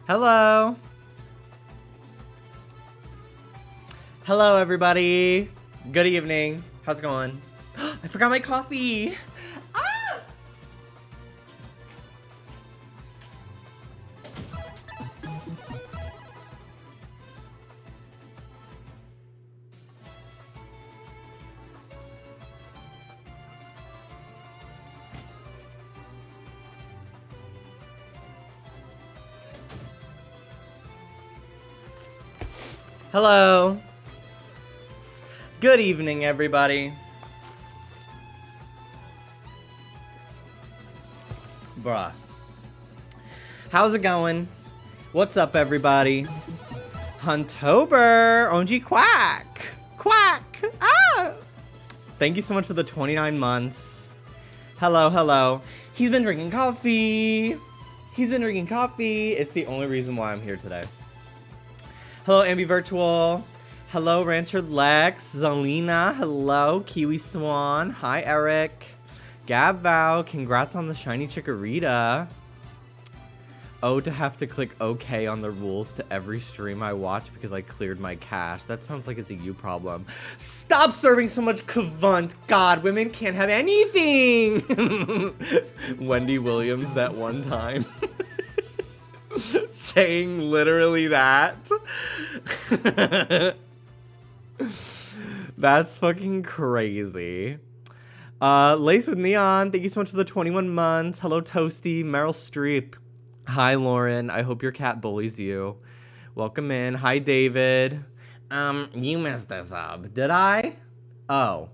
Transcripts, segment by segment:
Hello. Hello, everybody. Good evening. How's it going? I forgot my coffee. Ah! Hello. Good evening, everybody. Bruh. How's it going? What's up, everybody? Huntober! OMG quack! Quack! Ah! Thank you so much for the 29 months. Hello, hello. He's been drinking coffee. He's been drinking coffee. It's the only reason why I'm here today. Hello, Ambi Virtual. Hello, Rancher Lex. Zelina. Hello, Kiwi Swan. Hi, Eric. Gab Val. Congrats on the shiny Chikorita. Oh, to have to click OK on the rules to every stream I watch because I cleared my cache. That sounds like it's a you problem. Stop serving so much kavunt. God, women can't have anything. Wendy Williams that one time. Saying literally that. That's fucking crazy. Lace with Neon, thank you so much for the 21 months. Hello, Toasty. Meryl Streep. Hi, Lauren. I hope your cat bullies you. Welcome in. Hi, David. You messed us up. Did I? Oh.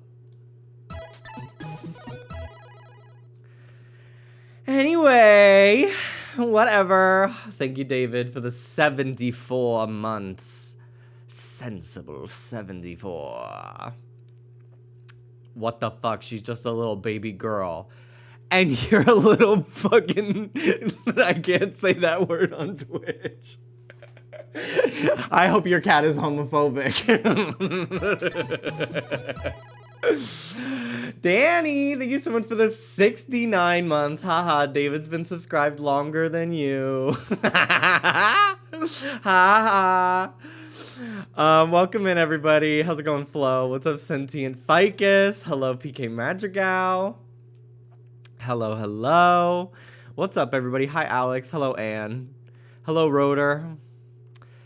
Anyway, whatever. Thank you, David, for the 74 months. Sensible 74. What the fuck? She's just a little baby girl. And you're a little fucking... I can't say that word on Twitch. I hope your cat is homophobic. Danny, thank you so much for the 69 months. Haha, David's been subscribed longer than you. Haha. Welcome in, everybody. How's it going, Flo? What's up, Sentient Ficus? Hello, PK Madrigal. Hello, hello. What's up, everybody? Hi, Alex. Hello, Anne. Hello, Rotor.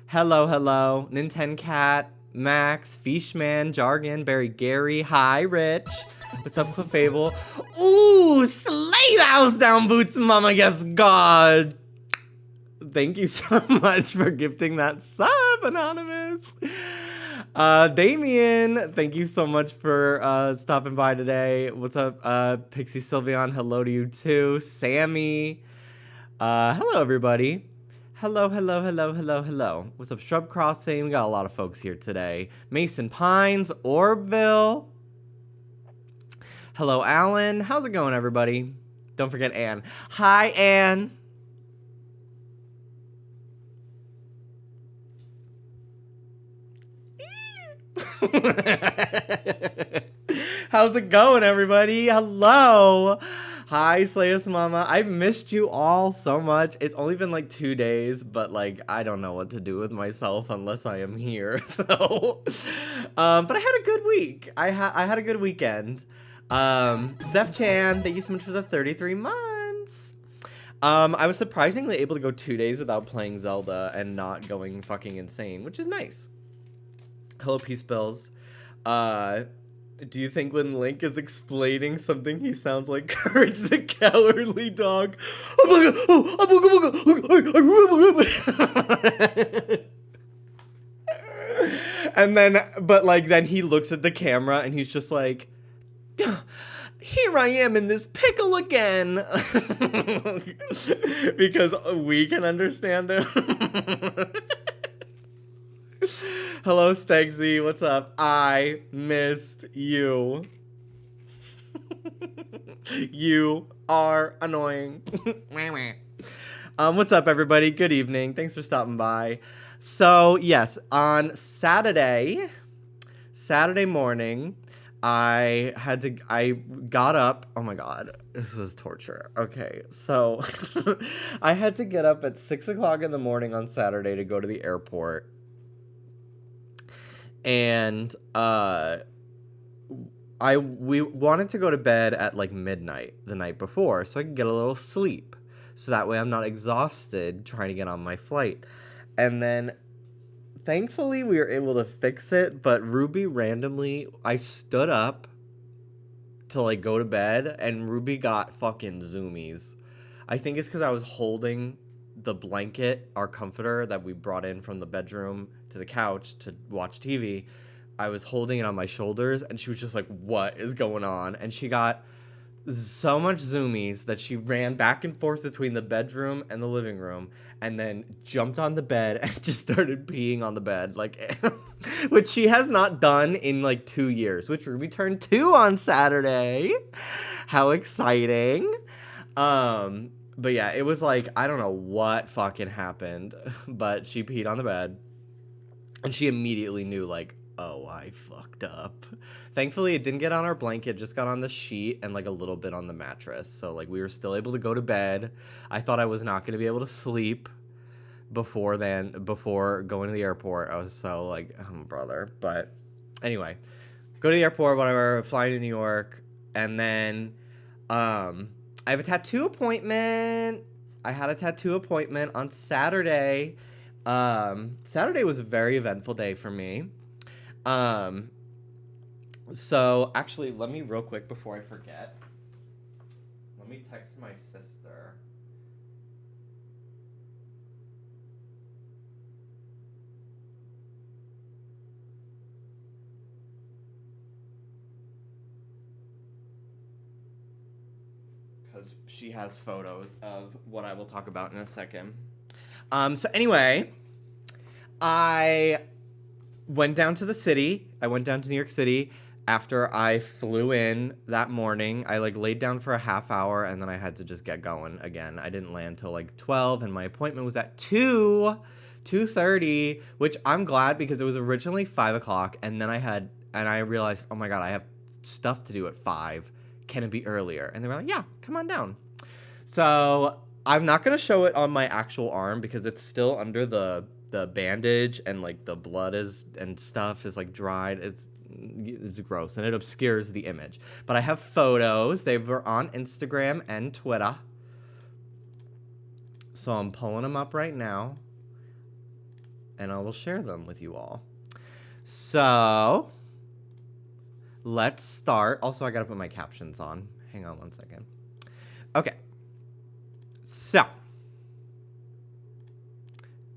Hello, hello. Nintendo Cat, Max, Fishman, Jargon, Barry Gary. Hi, Rich. What's up, Clefable? Ooh, slay the house down, Boots, Mama. Yes, God. Thank you so much for gifting that sub, Anonymous. Damien, thank you so much for stopping by today. What's up, Pixie Sylveon? Hello to you too. Sammy. Hello, everybody. Hello, hello, hello, hello, hello. What's up, Shrub Crossing? We got a lot of folks here today. Mason Pines, Orbville. Hello, Alan. How's it going, everybody? Don't forget Anne. Hi, Anne. How's it going, everybody? Hello. Hi, Slayus Mama. I've missed you all so much. It's only been like 2 days, but like I don't know what to do with myself unless I am here. So, but I had a good week. I had a good weekend. Zeph Chan, thank you so much for the 33 months. I was surprisingly able to go 2 days without playing Zelda and not going fucking insane, which is nice. Hello, Peace Bills. Do you think when Link is explaining something, he sounds like Courage the Cowardly Dog? And then, but like, then he looks at the camera and he's just like, here I am in this pickle again. Because we can understand him. Hello, Stegsy. What's up? I missed you. You are annoying. What's up, everybody? Good evening. Thanks for stopping by. So, yes, on Saturday morning, I got up. Oh my God, this was torture. Okay, so I had to get up at 6 o'clock in the morning on Saturday to go to the airport. And we wanted to go to bed at like midnight the night before so I could get a little sleep. So that way I'm not exhausted trying to get on my flight. And then thankfully we were able to fix it, but Ruby randomly, I stood up to like go to bed and Ruby got fucking zoomies. I think it's because I was holding the blanket, our comforter that we brought in from the bedroom to the couch to watch TV. I was holding it on my shoulders and she was just like, what is going on? And she got so much zoomies that she ran back and forth between the bedroom and the living room and then jumped on the bed and just started peeing on the bed, like which she has not done in like 2 years, which Ruby turned 2 on Saturday. How exciting. But yeah, it was like, I don't know what fucking happened, but she peed on the bed and she immediately knew like, oh, I fucked up. Thankfully, it didn't get on our blanket, just got on the sheet and like a little bit on the mattress. So like we were still able to go to bed. I thought I was not going to be able to sleep before going to the airport. I was so like, oh, brother. But anyway, go to the airport, whatever, fly to New York. And then I have a tattoo appointment. I had a tattoo appointment on Saturday. Saturday was a very eventful day for me. So actually, let me real quick before I forget. Let me text my sister. Because she has photos of what I will talk about in a second. So anyway, I went down to the city. I went down to New York City after I flew in that morning. I like laid down for a half hour and then I had to just get going again. I didn't land till like 12 and my appointment was at 2:30, which I'm glad because it was originally 5 o'clock and then I realized, oh my God, I have stuff to do at 5. Can it be earlier? And they were like, yeah, come on down. So I'm not going to show it on my actual arm because it's still under the bandage and like the blood and stuff is like dried. It's gross and it obscures the image. But I have photos. They were on Instagram and Twitter. So I'm pulling them up right now and I will share them with you all. So let's start. Also, I gotta put my captions on. Hang on one second. Okay. So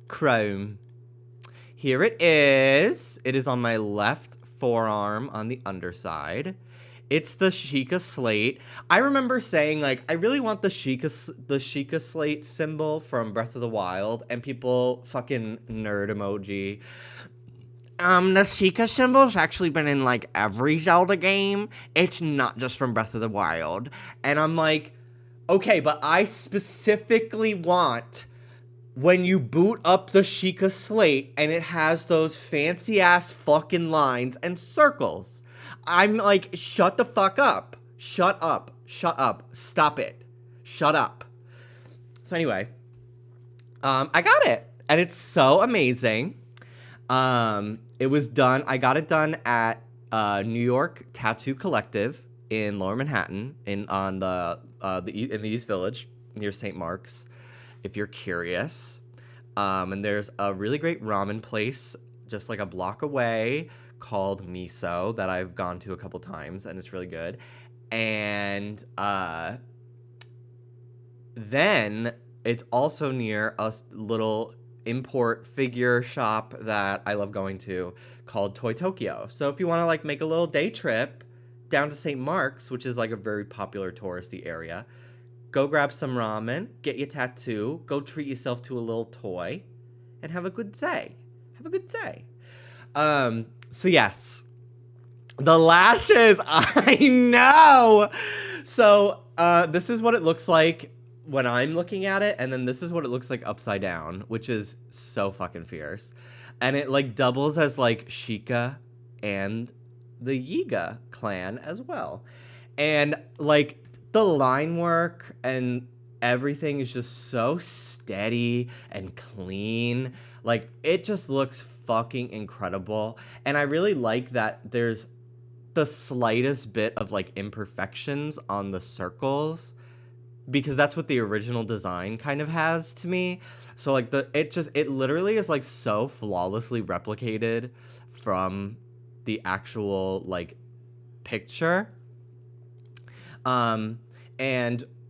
Chrome. Here it is. It is on my left forearm on the underside. It's the Sheikah slate. I remember saying, like, I really want the Sheikah slate symbol from Breath of the Wild, and people fucking nerd emoji. The Sheikah symbol's actually been in, like, every Zelda game. It's not just from Breath of the Wild. And I'm like, okay, but I specifically want when you boot up the Sheikah slate and it has those fancy ass fucking lines and circles. I'm like, shut the fuck up. Shut up. Shut up. Stop it. Shut up. So anyway, I got it. And it's so amazing. It was done. I got it done at New York Tattoo Collective in Lower Manhattan in the East Village near St. Mark's. If you're curious. And there's a really great ramen place just like a block away called Miso that I've gone to a couple times, and it's really good. And then it's also near a little import figure shop that I love going to called Toy Tokyo. So if you want to like make a little day trip down to St. Mark's, which is like a very popular touristy area, go grab some ramen, get your tattoo, go treat yourself to a little toy, and have a good day. Have a good day. So yes, the lashes, I know. So this is what it looks like when I'm looking at it, and then this is what it looks like upside down, which is so fucking fierce. And it like doubles as like Sheikah and the Yiga clan as well. And like the line work and everything is just so steady and clean. Like it just looks fucking incredible. And I really like that there's the slightest bit of like imperfections on the circles, because that's what the original design kind of has to me. So like it literally is like so flawlessly replicated from the actual like picture. And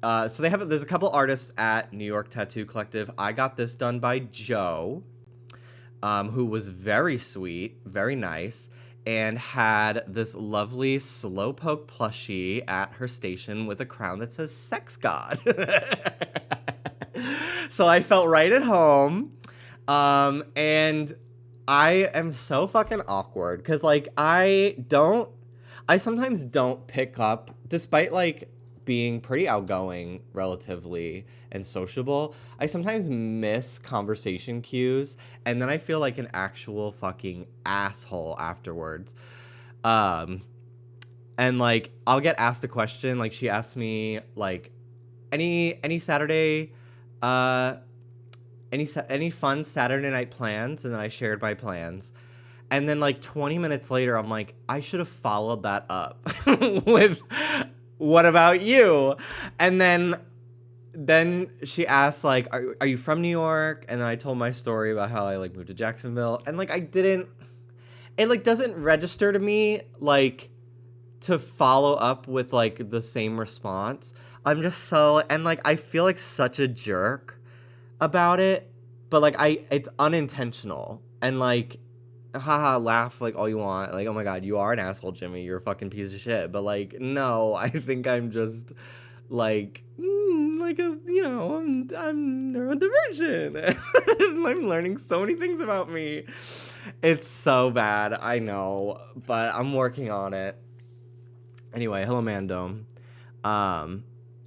so there's a couple artists at New York Tattoo Collective. I got this done by Joe, who was very sweet, very nice, and had this lovely slowpoke plushie at her station with a crown that says Sex God. So I felt right at home. And I am so fucking awkward because like I sometimes don't pick up, despite like being pretty outgoing relatively and sociable, I sometimes miss conversation cues, and then I feel like an actual fucking asshole afterwards. And like I'll get asked a question, like she asked me like any Saturday any fun Saturday night plans, and then I shared my plans. And then like 20 minutes later, I'm like, I should have followed that up with, what about you? And then she asked like, are you from New York? And then I told my story about how I like moved to Jacksonville. And like it like doesn't register to me like to follow up with like the same response. I'm just so, and like I feel like such a jerk about it, but like it's unintentional, and like haha, laugh like all you want, like, oh my god, you are an asshole, Jimmy, you're a fucking piece of shit, but like no, I think I'm just like like a, you know, I'm neurodivergent. I'm learning so many things about me. It's so bad, I know, but I'm working on it. Anyway, hello Mandom.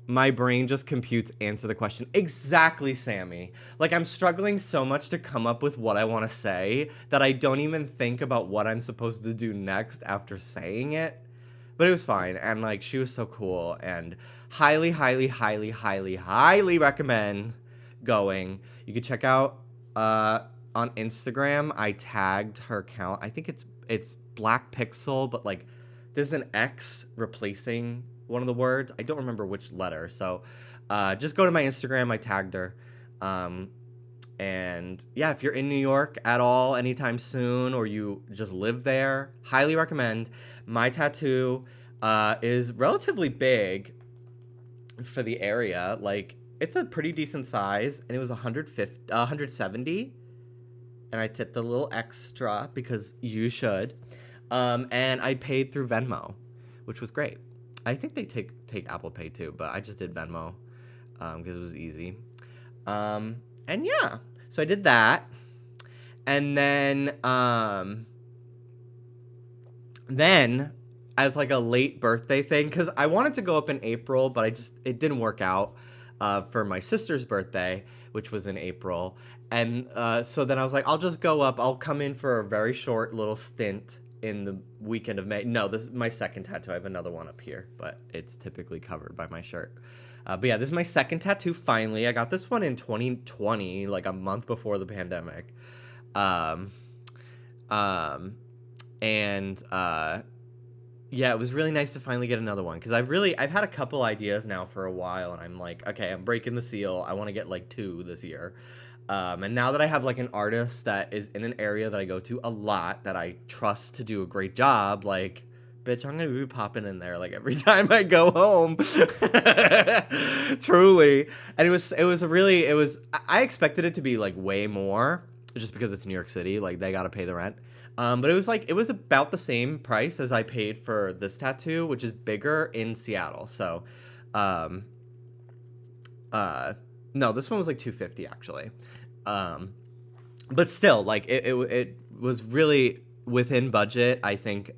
My brain just computes answer the question. Exactly, Sammy. Like, I'm struggling so much to come up with what I want to say that I don't even think about what I'm supposed to do next after saying it. But it was fine. And, like, she was so cool. And highly, highly, highly, highly, highly recommend going. You could check out on Instagram. I tagged her account. I think it's Black Pixel, but, like, there's an X replacing one of the words. I don't remember which letter. So just go to my Instagram. I tagged her. And yeah, if you're in New York at all anytime soon, or you just live there, highly recommend. My tattoo is relatively big for the area. Like, it's a pretty decent size, and it was 170. And I tipped a little extra because you should. And I paid through Venmo, which was great. I think they take Apple Pay too, but I just did Venmo because it was easy. And yeah, so I did that. And then as like a late birthday thing, because I wanted to go up in April, but it didn't work out for my sister's birthday, which was in April. And so then I was like, I'll just go up. I'll come in for a very short little stint in the weekend of May. No, this is my second tattoo. I have another one up here, but it's typically covered by my shirt. But yeah, this is my second tattoo finally. I got this one in 2020, like a month before the pandemic. Yeah, it was really nice to finally get another one, because I've had a couple ideas now for a while, and I'm like, okay, I'm breaking the seal. I want to get like 2 this year. And now that I have like an artist that is in an area that I go to a lot, that I trust to do a great job, like, bitch, I'm gonna be popping in there like every time I go home. Truly. And I expected it to be like way more, just because it's New York City, like they gotta pay the rent. But it was about the same price as I paid for this tattoo, which is bigger in Seattle. So, no, this one was like $250 actually. But still, like it was really within budget, I think,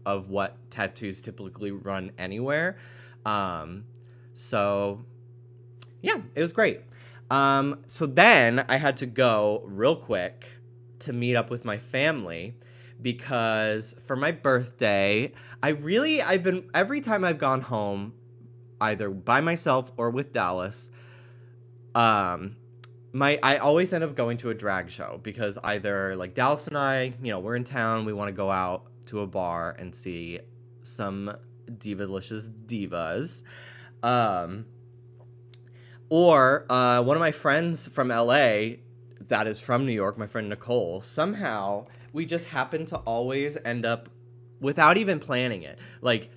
of what tattoos typically run anywhere. So yeah, it was great. So then I had to go real quick to meet up with my family, because for my birthday, every time I've gone home, either by myself or with Dallas, I always end up going to a drag show because either like Dallas and I, we're in town, we want to go out to a bar and see some divalicious divas. Or one of my friends from LA that is from New York, my friend Nicole, somehow we just happen to always end up, without even planning it, like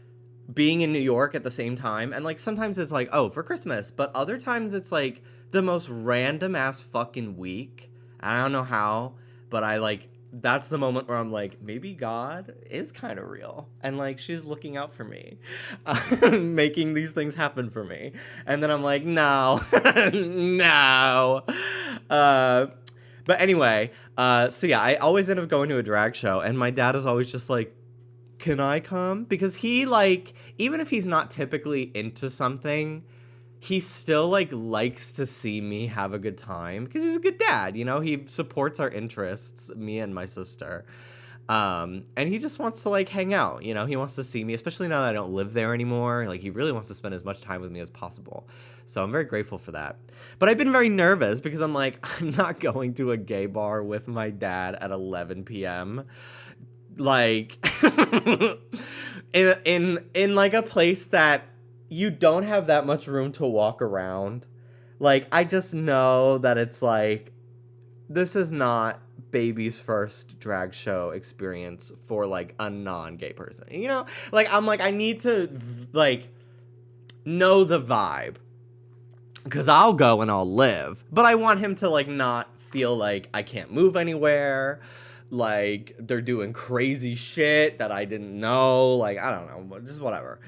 being in New York at the same time. And like sometimes it's like, oh, for Christmas, but other times it's like the most random ass fucking week. I don't know how, but that's the moment where I'm like, maybe God is kind of real. And like, she's looking out for me, making these things happen for me. And then I'm like, no, no. But anyway, so yeah, I always end up going to a drag show. And my dad is always just like, can I come? Because he even if he's not typically into something, he still likes to see me have a good time because he's a good dad, he supports our interests, me and my sister. And he just wants to hang out, he wants to see me, especially now that I don't live there anymore. He really wants to spend as much time with me as possible. So I'm very grateful for that. But I've been very nervous because I'm like, I'm not going to a gay bar with my dad at 11 p.m. in a place that you don't have that much room to walk around. I just know that it's this is not baby's first drag show experience for a non-gay person. I need to know the vibe, because I'll go and I'll live, but I want him to not feel like I can't move anywhere. They're doing crazy shit that I didn't know. I don't know, just whatever.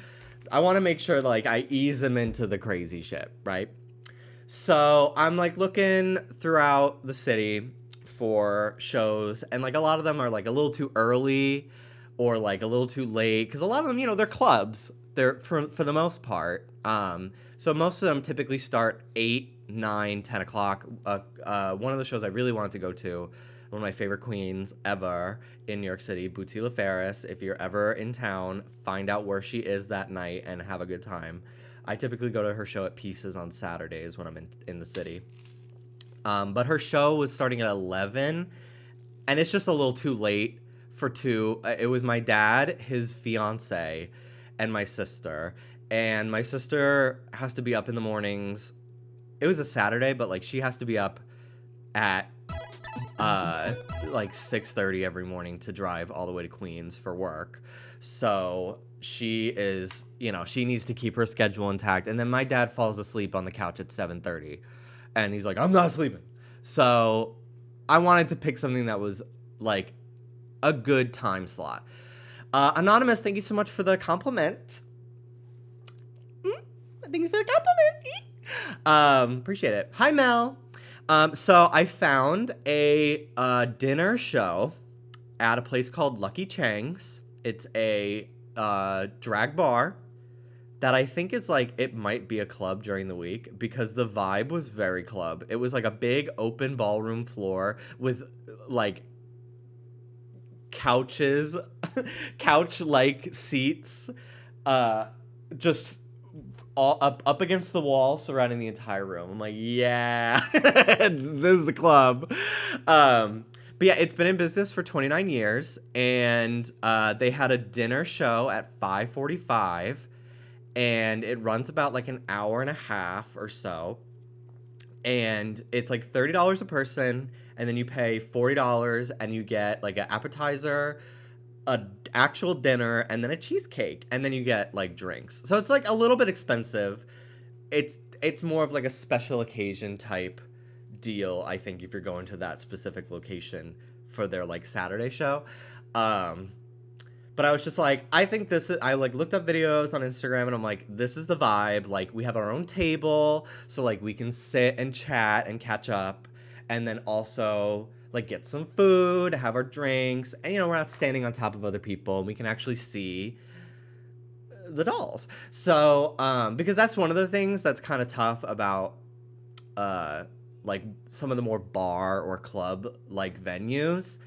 I want to make sure I ease him into the crazy shit, right? So I'm looking throughout the city for shows, and a lot of them are a little too early or a little too late, because a lot of them, they're clubs. They're for the most part. So most of them typically start 8, 9, 10 o'clock. One of the shows I really wanted to go to, one of my favorite queens ever in New York City, Bootsy LaFerris. If you're ever in town, find out where she is that night and have a good time. I typically go to her show at Pieces on Saturdays when I'm in the city. But her show was starting at 11, and it's just a little too late for two. It was my dad, his fiance, and my sister. And my sister has to be up in the mornings. It was a Saturday, but she has to be up at 6:30 every morning to drive all the way to Queens for work. So she is, she needs to keep her schedule intact. And then my dad falls asleep on the couch at 7:30, and he's like, I'm not sleeping. So I wanted to pick something that was a good time slot. Anonymous, thank you so much for the compliment. Thanks for the compliment. Appreciate it. Hi, Mel. So I found a dinner show at a place called Lucky Chang's. It's a drag bar that I think is it might be a club during the week, because the vibe was very club. It was a big open ballroom floor with couches, couch-like seats, just all up against the wall surrounding the entire room. I'm like, yeah, this is the club. But yeah, it's been in business for 29 years, and they had a dinner show at 5:45, and it runs about an hour and a half or so, and it's $30 a person, and then you pay $40, and you get an appetizer, a actual dinner, and then a cheesecake, and then you get drinks. So it's a little bit expensive. It's more of a special occasion type deal, I think, if you're going to that specific location for their Saturday show. But I was just I think this is, I looked up videos on Instagram, and I'm this is the vibe. We have our own table, so we can sit and chat and catch up, and then also get some food, have our drinks, and we're not standing on top of other people, and we can actually see the dolls. So because that's one of the things that's kind of tough about some of the more bar or club venues.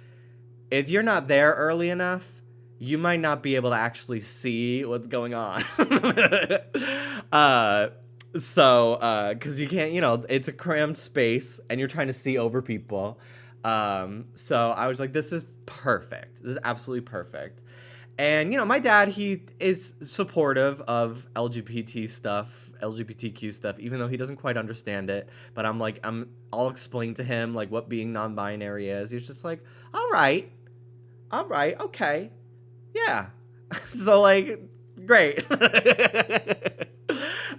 if you're not there early enough, you might not be able to actually see what's going on. Because you can't, it's a cramped space and you're trying to see over people. So I was like, this is perfect. This is absolutely perfect. And, my dad, he is supportive of LGBTQ stuff, even though he doesn't quite understand it. But I'll explain to him, like, what being non-binary is. He's just like, all right, okay, yeah. So, like, great.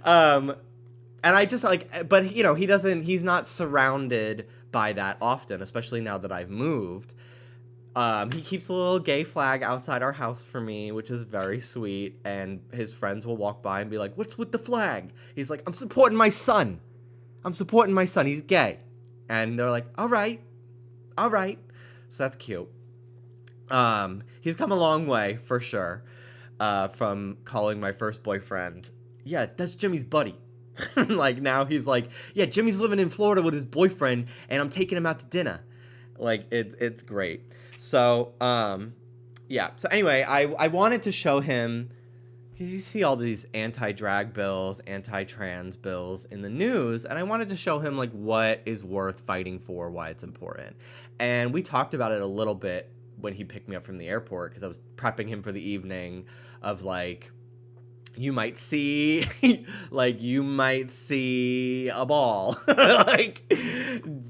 And I just, like, but, he's not surrounded by that often, especially now that I've moved. He keeps a little gay flag outside our house for me, which is very sweet, and his friends will walk by and be like, what's with the flag? He's like, I'm supporting my son. He's gay. And they're like, all right. So that's cute. He's come a long way, for sure, from calling my first boyfriend, yeah, that's Jimmy's buddy. Like, now he's like, yeah, Jimmy's living in Florida with his boyfriend, and I'm taking him out to dinner. Like, it's great. So, yeah. So anyway, I wanted to show him, because you see all these anti-drag bills, anti-trans bills in the news, and I wanted to show him, like, what is worth fighting for, why it's important. And we talked about it a little bit when he picked me up from the airport, because I was prepping him for the evening of, like, you might see a ball. Like,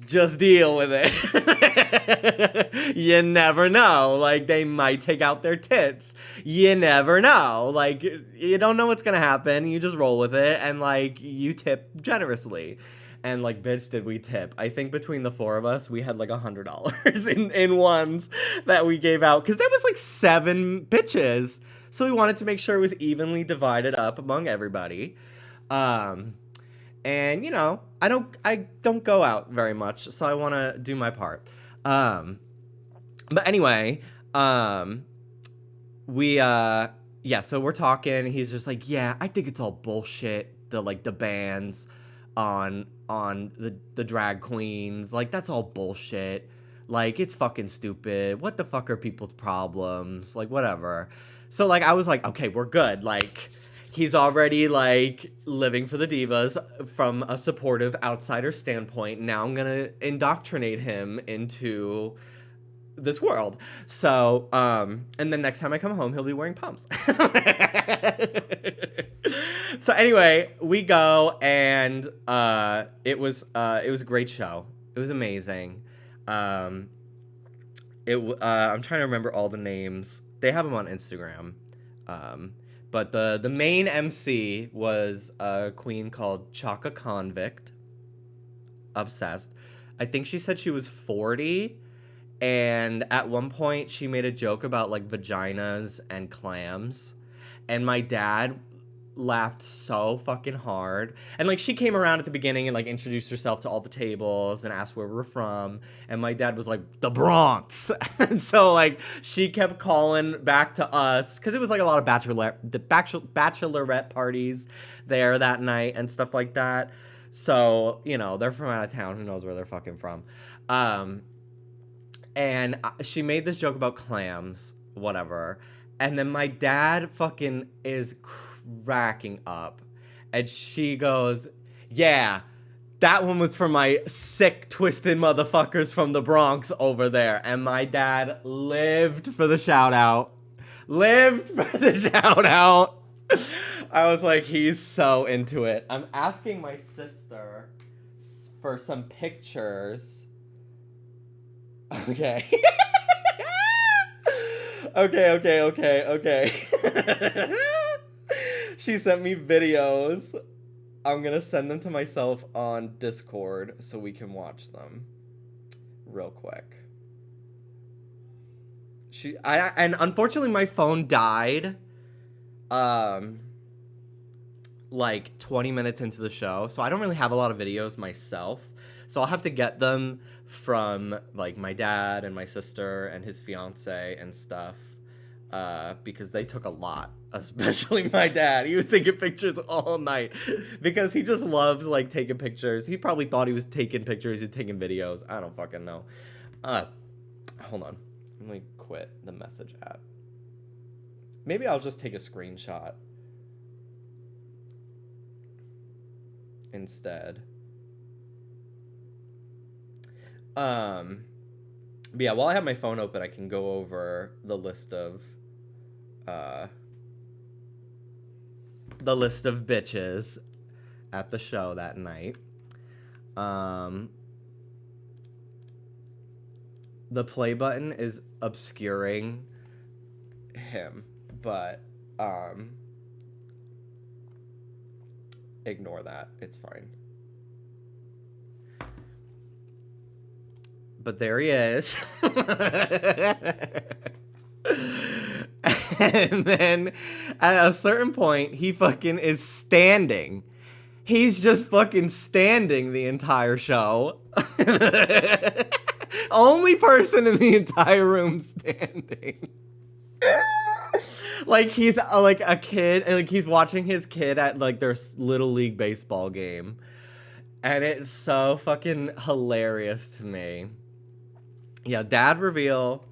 just deal with it. You never know. Like, they might take out their tits. You never know. Like, you don't know what's gonna happen. You just roll with it, and, like, you tip generously. And, like, bitch, did we tip. I think between the four of us, we had, like, $100 in ones that we gave out. Because there was, like, 7 bitches. So we wanted to make sure it was evenly divided up among everybody. And, I don't go out very much, so I want to do my part. But anyway, so we're talking. He's just like, yeah, I think it's all bullshit. The bans on the drag queens, like, that's all bullshit. Like, it's fucking stupid. What the fuck are people's problems? Like, whatever. So, like, I was like, okay, we're good. Like, he's already, like, living for the divas from a supportive outsider standpoint. Now I'm gonna indoctrinate him into this world. So, and then next time I come home, he'll be wearing pumps. So anyway, we go, and it was a great show. It was amazing. I'm trying to remember all the names. They have them on Instagram. But the main MC was a queen called Chaka Convict. Obsessed. I think she said she was 40. And at one point, she made a joke about, like, vaginas and clams. And my dad laughed so fucking hard. And, like, she came around at the beginning and, like, introduced herself to all the tables and asked where we're from. And my dad was like, the Bronx. And so, like, she kept calling back to us, because it was, like, a lot of bachelorette parties there that night and stuff like that. So, they're from out of town. Who knows where they're fucking from. And she made this joke about clams, whatever. And then my dad fucking is cracking up. And she goes, yeah, that one was for my sick, twisted motherfuckers from the Bronx over there. And my dad lived for the shout out. I was like, he's so into it. I'm asking my sister for some pictures. Okay. Okay. She sent me videos. I'm gonna send them to myself on Discord so we can watch them real quick. And unfortunately my phone died like 20 minutes into the show, so I don't really have a lot of videos myself. So I'll have to get them from, like, my dad and my sister and his fiance and stuff, because they took a lot, especially my dad. He was taking pictures all night because he just loves, like, taking pictures. He probably thought he was taking pictures, he's taking videos. I don't fucking know. Hold on. Let me quit the message app. Maybe I'll just take a screenshot instead. But yeah, while I have my phone open, I can go over the list of bitches at the show that night. The play button is obscuring him, but ignore that. It's fine. But there he is. And then at a certain point, he fucking is standing. He's just fucking standing the entire show. Only person in the entire room standing. Like he's like a kid, like he's watching his kid at like their little league baseball game. And it's so fucking hilarious to me. Yeah, dad reveal.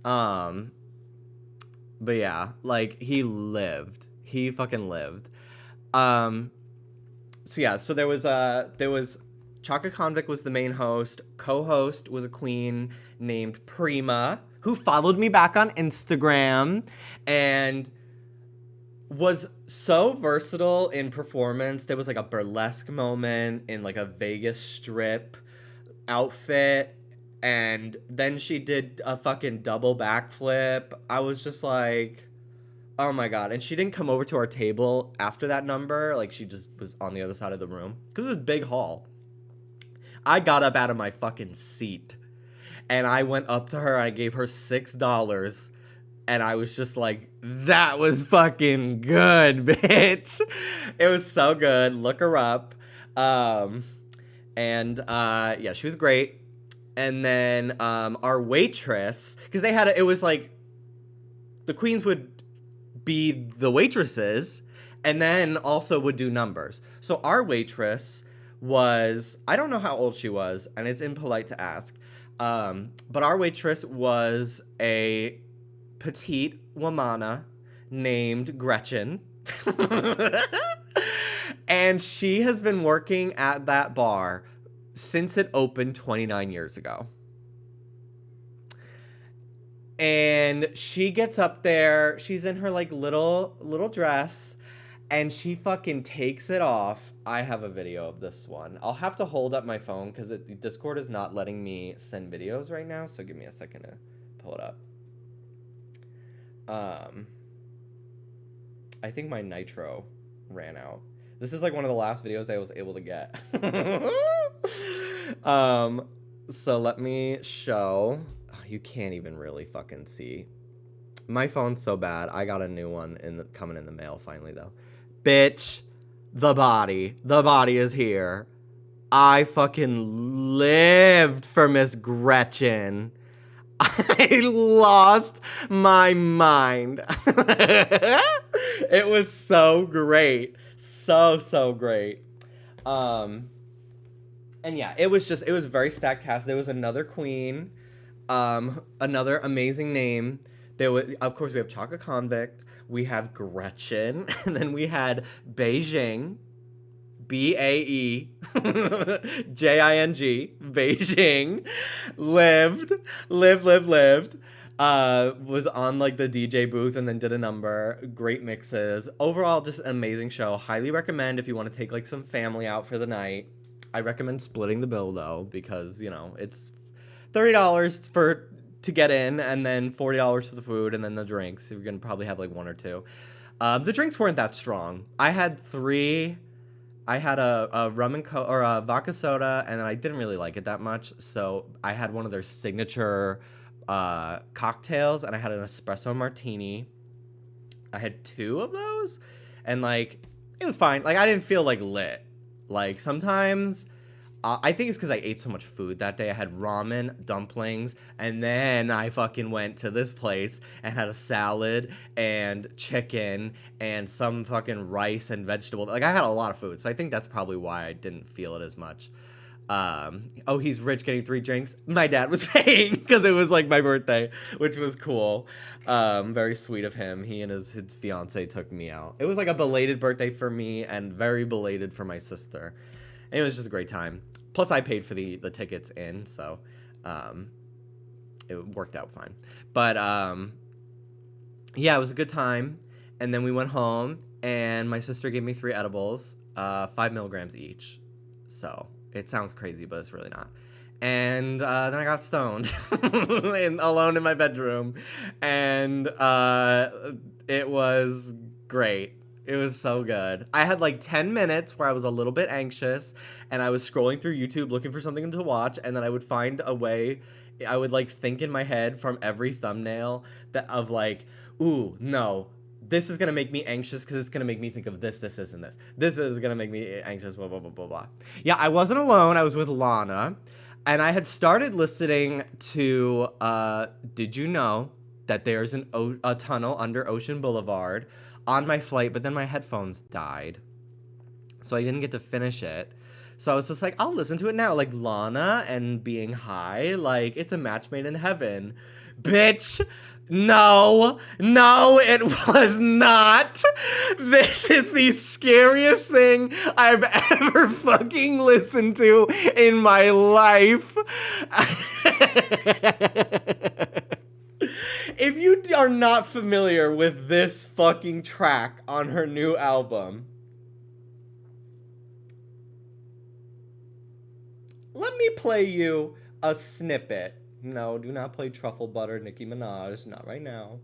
But yeah, like he lived. He fucking lived. So yeah, so there was Chaka Convict was the main host. Co-host was a queen named Prima, who followed me back on Instagram and was so versatile in performance. There was like a burlesque moment in like a Vegas Strip outfit, and then she did a fucking double backflip. I was just like, oh my god. And she didn't come over to our table after that number. Like, she just was on the other side of the room. Because it was a big hall. I got up out of my fucking seat. And I went up to her. I gave her $6. And I was just like, that was fucking good, bitch. It was so good. Look her up. Yeah, she was great. And then our waitress, because they had it was like the queens would be the waitresses and then also would do numbers. So our waitress was, I don't know how old she was, and it's impolite to ask, but our waitress was a petite womana named Gretchen. And she has been working at that bar since it opened 29 years ago. And she gets up there, she's in her like little dress, and she fucking takes it off. I have a video of this one. I'll have to hold up my phone because Discord is not letting me send videos right now, so give me a second to pull it up. I think my nitro ran out. This is like one of the last videos I was able to get. So let me show. Oh, you can't even really fucking see. My phone's so bad. I got a new one coming in the mail finally though. Bitch, the body is here. I fucking lived for Miss Gretchen. I lost my mind. It was so great. So great. And yeah, it was a very stacked cast. There was another queen, another amazing name. There was, of course, we have Chaka Convict, we have Gretchen, and then we had Beijing, BAEJING, Beijing, lived, was on like the DJ booth and then did a number. Great mixes. Overall, just an amazing show. Highly recommend if you want to take like some family out for the night. I recommend splitting the bill though, because you know it's $30 to get in, and then $40 for the food, and then the drinks. You're gonna probably have like one or two. The drinks weren't that strong. I had 3. I had a rum and or a vodka soda, and I didn't really like it that much. So I had one of their signature cocktails, and I had an espresso martini. I had 2 of those, and like it was fine. Like I didn't feel like lit. Like sometimes. I think it's because I ate so much food that day. I had ramen, dumplings, and then I fucking went to this place and had a salad and chicken and some fucking rice and vegetable. Like, I had a lot of food, so I think that's probably why I didn't feel it as much. Oh, he's rich getting 3 drinks. My dad was paying because it was like my birthday, which was cool. Very sweet of him. He and his fiance took me out. It was like a belated birthday for me and very belated for my sister. And it was just a great time. Plus, I paid for the tickets in, so it worked out fine. But yeah, it was a good time. And then we went home, and my sister gave me 3 edibles, 5 milligrams each. So it sounds crazy, but it's really not. And then I got stoned alone in my bedroom, and it was great. It was so good. I had like 10 minutes where I was a little bit anxious, and I was scrolling through YouTube looking for something to watch, and then I would find a way. I would like think in my head from every thumbnail that of like, ooh, no, this is going to make me anxious because it's going to make me think of this, this, and this. This is going to make me anxious, blah, blah, blah, blah, blah. Yeah, I wasn't alone. I was with Lana. And I had started listening to, Did You Know That There's a Tunnel Under Ocean Boulevard on my flight, but then my headphones died. So I didn't get to finish it. So I was just like, I'll listen to it now. Like Lana and Being High, like it's a match made in heaven. Bitch, no, it was not. This is the scariest thing I've ever fucking listened to in my life. If you are not familiar with this fucking track on her new album, let me play you a snippet. No, do not play Truffle Butter, Nicki Minaj. Not right now.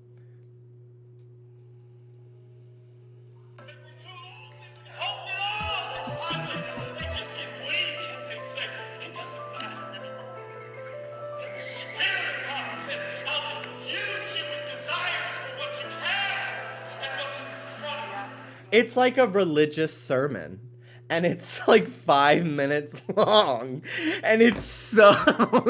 It's like a religious sermon. And it's like 5 minutes long. And it's so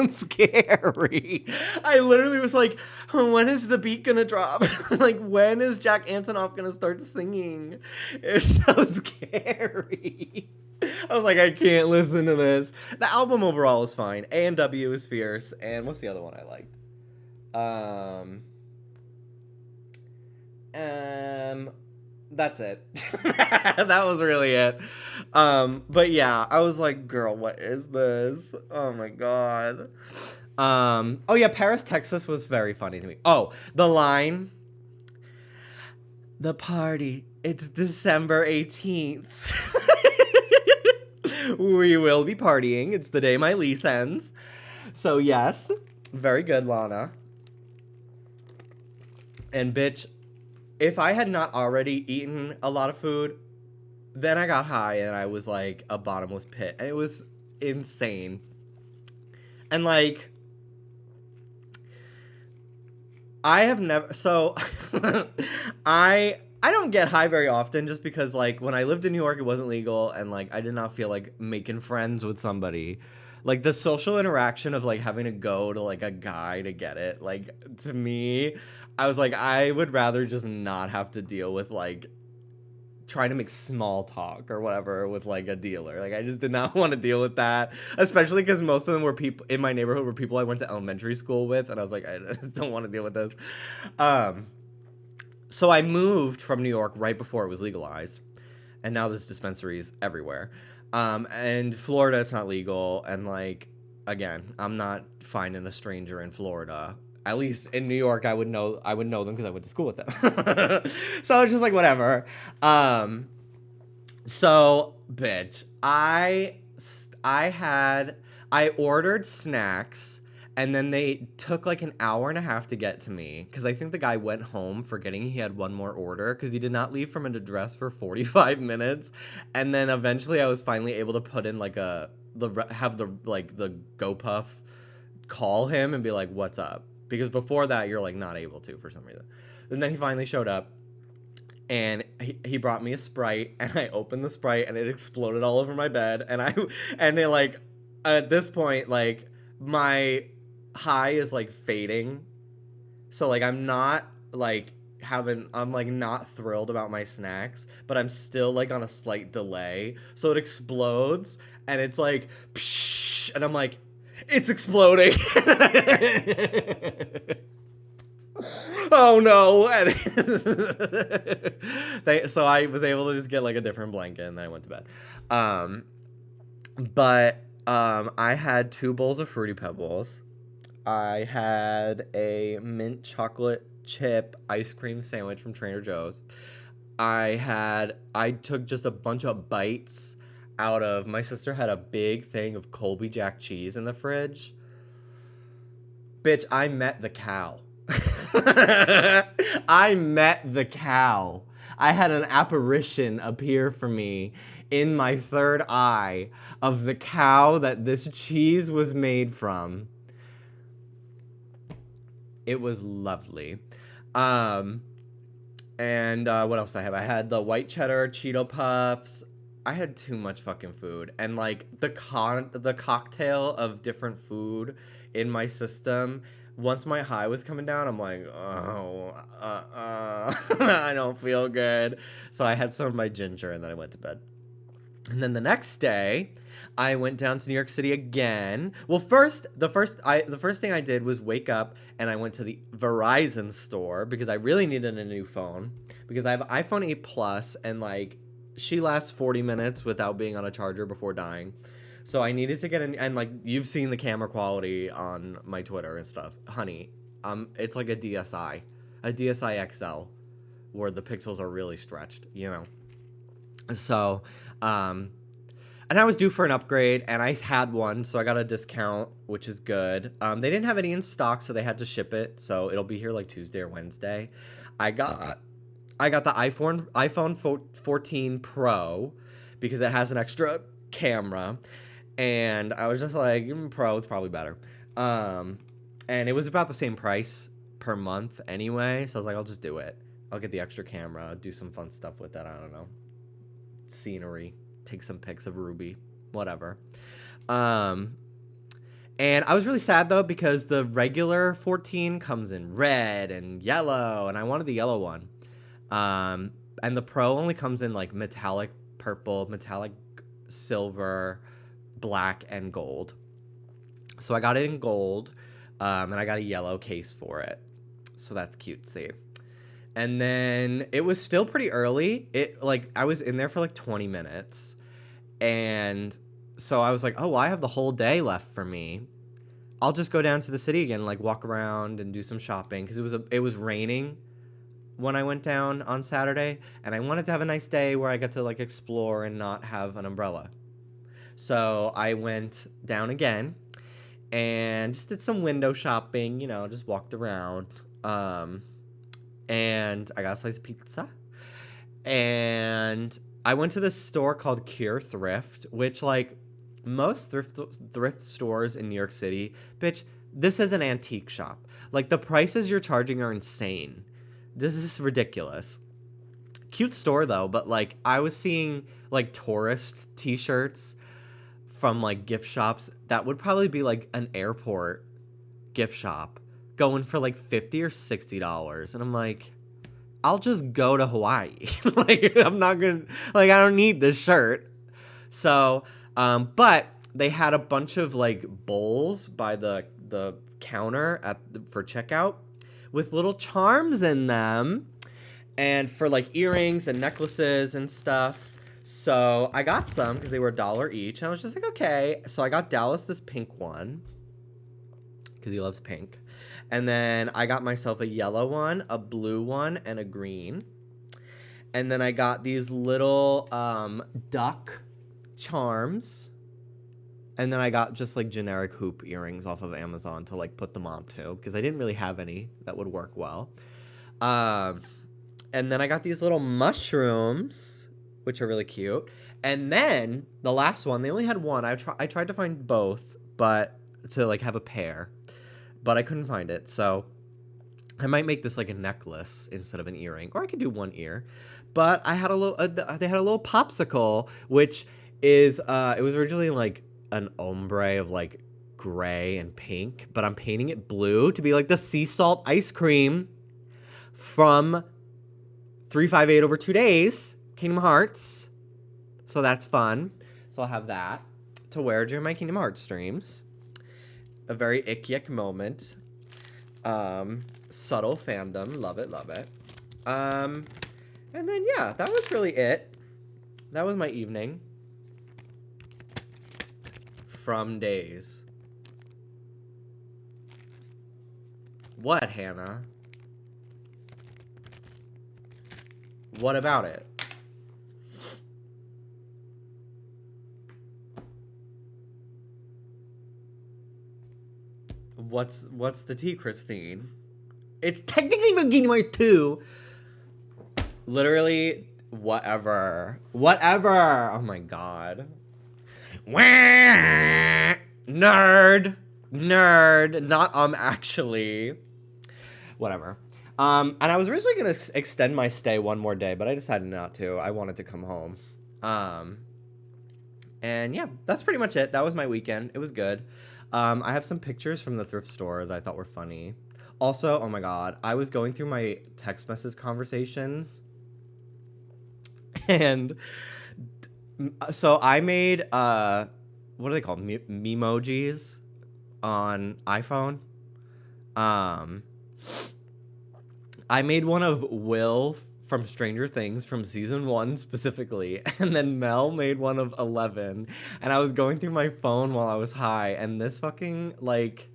scary. I literally was like, when is the beat gonna drop? Like, when is Jack Antonoff gonna start singing? It's so scary. I was like, I can't listen to this. The album overall is fine. A&W is fierce. And what's the other one I liked? That's it. That was really it. But yeah, I was like, girl, what is this? Oh my god. Oh yeah, Paris, Texas was very funny to me. Oh, the line. The party. It's December 18th. We will be partying. It's the day my lease ends. So yes, very good, Lana. And bitch, if I had not already eaten a lot of food, then I got high and I was like a bottomless pit. And it was insane. And like, I have never, so I don't get high very often just because like when I lived in New York, it wasn't legal. And like, I did not feel like making friends with somebody. Like the social interaction of like having to go to like a guy to get it, like to me, I was like, I would rather just not have to deal with like trying to make small talk or whatever with like a dealer. Like I just did not want to deal with that, especially because most of them were people in my neighborhood were people I went to elementary school with, and I was like, I just don't want to deal with this. So I moved from New York right before it was legalized, and now there's dispensaries everywhere. And Florida, it's not legal, and like again, I'm not finding a stranger in Florida. At least in New York, I would know them because I went to school with them. So it's just like whatever. So bitch, I ordered snacks, and then they took like an hour and a half to get to me because I think the guy went home forgetting he had one more order because he did not leave from an address for 45 minutes, and then eventually I was finally able to put in like the GoPuff call him and be like, what's up? Because before that, you're, like, not able to for some reason. And then he finally showed up, and he brought me a Sprite, and I opened the Sprite, and it exploded all over my bed. And they, like, at this point, like, my high is, like, fading. So, like, I'm not, like, I'm, like, not thrilled about my snacks, but I'm still, like, on a slight delay. So it explodes, and it's, like, psh, and I'm like, it's exploding. Oh no. So I was able to just get like a different blanket, and then I went to bed. But I had 2 bowls of Fruity Pebbles. I had a mint chocolate chip ice cream sandwich from Trader Joe's. I took just a bunch of bites out of, my sister had a big thing of Colby Jack cheese in the fridge. Bitch, I met the cow. I met the cow. I had an apparition appear for me in my third eye of the cow that this cheese was made from. It was lovely. And what else did I have? I had the white cheddar Cheeto Puffs. I had too much fucking food. And like the cocktail of different food in my system, once my high was coming down, I'm like, I don't feel good. So I had some of my ginger, and then I went to bed. And then the next day, I went down to New York City again. Well, the first thing I did was wake up, and I went to the Verizon store because I really needed a new phone, because I have iPhone 8 Plus, and like she lasts 40 minutes without being on a charger before dying. So I needed to get and like you've seen the camera quality on my Twitter and stuff, honey. It's like a DSi XL, where the pixels are really stretched, you know. So, and I was due for an upgrade, and I had one, so I got a discount, which is good. They didn't have any in stock, so they had to ship it, so it'll be here like Tuesday or Wednesday. I got the iPhone 14 Pro because it has an extra camera, and I was just like, Pro is probably better. And it was about the same price per month anyway, so I was like, I'll just do it. I'll get the extra camera, do some fun stuff with that, I don't know. Scenery, take some pics of Ruby, whatever. And I was really sad though, because the regular 14 comes in red and yellow, and I wanted the yellow one. And the Pro only comes in like metallic purple, metallic silver, black, and gold. So I got it in gold, and I got a yellow case for it. So that's cutesy. And then it was still pretty early. I was in there for like 20 minutes. And so I was like, oh, well, I have the whole day left for me. I'll just go down to the city again, like walk around and do some shopping, because it was raining when I went down on Saturday, and I wanted to have a nice day where I got to like explore and not have an umbrella. So I went down again and just did some window shopping, you know, just walked around. And I got a slice of pizza. And I went to this store called Cure Thrift, which, like, most thrift stores in New York City, bitch, this is an antique shop. Like, the prices you're charging are insane. This is ridiculous. Cute store, though, but, like, I was seeing, like, tourist t-shirts from, like, gift shops that would probably be, like, an airport gift shop, going for like $50 or $60, and I'm like, I'll just go to Hawaii. Like, I'm not gonna, like, I don't need this shirt. So, but they had a bunch of like bowls by the counter for checkout with little charms in them, and for like earrings and necklaces and stuff. So I got some because they were $1 each, and I was just like, okay. So I got Dallas this pink one because he loves pink. And then I got myself a yellow one, a blue one, and a green. And then I got these little duck charms. And then I got just like generic hoop earrings off of Amazon to like put them onto, because I didn't really have any that would work well. And then I got these little mushrooms, which are really cute. And then the last one, they only had one. I tried to find both, but to like have a pair. But I couldn't find it, so I might make this like a necklace instead of an earring, or I could do one ear. But I had they had a little popsicle, which is it was originally like an ombre of like gray and pink, but I'm painting it blue to be like the sea salt ice cream from 358 over 2 days, Kingdom Hearts. So that's fun. So I'll have that to wear during my Kingdom Hearts streams. A very ick moment. Subtle fandom. Love it, love it. And then, yeah, that was really it. That was my evening. From Days. What, Hannah? What about it? What's the tea, Christine? It's technically from Kingdom Hearts 2. Literally, whatever. Whatever. Oh my god. Nerd. Nerd. Not actually. Whatever. And I was originally going to extend my stay one more day, but I decided not to. I wanted to come home. And yeah, that's pretty much it. That was my weekend. It was good. I have some pictures from the thrift store that I thought were funny. Also, oh my god, I was going through my text message conversations. And so I made, what are they called? Memojis on iPhone. I made one of Will from Stranger Things from season 1 specifically, and then Mel made one of 11, and I was going through my phone while I was high, and this fucking, like,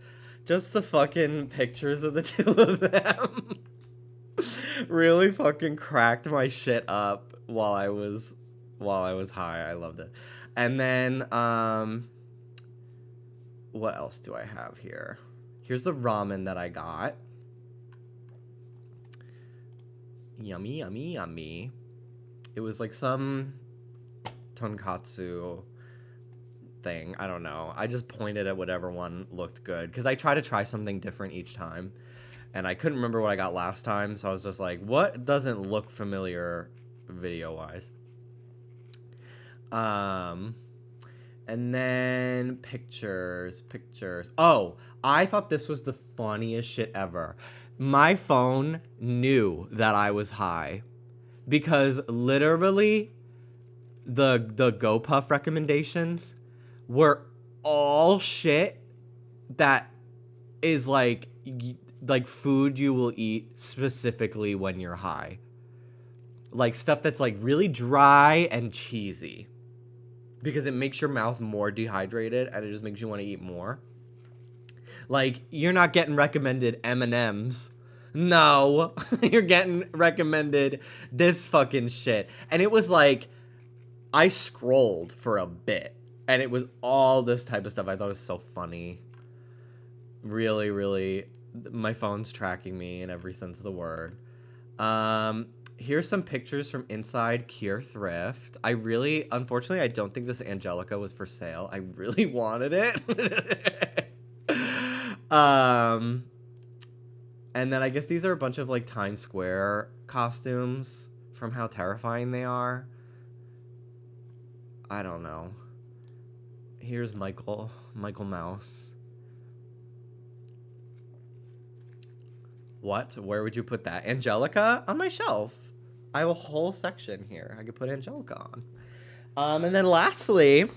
just the fucking pictures of the two of them really fucking cracked my shit up while I was high. I loved it. And then, what else do I have here? Here's the ramen that I got. Yummy, yummy, yummy. It was like some tonkatsu thing. I don't know. I just pointed at whatever one looked good because I try to try something different each time. And I couldn't remember what I got last time, so I was just like, what doesn't look familiar video-wise? And then pictures. Oh, I thought this was the funniest shit ever. My phone knew that I was high because literally the GoPuff recommendations were all shit that is like food you will eat specifically when you're high. Like stuff that's like really dry and cheesy because it makes your mouth more dehydrated and it just makes you want to eat more. Like, you're not getting recommended M&Ms. No, you're getting recommended this fucking shit. And it was like, I scrolled for a bit, and it was all this type of stuff. I thought it was so funny. Really, really, my phone's tracking me in every sense of the word. Here's some pictures from inside Cure Thrift. Unfortunately, I don't think this Angelica was for sale. I really wanted it. And then I guess these are a bunch of like Times Square costumes from how terrifying they are. I don't know. Here's Michael Mouse. What? Where would you put that? Angelica? On my shelf. I have a whole section here. I could put Angelica on. And then lastly,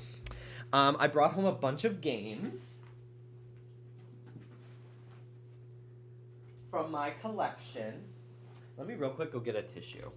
I brought home a bunch of games from my collection. Let me real quick go get a tissue.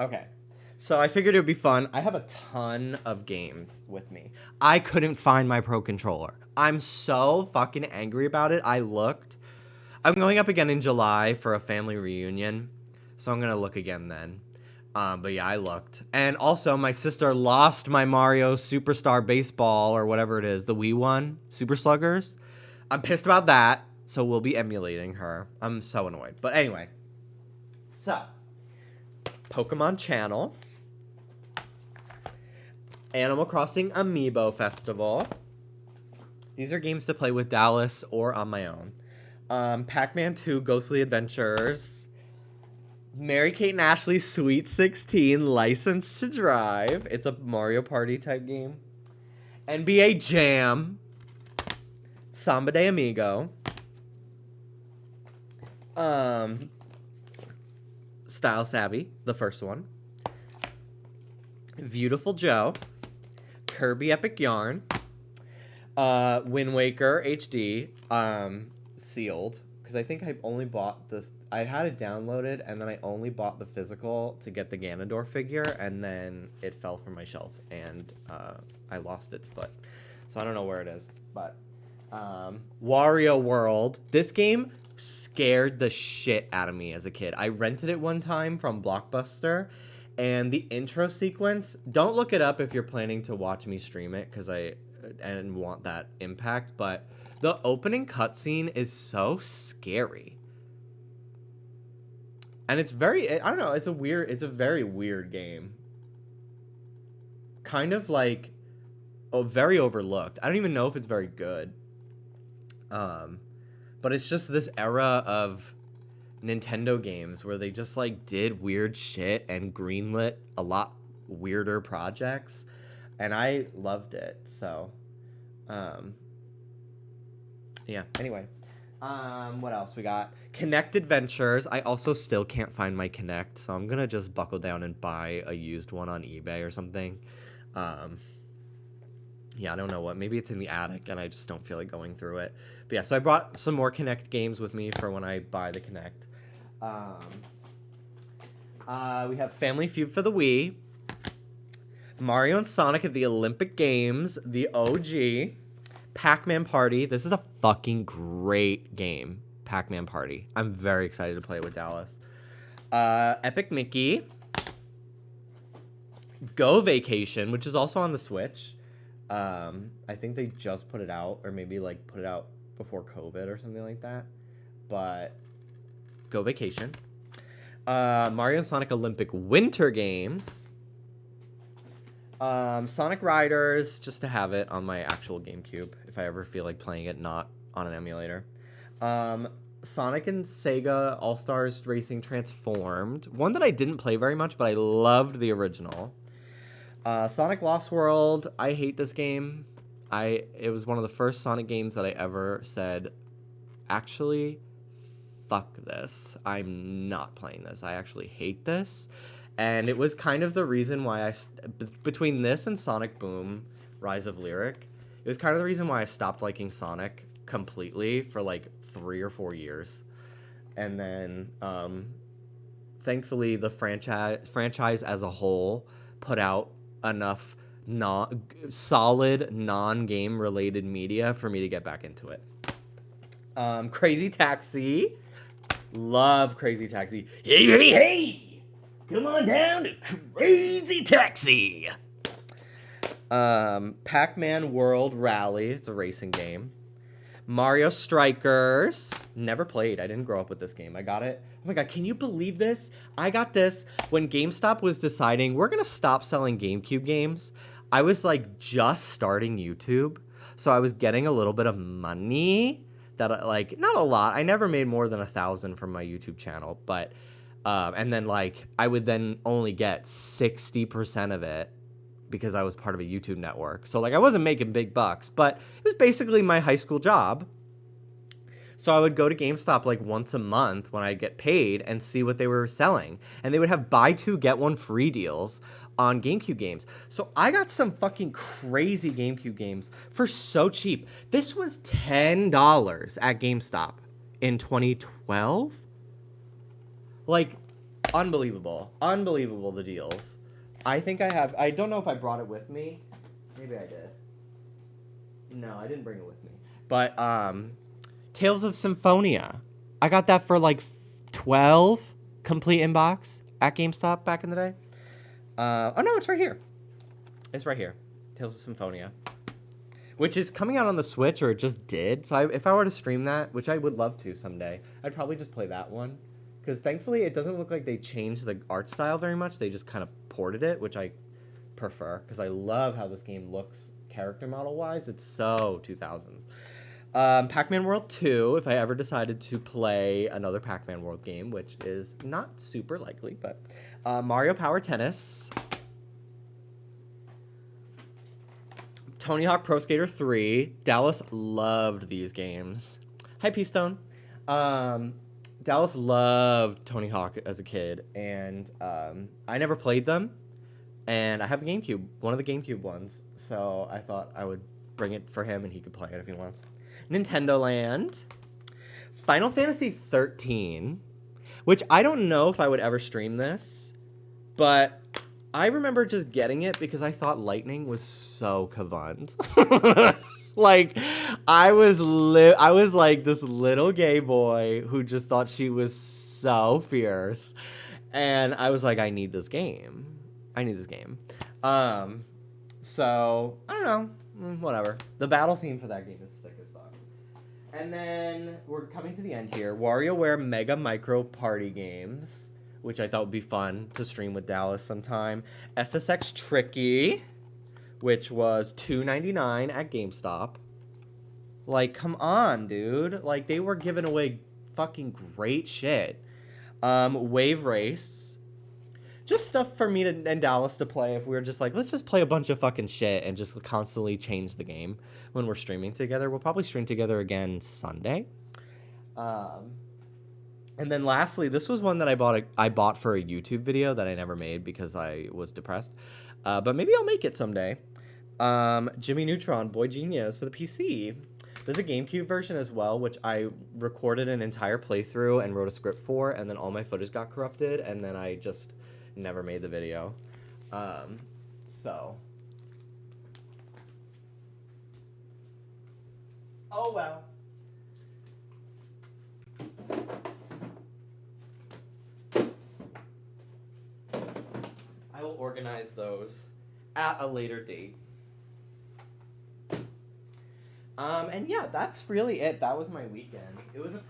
Okay. So I figured it would be fun. I have a ton of games with me. I couldn't find my Pro Controller. I'm so fucking angry about it. I'm going up again in July for a family reunion, so I'm going to look again then. But yeah, I looked. And also, my sister lost my Mario Superstar Baseball, or whatever it is, the Wii one, Super Sluggers. I'm pissed about that, so we'll be emulating her. I'm so annoyed. But anyway. So, Pokemon Channel. Animal Crossing Amiibo Festival. These are games to play with Dallas or on my own. Pac-Man 2 Ghostly Adventures. Mary-Kate and Ashley's Sweet 16 License to Drive. It's a Mario Party type game. NBA Jam. Samba de Amigo. Style Savvy, the first one. Beautiful Joe. Kirby Epic Yarn. Wind Waker HD. Sealed. Because I think I only bought this. I had it downloaded, and then I only bought the physical to get the Ganondorf figure, and then it fell from my shelf, and I lost its foot. So I don't know where it is. But Wario World. This game scared the shit out of me as a kid. I rented it one time from Blockbuster, and the intro sequence, don't look it up if you're planning to watch me stream it, because I want that impact, but the opening cutscene is so scary. And it's very, I don't know, it's a very weird game. Kind of like, very overlooked. I don't even know if it's very good. But it's just this era of Nintendo games where they just like did weird shit and greenlit a lot weirder projects, and I loved it. So yeah, anyway, what else we got? Kinect Adventures. I also still can't find my Kinect, so I'm gonna just buckle down and buy a used one on eBay or something. Yeah, I don't know what. Maybe it's in the attic, and I just don't feel like going through it. But yeah, so I brought some more Kinect games with me for when I buy the Kinect. We have Family Feud for the Wii. Mario and Sonic at the Olympic Games, the OG. Pac-Man Party. This is a fucking great game, Pac-Man Party. I'm very excited to play it with Dallas. Epic Mickey. Go Vacation, which is also on the Switch. I think they just put it out, or maybe like put it out before COVID or something like that. But Go Vacation. Mario and Sonic Olympic Winter Games. Sonic Riders, just to have it on my actual GameCube if I ever feel like playing it not on an emulator. Sonic and Sega All-Stars Racing Transformed. One that I didn't play very much, but I loved the original. Sonic Lost World. I hate this game. It was one of the first Sonic games that I ever said, actually, fuck this. I'm not playing this. I actually hate this. And it was kind of the reason why between this and Sonic Boom, Rise of Lyric, it was kind of the reason why I stopped liking Sonic completely for like 3 or 4 years. And then, thankfully, the franchise as a whole put out enough solid non-game related media for me to get back into it. Crazy Taxi. Love Crazy Taxi. Hey, hey, hey! Come on down to Crazy Taxi. Pac-Man World Rally. It's a racing game. Mario Strikers. Never played. I didn't grow up with this game. I got it. Oh my god, can you believe this? I got this when GameStop was deciding we're going to stop selling GameCube games. I was like just starting YouTube. So I was getting a little bit of money that like, not a lot. I never made more than $1,000 from my YouTube channel, but and then like I would then only get 60% of it because I was part of a YouTube network. So like I wasn't making big bucks, but it was basically my high school job. So I would go to GameStop like once a month when I get paid and see what they were selling. And they would have buy two, get one free deals on GameCube games. So I got some fucking crazy GameCube games for so cheap. This was $10 at GameStop in 2012. Like, unbelievable. Unbelievable, the deals. I think I don't know if I brought it with me. Maybe I did. No, I didn't bring it with me. But, Tales of Symphonia. I got that for like 12 complete inbox at GameStop back in the day. Oh no, it's right here. It's right here. Tales of Symphonia. Which is coming out on the Switch, or it just did. So if I were to stream that, which I would love to someday, I'd probably just play that one. Because thankfully it doesn't look like they changed the art style very much. They just kind of ported it, which I prefer. Because I love how this game looks character model wise. It's so 2000s. Pac-Man World 2, if I ever decided to play another Pac-Man World game, which is not super likely, but Mario Power Tennis, Tony Hawk Pro Skater 3. Dallas loved these games. Hi, P-Stone. Dallas loved Tony Hawk as a kid, and I never played them, and I have a GameCube, one of the GameCube ones, so I thought I would bring it for him and he could play it if he wants. Nintendo Land, Final Fantasy 13, which I don't know if I would ever stream this, but I remember just getting it because I thought Lightning was so cavant. Like, I was like this little gay boy who just thought she was so fierce, and I was like, I need this game. So I don't know, whatever. The battle theme for that game is sick as fuck. And then we're coming to the end here. WarioWare Mega Micro Party Games, which I thought would be fun to stream with Dallas sometime. SSX Tricky, which was $2.99 at GameStop. Like, come on, dude. Like, they were giving away fucking great shit. Wave Race. Just stuff for me and Dallas to play if we were just like, let's just play a bunch of fucking shit and just constantly change the game when we're streaming together. We'll probably stream together again Sunday. And then lastly, this was one that I bought for a YouTube video that I never made because I was depressed. But maybe I'll make it someday. Jimmy Neutron, Boy Genius for the PC. There's a GameCube version as well, which I recorded an entire playthrough and wrote a script for, and then all my footage got corrupted, and then I just never made the video. So. Oh well. I will organize those at a later date. And yeah, that's really it. That was my weekend. It was a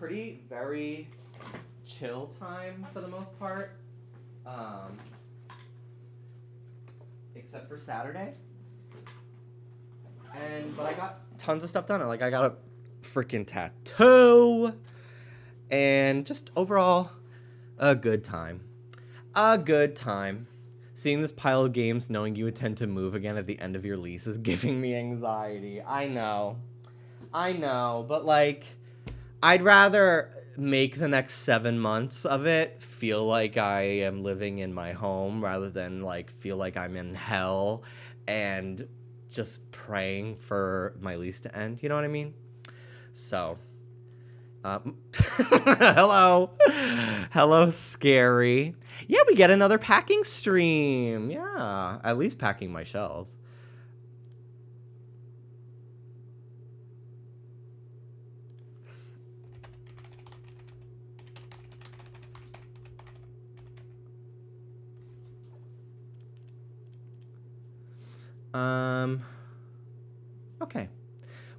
very chill time for the most part. Except for Saturday. But I got tons of stuff done. Like, I got a freaking tattoo. And just overall, a good time. Seeing this pile of games, knowing you intend to move again at the end of your lease is giving me anxiety. I know, but like, I'd rather make the next 7 months of it feel like I am living in my home rather than like feel like I'm in hell and just praying for my lease to end. You know what I mean? So, hello, Scary. Yeah, we get another packing stream. Yeah, at least packing my shelves. Okay.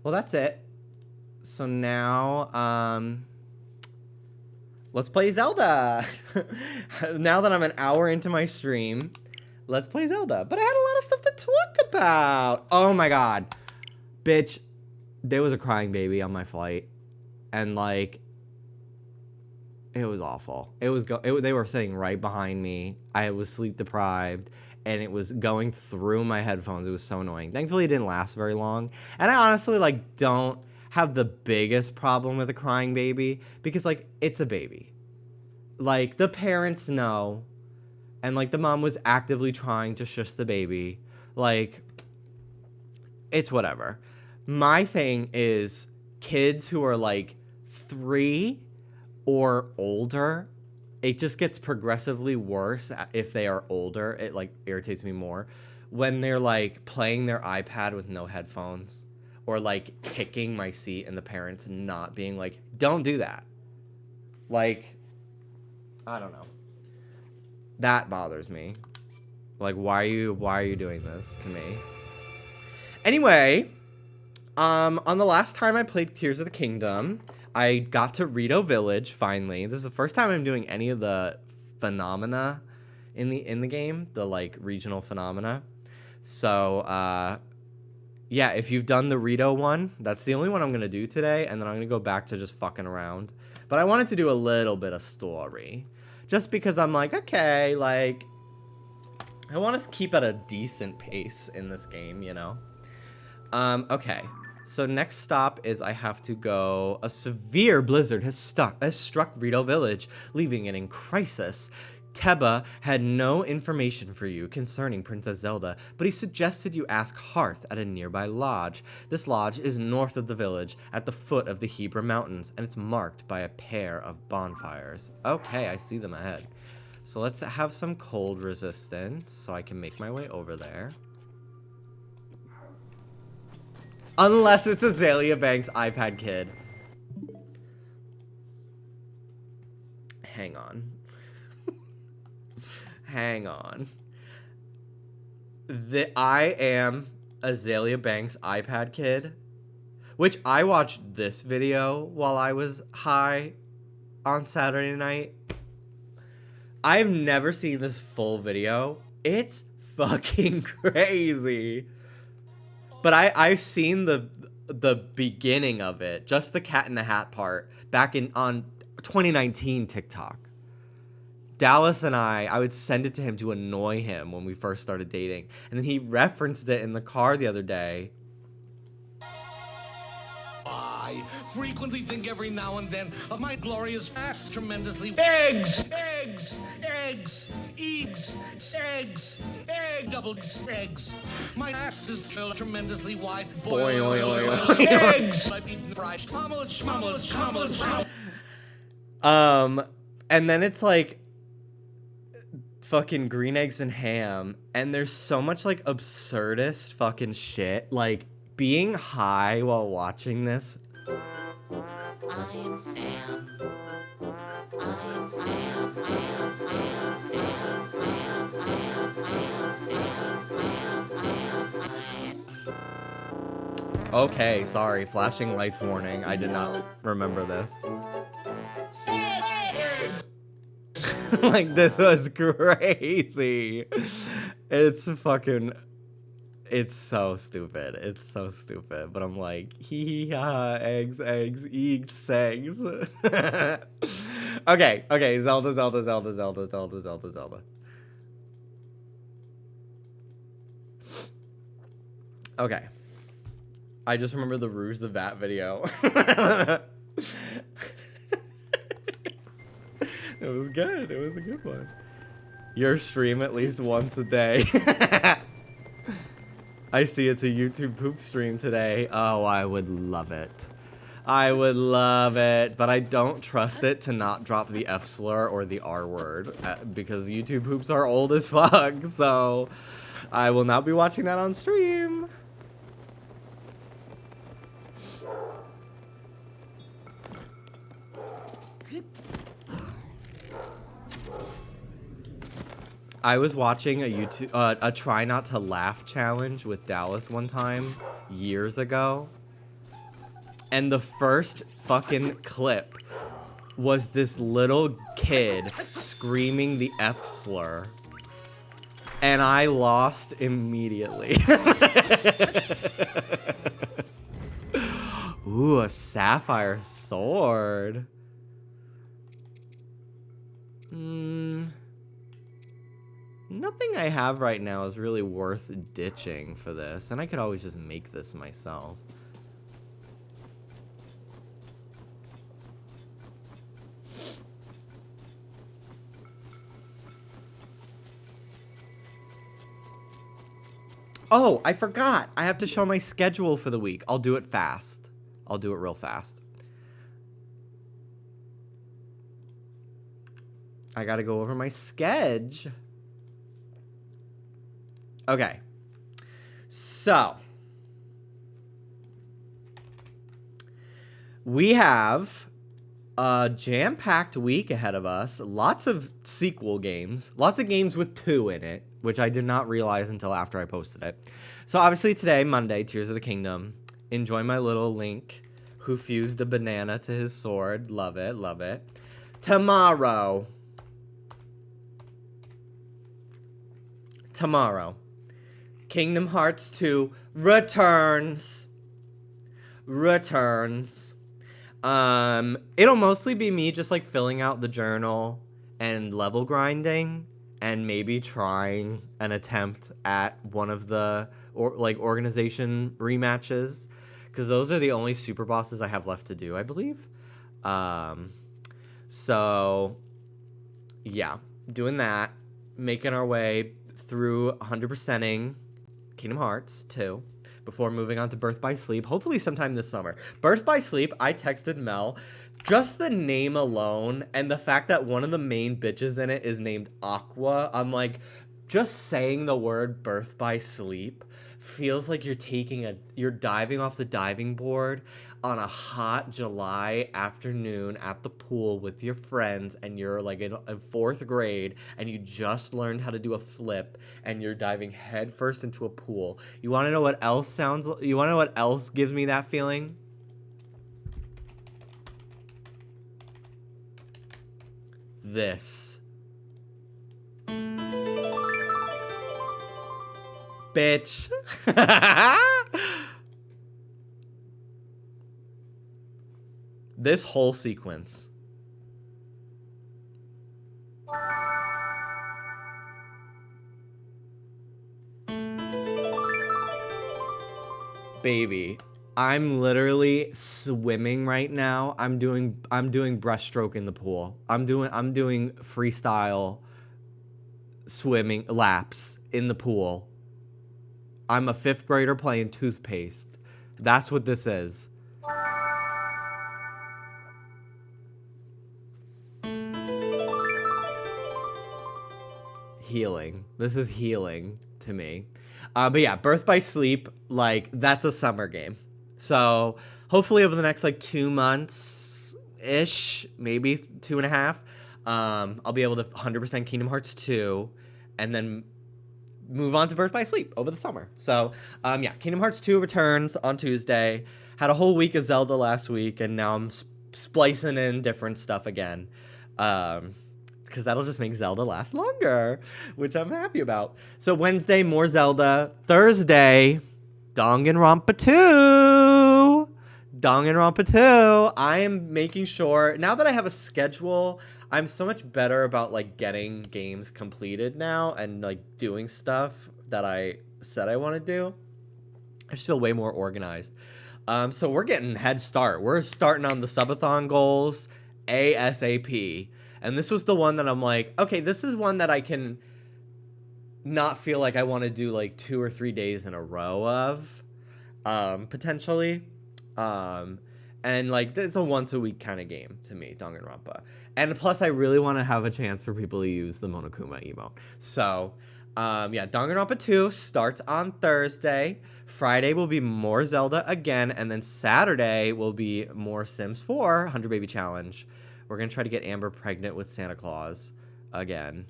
Well, that's it. So now, let's play Zelda. Now that I'm an hour into my stream, let's play Zelda. But I had a lot of stuff to talk about. Oh my god. Bitch, there was a crying baby on my flight. And like, it was awful. They were sitting right behind me. I was sleep deprived. And it was going through my headphones. It was so annoying. Thankfully, it didn't last very long. And I honestly, like, don't have the biggest problem with a crying baby. Because, like, it's a baby. Like, the parents know. And, like, the mom was actively trying to shush the baby. Like, it's whatever. My thing is kids who are, like, 3 or older, it just gets progressively worse if they are older. It, like, irritates me more when they're, like, playing their iPad with no headphones or, like, kicking my seat and the parents not being like, don't do that. Like, I don't know. That bothers me. Like, why are you doing this to me? Anyway, on the last time I played Tears of the Kingdom, I got to Rito Village, finally. This is the first time I'm doing any of the phenomena in the game, the, like, regional phenomena. So, Yeah, if you've done the Rito one, that's the only one I'm going to do today, and then I'm going to go back to just fucking around. But I wanted to do a little bit of story, just because I'm like, okay, like, I want to keep at a decent pace in this game, you know? Okay, so next stop is I have to go. A severe blizzard has struck Rito Village, leaving it in crisis. Teba had no information for you concerning Princess Zelda, but he suggested you ask Hearth at a nearby lodge. This lodge is north of the village, at the foot of the Hebra Mountains, and it's marked by a pair of bonfires. Okay, I see them ahead. So let's have some cold resistance so I can make my way over there. Unless it's Azalea Banks' iPad Kid. Hang on. Hang on. I am Azalea Banks' iPad Kid, which I watched this video while I was high on Saturday night. I've never seen this full video. It's fucking crazy. But I've seen the beginning of it, just the Cat in the Hat part, back on 2019 TikTok. Dallas and I would send it to him to annoy him when we first started dating. And then he referenced it in the car the other day. I frequently think every now and then of my glorious ass tremendously. Eggs! Eggs! Eggs! Eggs! Eggs! Egg! Double eggs! My ass is still tremendously wide. Boy, oy, oy, oy. Eggs! I've eaten fries. Omelets. And then it's like fucking green eggs and ham, and there's so much like absurdist fucking shit. Like being high while watching this. I'm Sam. Okay, sorry. Flashing lights warning. I did not remember this. Like, this was crazy. It's fucking... It's so stupid. It's so stupid. But I'm like, hee ha, eggs, eats, eggs. Okay, Zelda. Okay. I just remember the Rouge the Vat video. It was good. It was a good one. Your stream at least once a day. I see it's a YouTube poop stream today. Oh, I would love it. I would love it. But I don't trust it to not drop the F slur or the R word. Because YouTube poops are old as fuck. So I will not be watching that on stream. I was watching a try not to laugh challenge with Dallas one time years ago. And the first fucking clip was this little kid screaming the F slur. And I lost immediately. Ooh, a sapphire sword. Nothing I have right now is really worth ditching for this, and I could always just make this myself. Oh, I forgot. I have to show my schedule for the week. I'll do it fast. I'll do it real fast. I gotta go over my schedule. Okay, so we have a jam-packed week ahead of us. Lots of sequel games, lots of games with 2 in it, which I did not realize until after I posted it. So obviously today, Monday, Tears of the Kingdom. Enjoy my little Link who fused a banana to his sword. Love it, love it. Tomorrow. Kingdom Hearts 2 returns. It'll mostly be me just like filling out the journal and level grinding and maybe trying an attempt at one of the organization rematches, because those are the only super bosses I have left to do, I believe. So yeah, doing that, making our way through 100%ing Kingdom Hearts 2 before moving on to Birth by Sleep, hopefully sometime this summer. Birth by Sleep, I texted Mel, just the name alone and the fact that one of the main bitches in it is named Aqua, I'm like, just saying the word Birth by Sleep feels like you're diving off the diving board on a hot July afternoon at the pool with your friends, and you're like in 4th grade and you just learned how to do a flip and you're diving headfirst into a pool. You want to know what else gives me that feeling? This. Bitch. This whole sequence. Baby, I'm literally swimming right now. I'm doing breaststroke in the pool. I'm doing freestyle swimming laps in the pool. I'm a 5th grader playing toothpaste. That's what this is. Healing. This is healing to me. But yeah, Birth by Sleep, like, that's a summer game. So hopefully over the next like 2 months-ish, maybe 2.5, I'll be able to 100% Kingdom Hearts 2 and then move on to Birth by Sleep over the summer. So yeah, Kingdom Hearts 2 returns on Tuesday. Had a whole week of Zelda last week, and now I'm splicing in different stuff again. Because that'll just make Zelda last longer, which I'm happy about. So Wednesday, more Zelda. Thursday, Danganronpa 2. Danganronpa 2. I am making sure, now that I have a schedule, I'm so much better about like getting games completed now and like doing stuff that I said I want to do. I just feel way more organized. So we're getting head start. We're starting on the subathon goals ASAP. And this was the one that I'm like, okay, this is one that I can not feel like I want to do like 2 or 3 days in a row of, potentially. And like, it's a once a week kind of game to me, Danganronpa. And plus, I really want to have a chance for people to use the Monokuma emote. So, yeah, Danganronpa 2 starts on Thursday. Friday will be more Zelda again. And then Saturday will be more Sims 4 100 Baby Challenge. We're going to try to get Amber pregnant with Santa Claus again,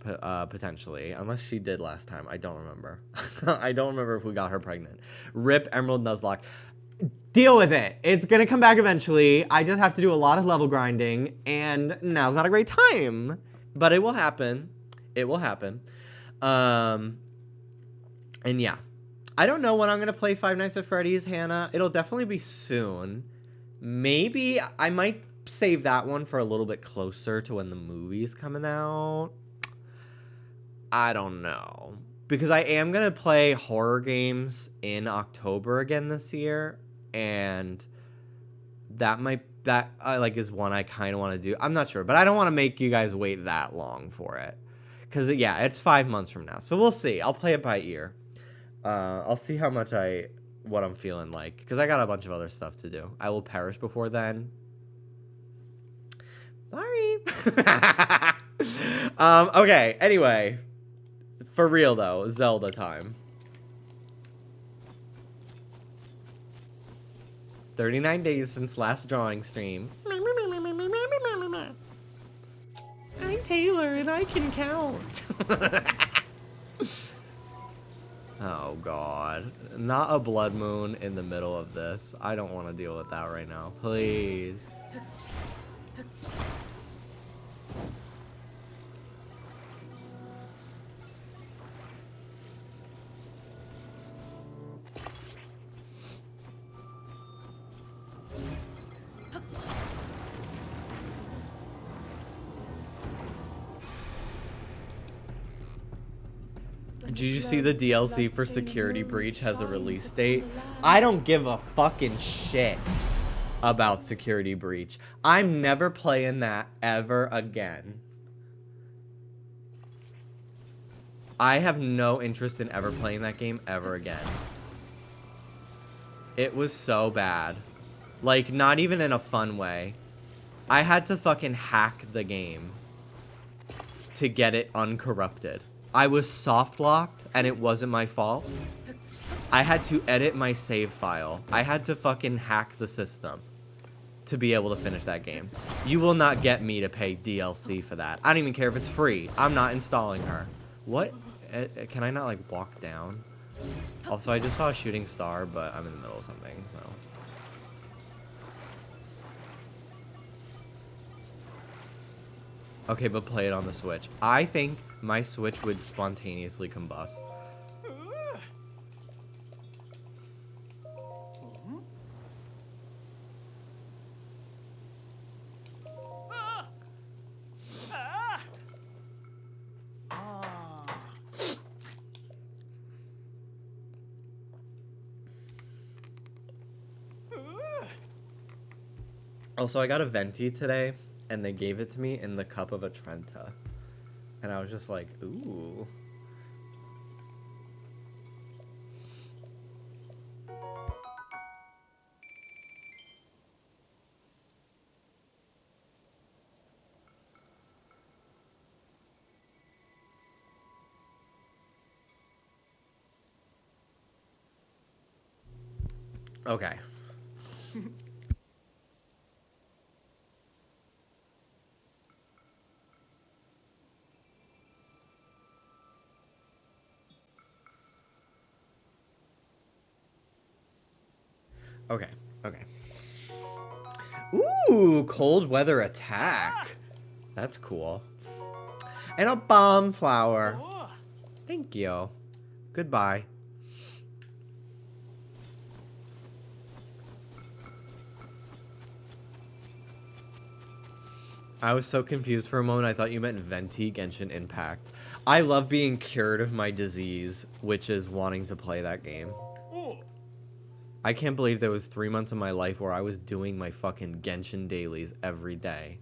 potentially. Unless she did last time. I don't remember. I don't remember if we got her pregnant. Rip Emerald Nuzlocke. Deal with it. It's going to come back eventually. I just have to do a lot of level grinding, and now's not a great time. But it will happen. It will happen. And yeah. I don't know when I'm going to play Five Nights at Freddy's, Hannah. It'll definitely be soon. Maybe I might save that one for a little bit closer to when the movie's coming out. I don't know. Because I am going to play horror games in October again this year. And that is one I kind of want to do. I'm not sure. But I don't want to make you guys wait that long for it. Because, yeah, it's 5 months from now. So we'll see. I'll play it by ear. I'll see how much what I'm feeling like. Because I got a bunch of other stuff to do. I will perish before then. Sorry. Okay, anyway. For real, though. Zelda time. 39 days since last drawing stream. I'm Taylor, and I can count. Oh, God. Not a blood moon in the middle of this. I don't want to deal with that right now. Please. Did you see the DLC for Security Breach has a release date? I don't give a fucking shit about Security Breach. I'm never playing that ever again. I have no interest in ever playing that game ever again. It was so bad. Like, not even in a fun way. I had to fucking hack the game to get it uncorrupted. I was soft locked and it wasn't my fault. I had to edit my save file. I had to fucking hack the system to be able to finish that game. You will not get me to pay DLC for that. I don't even care if it's free. I'm not installing her. What? Can I not, like, walk down? Also, I just saw a shooting star, but I'm in the middle of something, so. Okay, but play it on the Switch. I think my Switch would spontaneously combust. Also, I got a venti today, and they gave it to me in the cup of a Trenta. And I was just like, ooh. Okay. Okay, okay. Ooh, cold weather attack. That's cool. And a bomb flower. Thank you. Goodbye. I was so confused for a moment. I thought you meant Venti Genshin Impact. I love being cured of my disease, which is wanting to play that game. I can't believe there was 3 months of my life where I was doing my fucking Genshin dailies every day.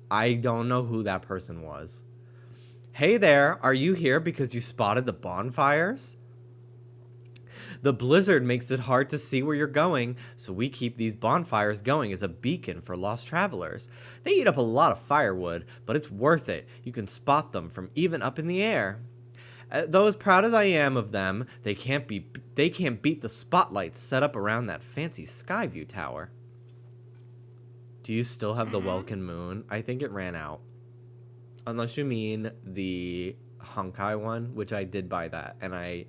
I don't know who that person was. Hey there, are you here because you spotted the bonfires? The blizzard makes it hard to see where you're going, so we keep these bonfires going as a beacon for lost travelers. They eat up a lot of firewood, but it's worth it. You can spot them from even up in the air. Though as proud as I am of them, they can't beat the spotlights set up around that fancy Skyview tower. Do you still have the Welkin Moon? I think it ran out. Unless you mean the Honkai one, which I did buy that, and I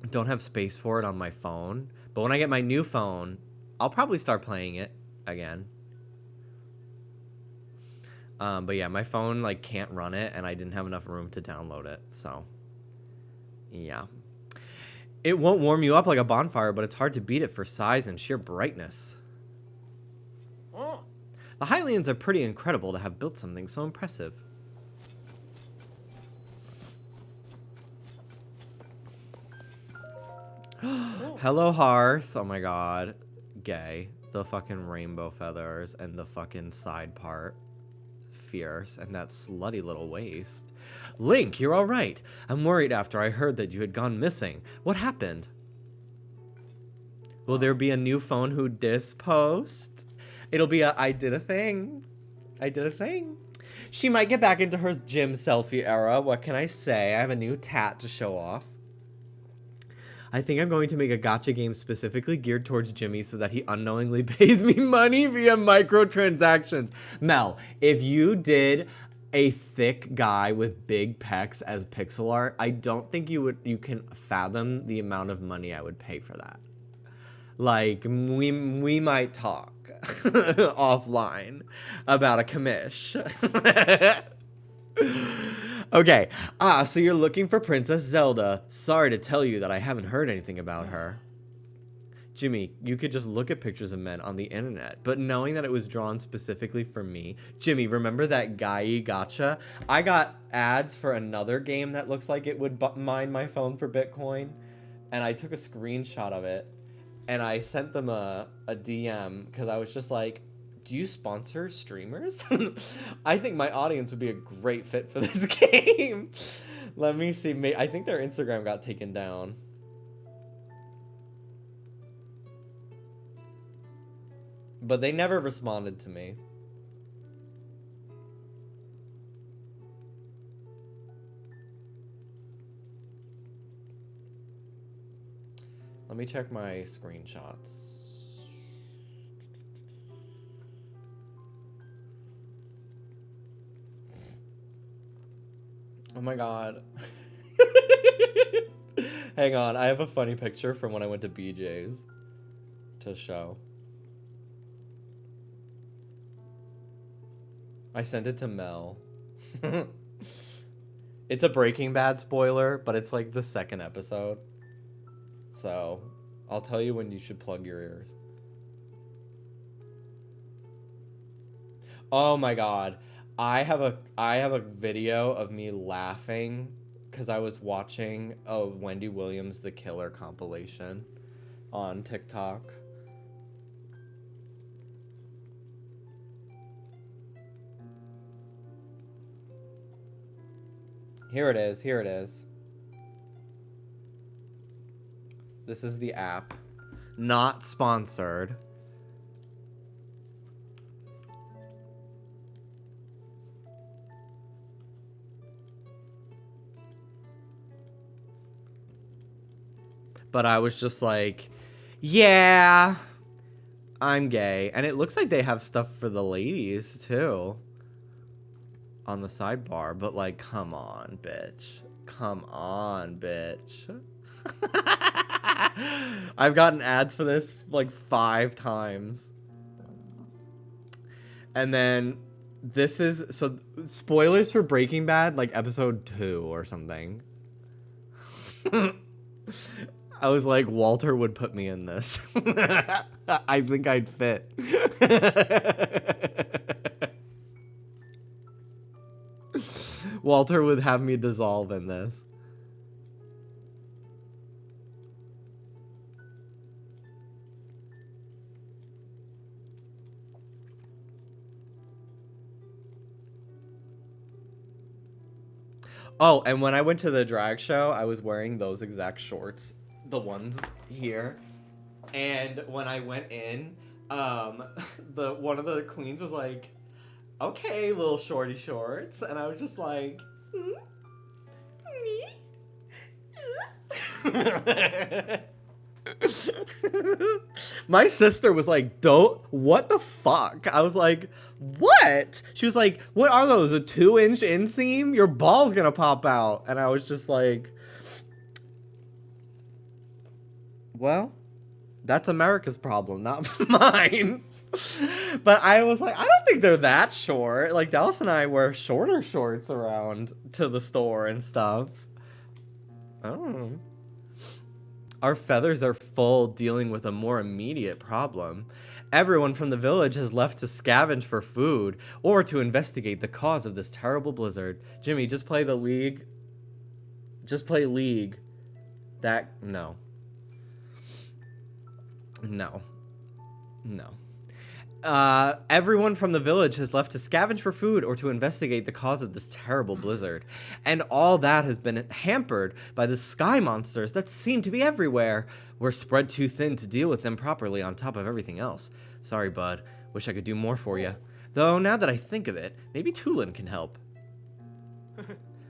don't have space for it on my phone. But when I get my new phone, I'll probably start playing it again. But yeah, my phone like can't run it, and I didn't have enough room to download it, so yeah. It won't warm you up like a bonfire, but it's hard to beat it for size and sheer brightness. The Hylians are pretty incredible to have built something so impressive. Hello, Hearth. Oh my god. Gay. The fucking rainbow feathers and the fucking side part. Fierce. And that slutty little waist. Link, you're alright. I'm worried after I heard that you had gone missing. What happened? Will there be a new phone who dis post? It'll be a I did a thing. I did a thing. She might get back into her gym selfie era. What can I say? I have a new tat to show off. I think I'm going to make a gacha game specifically geared towards Jimmy so that he unknowingly pays me money via microtransactions. Mel, if you did a thick guy with big pecs as pixel art, I don't think you can fathom the amount of money I would pay for that. Like, we might talk offline about a commish. Okay, so you're looking for Princess Zelda. Sorry to tell you that I haven't heard anything about her. Jimmy, you could just look at pictures of men on the internet, but knowing that it was drawn specifically for me. Jimmy, remember that guy gotcha? I got ads for another game that looks like it would mine my phone for Bitcoin, and I took a screenshot of it, and I sent them a DM because I was just like, do you sponsor streamers? I think my audience would be a great fit for this game. Let me see. I think their Instagram got taken down. But they never responded to me. Let me check my screenshots. Oh my god. Hang on, I have a funny picture from when I went to BJ's to show. I sent it to Mel. It's a Breaking Bad spoiler, but it's like the second episode. So, I'll tell you when you should plug your ears. Oh my god. I have a video of me laughing because I was watching a Wendy Williams The Killer compilation on TikTok. Here it is. Here it is. This is the app. Not sponsored. But I was just like, yeah, I'm gay. And it looks like they have stuff for the ladies, too. On the sidebar. But, like, come on, bitch. Come on, bitch. I've gotten ads for this, like, 5 times. And then this is... So, spoilers for Breaking Bad, like, episode 2 or something. I was like, Walter would put me in this. I think I'd fit. Walter would have me dissolve in this. Oh, and when I went to the drag show, I was wearing those exact shorts. The ones here. And when I went in, one of the queens was like, okay, little shorty shorts. And I was just like, my sister was like, what the fuck? I was like, what? She was like, what are those? A 2-inch inseam? Your ball's gonna pop out. And I was just like, well, that's America's problem, not mine. But I was like, I don't think they're that short. Like, Dallas and I wear shorter shorts around to the store and stuff. I don't know. Our feathers are full, dealing with a more immediate problem. Everyone from the village has left to scavenge for food or to investigate the cause of this terrible blizzard. Jimmy, just play the League. Just play League. No. No. Everyone from the village has left to scavenge for food or to investigate the cause of this terrible blizzard. And all that has been hampered by the sky monsters that seem to be everywhere. We're spread too thin to deal with them properly on top of everything else. Sorry, bud. Wish I could do more for you. Though, now that I think of it, maybe Tulin can help.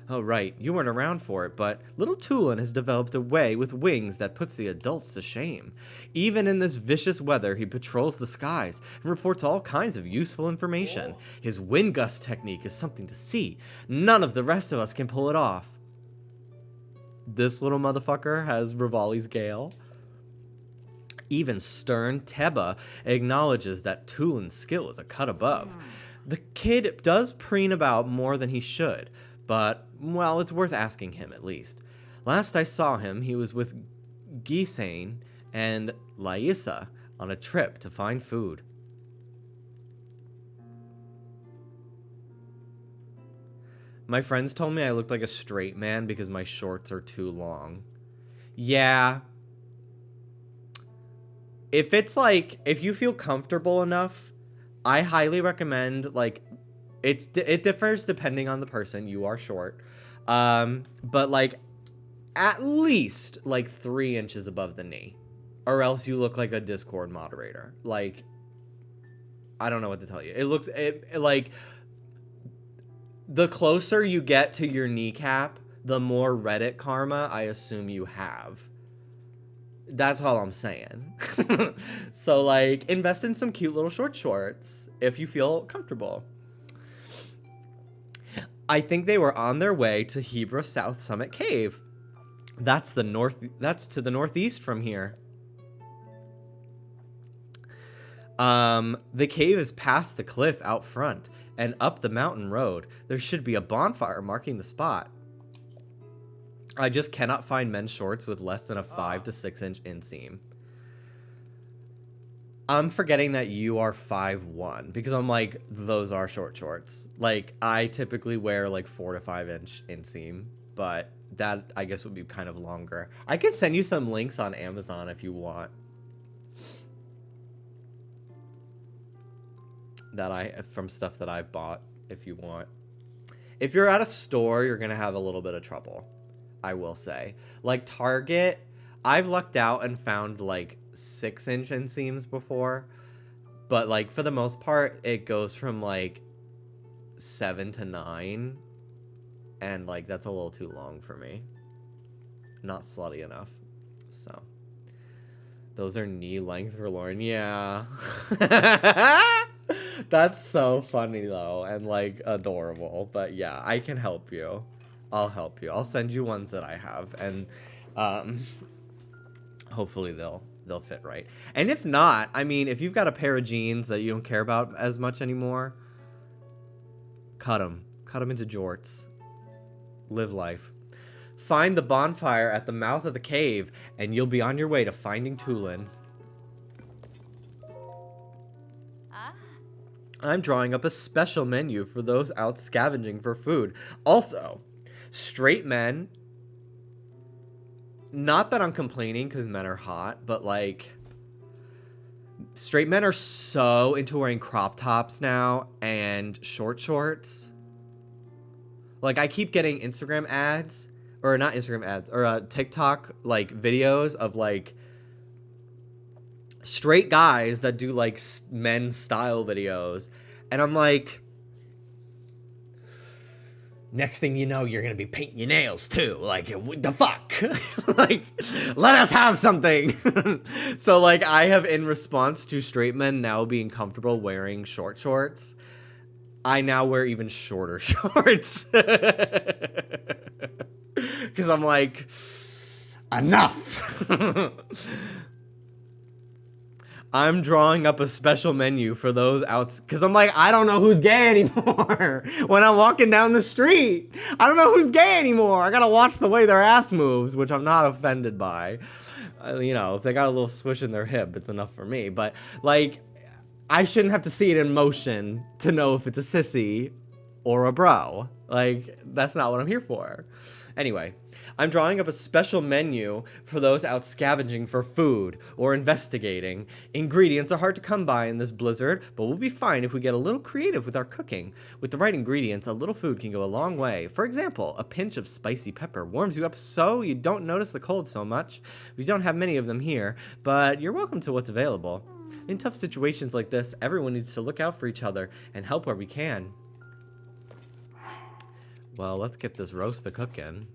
Oh, right. You weren't around for it, but little Tulin has developed a way with wings that puts the adults to shame. Even in this vicious weather, he patrols the skies and reports all kinds of useful information. His wind gust technique is something to see. None of the rest of us can pull it off. This little motherfucker has Rivali's Gale. Even stern Teba acknowledges that Tulin's skill is a cut above. The kid does preen about more than he should, but, well, it's worth asking him at least. Last I saw him, he was with Gisane and Laisa on a trip to find food. My friends told me I looked like a straight man because my shorts are too long. Yeah. If it's like, if you feel comfortable enough, I highly recommend, like, it differs depending on the person. You are short. But like, at least like 3 inches above the knee. Or else you look like a Discord moderator. Like, I don't know what to tell you. It looks, like, the closer you get to your kneecap, the more Reddit karma I assume you have. That's all I'm saying. So, like, invest in some cute little short shorts if you feel comfortable. I think they were on their way to Hebra South Summit Cave. That's to the northeast from here. The cave is past the cliff out front and up the mountain road. There should be a bonfire marking the spot. I just cannot find men's shorts with less than a 5 to 6 inch inseam. I'm forgetting that you are 5'1", because I'm like, those are short shorts. Like, I typically wear like 4 to 5 inch inseam, but that I guess would be kind of longer. I could send you some links on Amazon if you want. From stuff that I've bought, if you want. If you're at a store, you're gonna have a little bit of trouble, I will say. Like Target, I've lucked out and found like 6 inch inseams before, but like for the most part, it goes from like 7 to 9, and like that's a little too long for me. Not slutty enough. So those are knee length for Lauren. Yeah. That's so funny though, and like adorable. But yeah, I can help you. I'll help you. I'll send you ones that I have, and hopefully they'll fit right. And if not, I mean, if you've got a pair of jeans that you don't care about as much anymore, cut them into jorts. Live life. Find the bonfire at the mouth of the cave, and you'll be on your way to finding Tulin. I'm drawing up a special menu for those out scavenging for food. Also, straight men, not that I'm complaining because men are hot, but like, straight men are so into wearing crop tops now and short shorts. Like, I keep getting Instagram ads, or not Instagram ads, or TikTok like videos of like straight guys that do like men's style videos, and I'm like, next thing you know, you're gonna be painting your nails too. Like, what the fuck? Like, let us have something. So like, I have, in response to straight men now being comfortable wearing short shorts, I now wear even shorter shorts. Because I'm like, enough. I'm drawing up a special menu for those outs, because I'm like, I don't know who's gay anymore. When I'm walking down the street, I don't know who's gay anymore. I gotta watch the way their ass moves, which I'm not offended by. You know, if they got a little swish in their hip, it's enough for me. But like, I shouldn't have to see it in motion to know if it's a sissy or a bro. Like, that's not what I'm here for. Anyway, I'm drawing up a special menu for those out scavenging for food or investigating. Ingredients are hard to come by in this blizzard, but we'll be fine if we get a little creative with our cooking. With the right ingredients, a little food can go a long way. For example, a pinch of spicy pepper warms you up so you don't notice the cold so much. We don't have many of them here, but you're welcome to what's available. In tough situations like this, everyone needs to look out for each other and help where we can. Well, let's get this roast a cooking.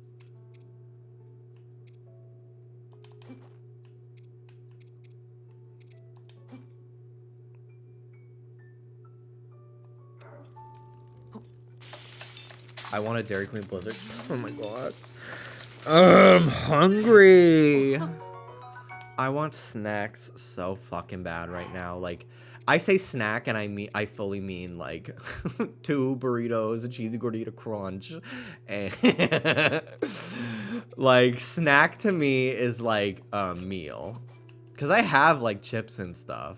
I want a Dairy Queen Blizzard. Oh my god. I'm hungry. I want snacks so fucking bad right now. Like, I say snack and I fully mean like 2 burritos, a cheesy gordita crunch, and like snack to me is like a meal. Because I have, like, chips and stuff.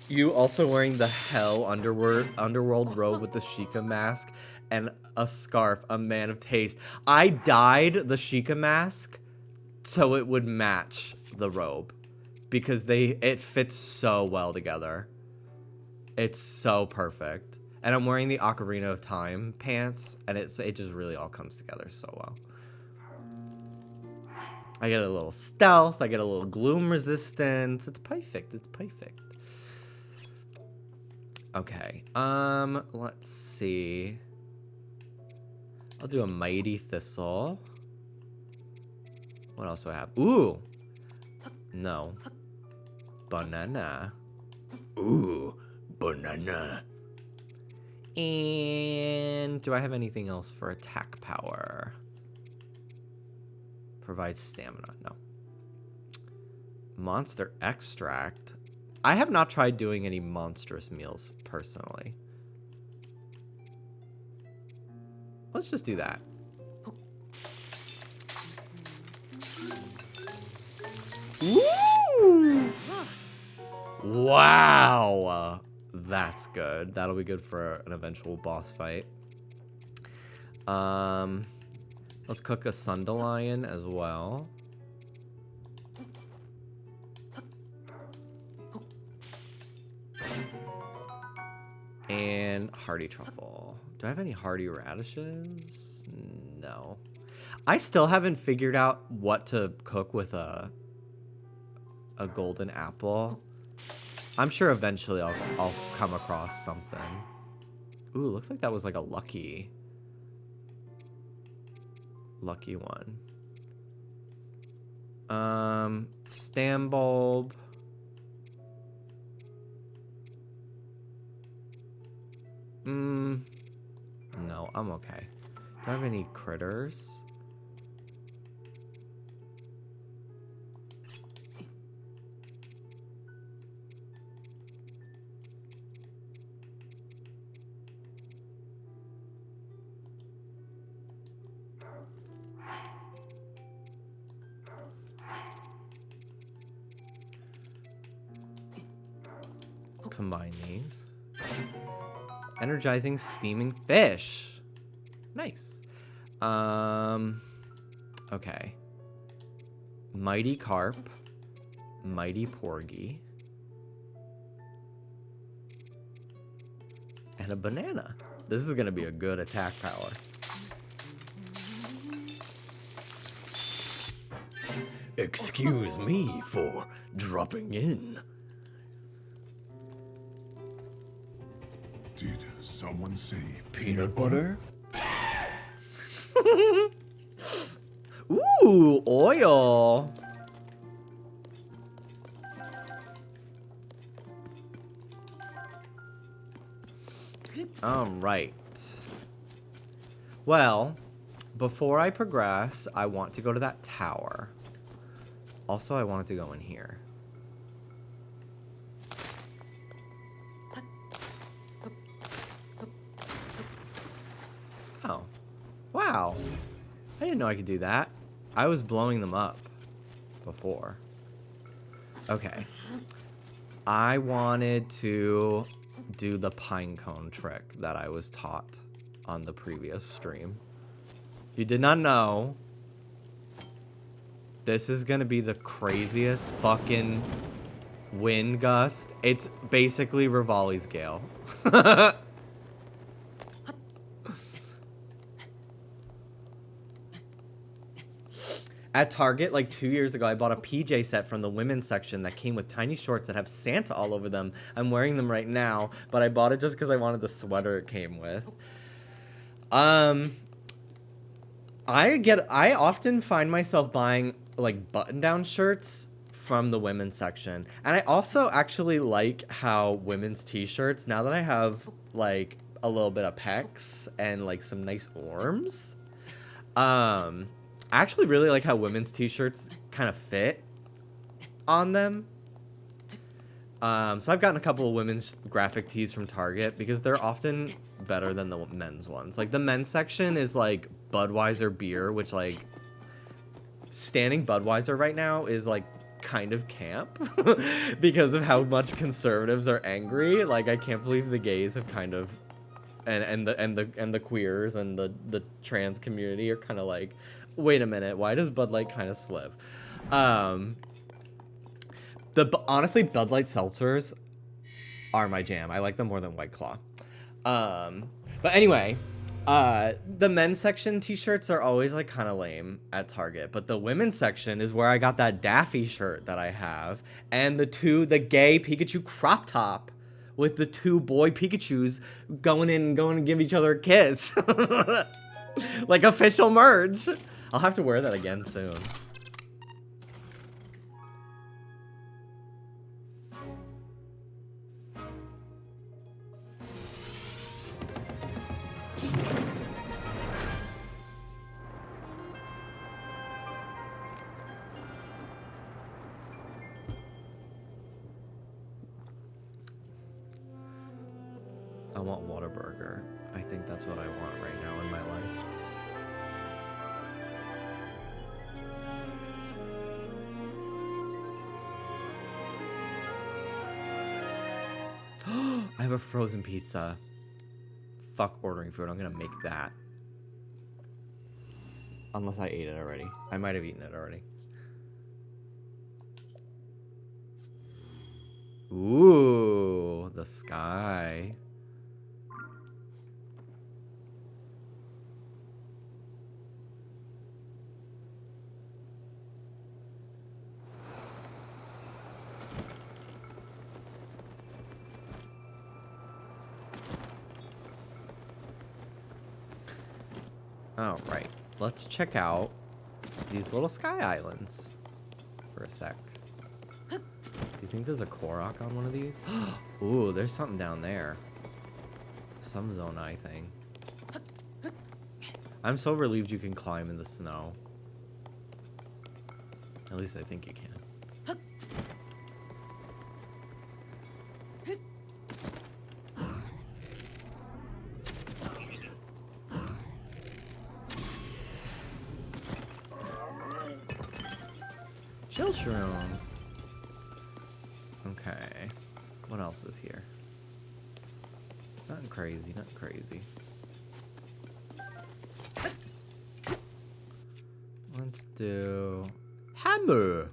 You also wearing the hell underworld robe with the Sheikah mask and a scarf, a man of taste. I dyed the Sheikah mask so it would match the robe because it fits so well together. It's so perfect. And I'm wearing the Ocarina of Time pants and it just really all comes together so well. I get a little stealth, I get a little gloom resistance. It's perfect. It's perfect. Okay, let's see. I'll do a Mighty Thistle. What else do I have? Ooh! No. Banana. Ooh, banana. And do I have anything else for attack power? Provides stamina. No. Monster extract. I have not tried doing any monstrous meals, personally. Let's just do that. Woo! Wow! That's good. That'll be good for an eventual boss fight. Let's cook a Sundelion as well. And hardy truffle. Do I have any hardy radishes? No. I still haven't figured out what to cook with a golden apple. I'm sure eventually I'll come across something. Ooh, looks like that was like a lucky one. Stam bulb. No, I'm okay. Do I have any critters? Combine these. Energizing steaming fish. Nice. Okay. Mighty carp. Mighty porgy. And a banana. This is gonna be a good attack power. Excuse me for dropping in. Did someone say Peanut butter? Ooh, oil. All right. Well, before I progress, I want to go to that tower. Also, I wanted to go in here. Oh. Wow. I didn't know I could do that. I was blowing them up before. Okay. I wanted to do the pine cone trick that I was taught on the previous stream. If you did not know, this is gonna be the craziest fucking wind gust. It's basically Rivali's Gale. At Target, like 2 years ago, I bought a PJ set from the women's section that came with tiny shorts that have Santa all over them. I'm wearing them right now, but I bought it just because I wanted the sweater it came with. I often find myself buying like button-down shirts from the women's section. And I also actually like how women's t-shirts, now that I have like a little bit of pecs and like some nice arms, I actually really like how women's t-shirts kind of fit on them. So I've gotten a couple of women's graphic tees from Target because they're often better than the men's ones. Like the men's section is like Budweiser beer, which like standing Budweiser right now is like kind of camp because of how much conservatives are angry. Like I can't believe the gays have kind of and the queers and the trans community are kind of like, wait a minute, why does Bud Light kind of slip? Honestly, Bud Light seltzers are my jam. I like them more than White Claw. But anyway, the men's section t-shirts are always like kind of lame at Target, but the women's section is where I got that Daffy shirt that I have, and the gay Pikachu crop top with the two boy Pikachus going to give each other a kiss. Like official merch. I'll have to wear that again soon. I want Whataburger. I think that's what I want right now in my life. I have a frozen pizza. Fuck ordering food. I'm gonna make that. Unless I ate it already. I might have eaten it already. Ooh, the sky. All right, let's check out these little sky islands for a sec. Do you think there's a Korok on one of these? Ooh, there's something down there. Some Zonai thing. I'm so relieved you can climb in the snow. At least I think you can. Chill shroom. Okay. What else is here? Nothing crazy, nothing crazy. Let's do hammer.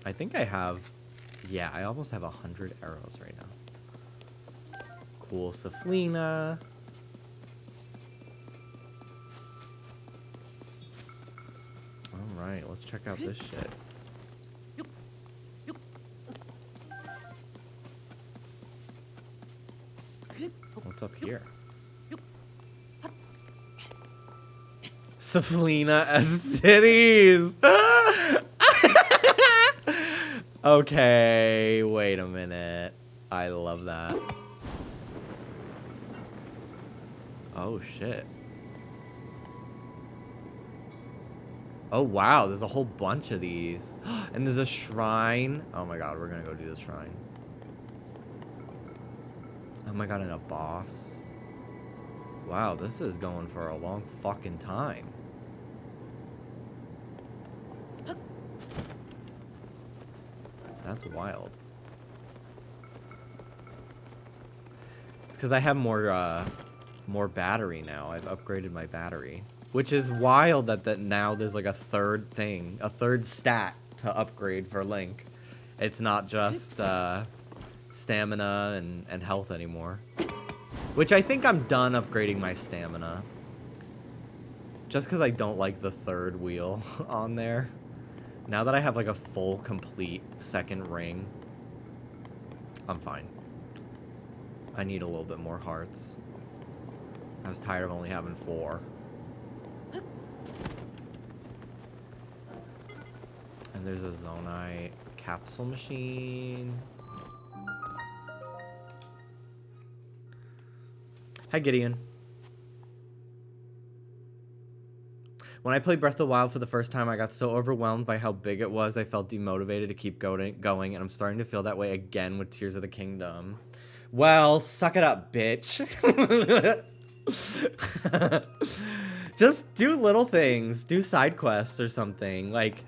I think I have, yeah, I almost have 100 arrows right now. Cool Saflina. Alright, let's check out this shit. What's up here? Saflina as titties! Okay, wait a minute. I love that. Oh shit. Oh wow, there's a whole bunch of these. And there's a shrine. Oh my god, we're gonna go do this shrine. Oh my god, and a boss. Wow, this is going for a long fucking time. That's wild. It's because I have more battery now. I've upgraded my battery. Which is wild that now there's like a third thing, a third stat to upgrade for Link. It's not just stamina and health anymore. Which I think I'm done upgrading my stamina. Just because I don't like the third wheel on there. Now that I have like a full, complete second ring, I'm fine. I need a little bit more hearts. I was tired of only having 4. And there's a Zonai capsule machine. Hi, Gideon. When I played Breath of the Wild for the first time, I got so overwhelmed by how big it was, I felt demotivated to keep going, and I'm starting to feel that way again with Tears of the Kingdom. Well, suck it up, bitch. Just do little things. Do side quests or something. Like,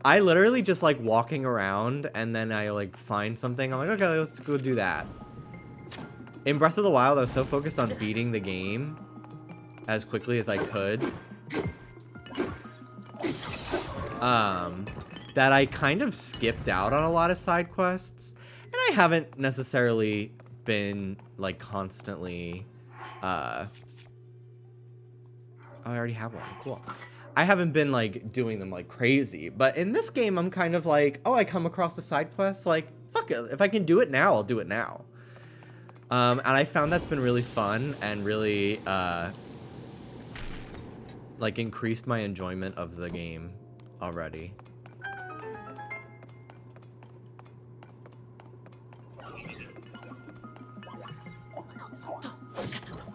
I literally just like walking around, and then I like find something. I'm like, okay, let's go do that. In Breath of the Wild, I was so focused on beating the game as quickly as I could, that I kind of skipped out on a lot of side quests, and I haven't necessarily been like constantly, oh, I already have one, cool. I haven't been like doing them like crazy, but in this game, I'm kind of like, oh, I come across the side quests, like, fuck it, if I can do it now, I'll do it now. And I found that's been really fun and really, like, increased my enjoyment of the game already.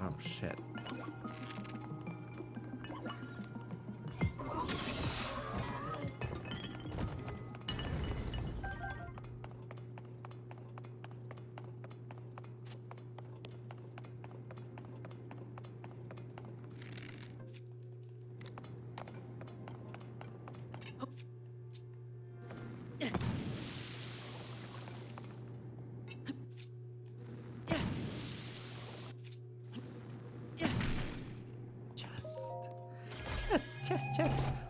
Oh, shit. Chest.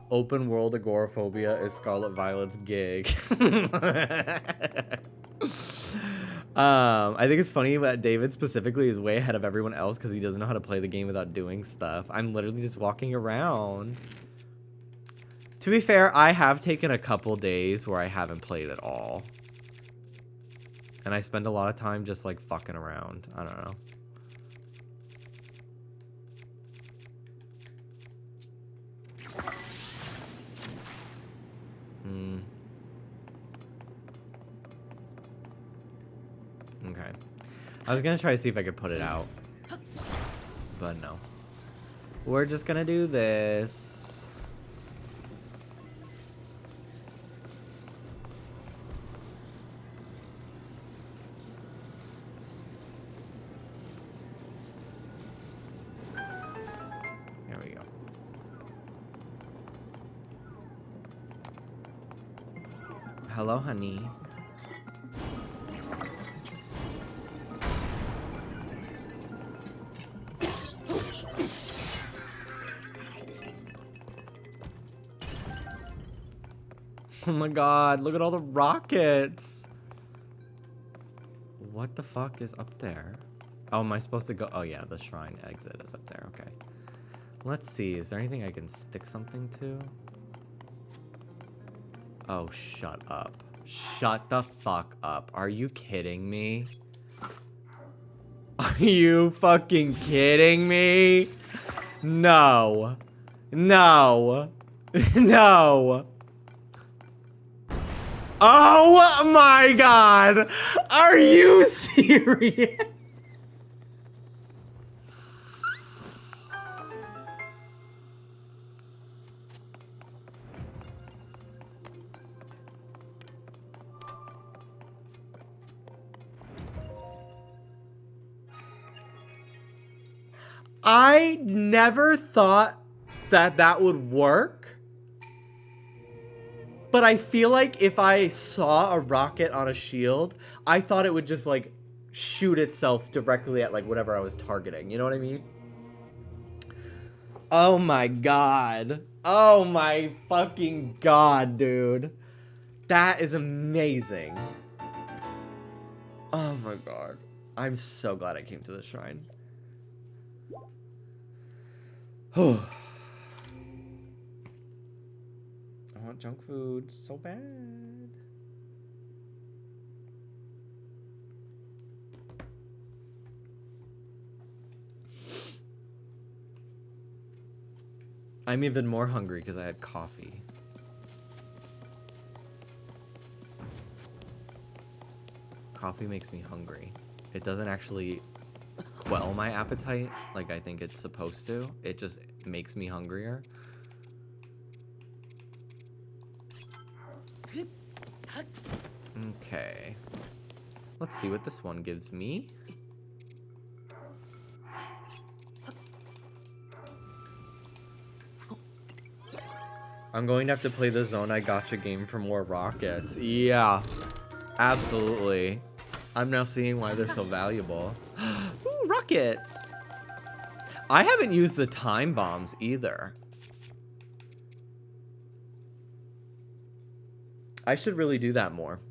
Open world agoraphobia is Scarlet Violet's gig. I think it's funny that David specifically is way ahead of everyone else because he doesn't know how to play the game without doing stuff. I'm literally just walking around. To be fair, I have taken a couple days where I haven't played at all. And I spend a lot of time just like fucking around. I don't know. Okay. I was gonna try to see if I could put it out, but no. We're just gonna do this. There we go. Hello, honey. Oh my god, look at all the rockets. What the fuck is up there? Oh, am I supposed to go? Oh yeah, the shrine exit is up there, okay. Let's see, is there anything I can stick something to? Oh, shut up. Shut the fuck up. Are you kidding me? Are you fucking kidding me? No. No. No. Oh my god! Are you serious? I never thought that that would work. But I feel like if I saw a rocket on a shield, I thought it would just, like, shoot itself directly at, like, whatever I was targeting. You know what I mean? Oh my god. Oh my fucking god, dude. That is amazing. Oh my god. I'm so glad I came to the shrine. Oh. I want junk food so bad. I'm even more hungry because I had coffee. Coffee makes me hungry. It doesn't actually quell my appetite like I think it's supposed to. It just makes me hungrier. Okay. Let's see what this one gives me. I'm going to have to play the Zonai Gacha game for more rockets. Yeah, absolutely. I'm now seeing why they're so valuable. Ooh, rockets! I haven't used the time bombs either. I should really do that more.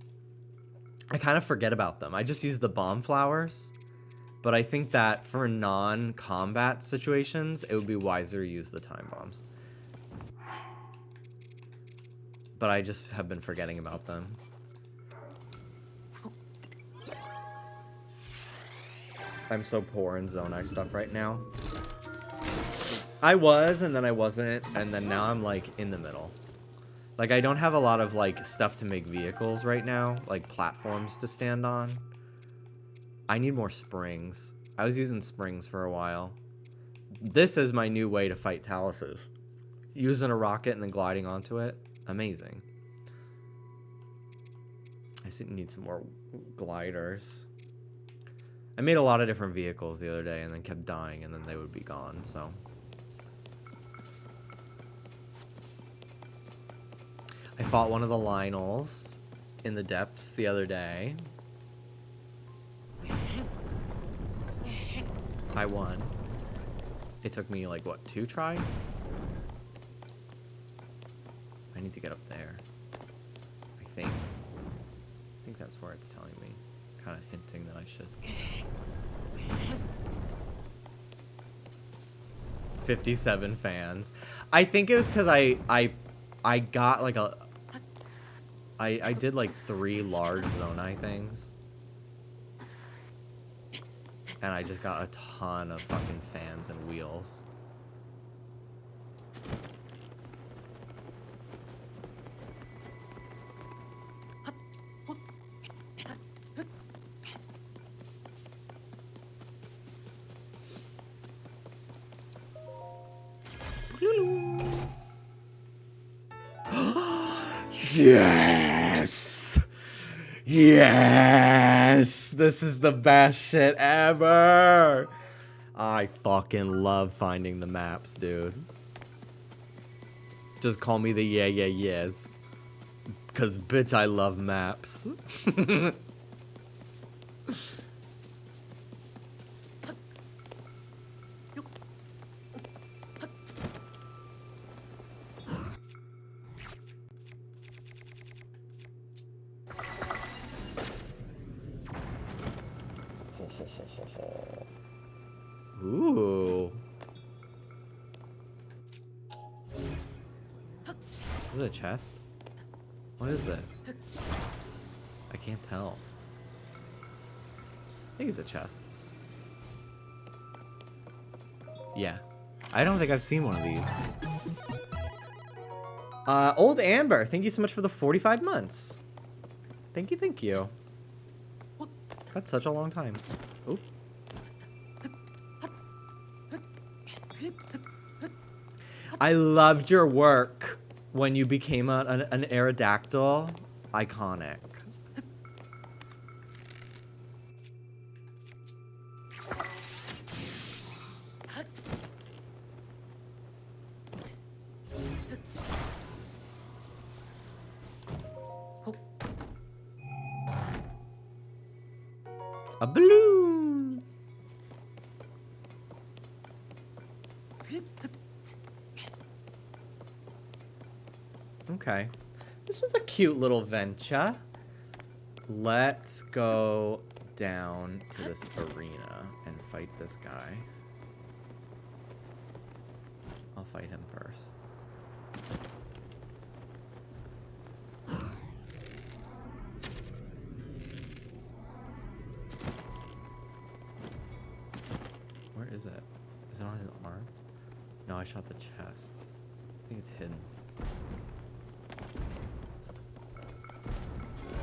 I kind of forget about them. I just use the bomb flowers. But I think that for non-combat situations, it would be wiser to use the time bombs. But I just have been forgetting about them. I'm so poor in Zonai stuff right now. I was, and then I wasn't, and then now I'm like in the middle. Like I don't have a lot of like stuff to make vehicles right now, like platforms to stand on. I need more springs. I was using springs for a while. This is my new way to fight Taluses. Using a rocket and then gliding onto it. Amazing. I just need some more gliders. I made a lot of different vehicles the other day and then kept dying and then they would be gone, so. I fought one of the Lionels in the depths the other day. I won. It took me like, what, 2 tries? I need to get up there. I think that's where it's telling me. Kind of hinting that I should. 57 fans. I think it was because I got like a... I did like 3 large Zonai things. And I just got a ton of fucking fans and wheels. Yes! Yes! This is the best shit ever! I fucking love finding the maps, dude. Just call me the yes. Cause bitch, I love maps. Ooh. Is it a chest? What is this? I can't tell. I think it's a chest. Yeah. I don't think I've seen one of these. Old Amber, thank you so much for the 45 months. Thank you, thank you. That's such a long time. Oop. I loved your work when you became an Aerodactyl. Iconic. A balloon. Okay. This was a cute little venture. Let's go down to this arena and fight this guy. I'll fight him first. Where is it? Is it on his arm? No, I shot the chest. I think it's hidden.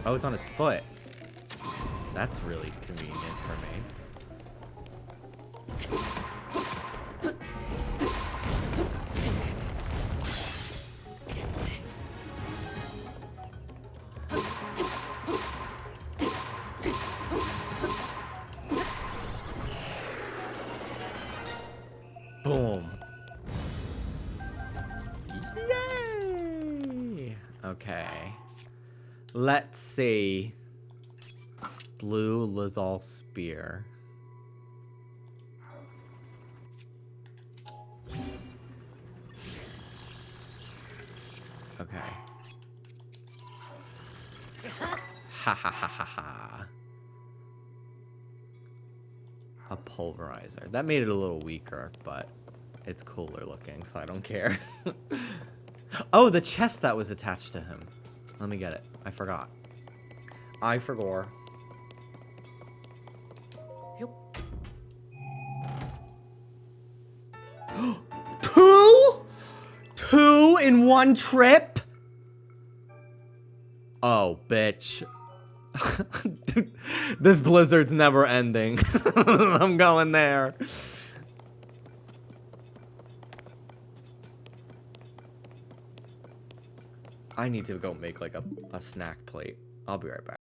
Oh, it's on his foot. That's really convenient for me. Let's see. Blue Lizal Spear. Okay. Ha ha ha ha ha. A pulverizer. That made it a little weaker, but it's cooler looking, so I don't care. Oh, the chest that was attached to him. Let me get it. I forgot. I forgot. Two in one trip? Oh, bitch. This blizzard's never ending. I'm going there. I need to go make like a snack plate. I'll be right back.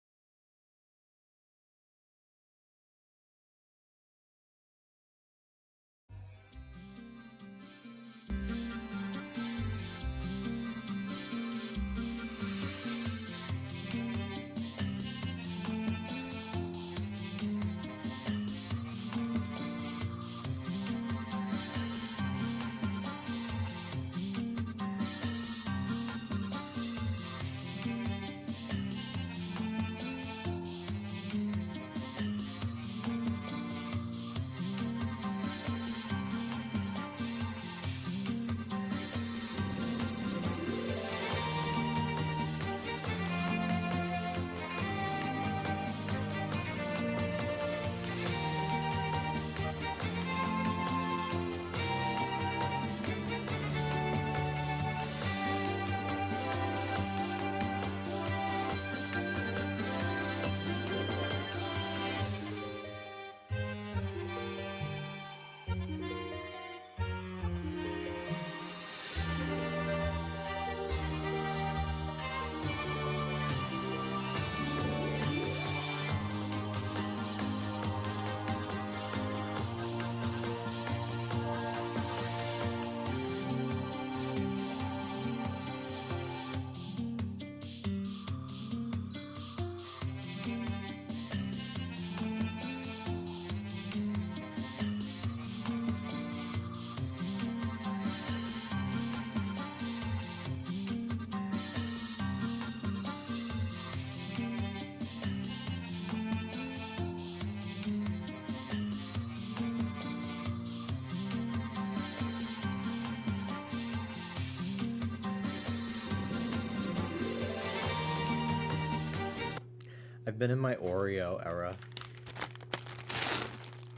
I've been in my Oreo era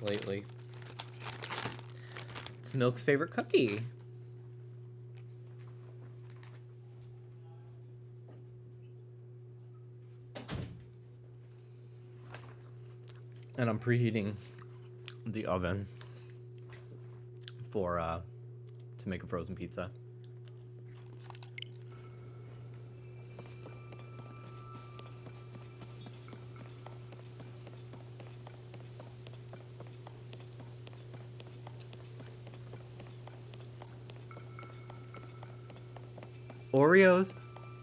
lately. It's Milk's favorite cookie. And I'm preheating the oven for to make a frozen pizza. Oreos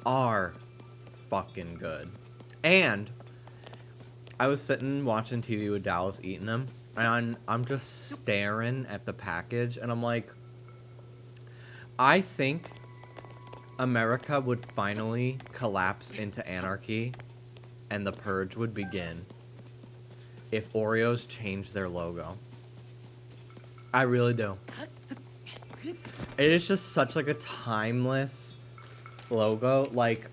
are fucking good. And I was sitting watching TV with Dallas eating them, and I'm just staring at the package, and I'm like, I think America would finally collapse into anarchy and the purge would begin if Oreos changed their logo. I really do. It is just such like a timeless logo. Like,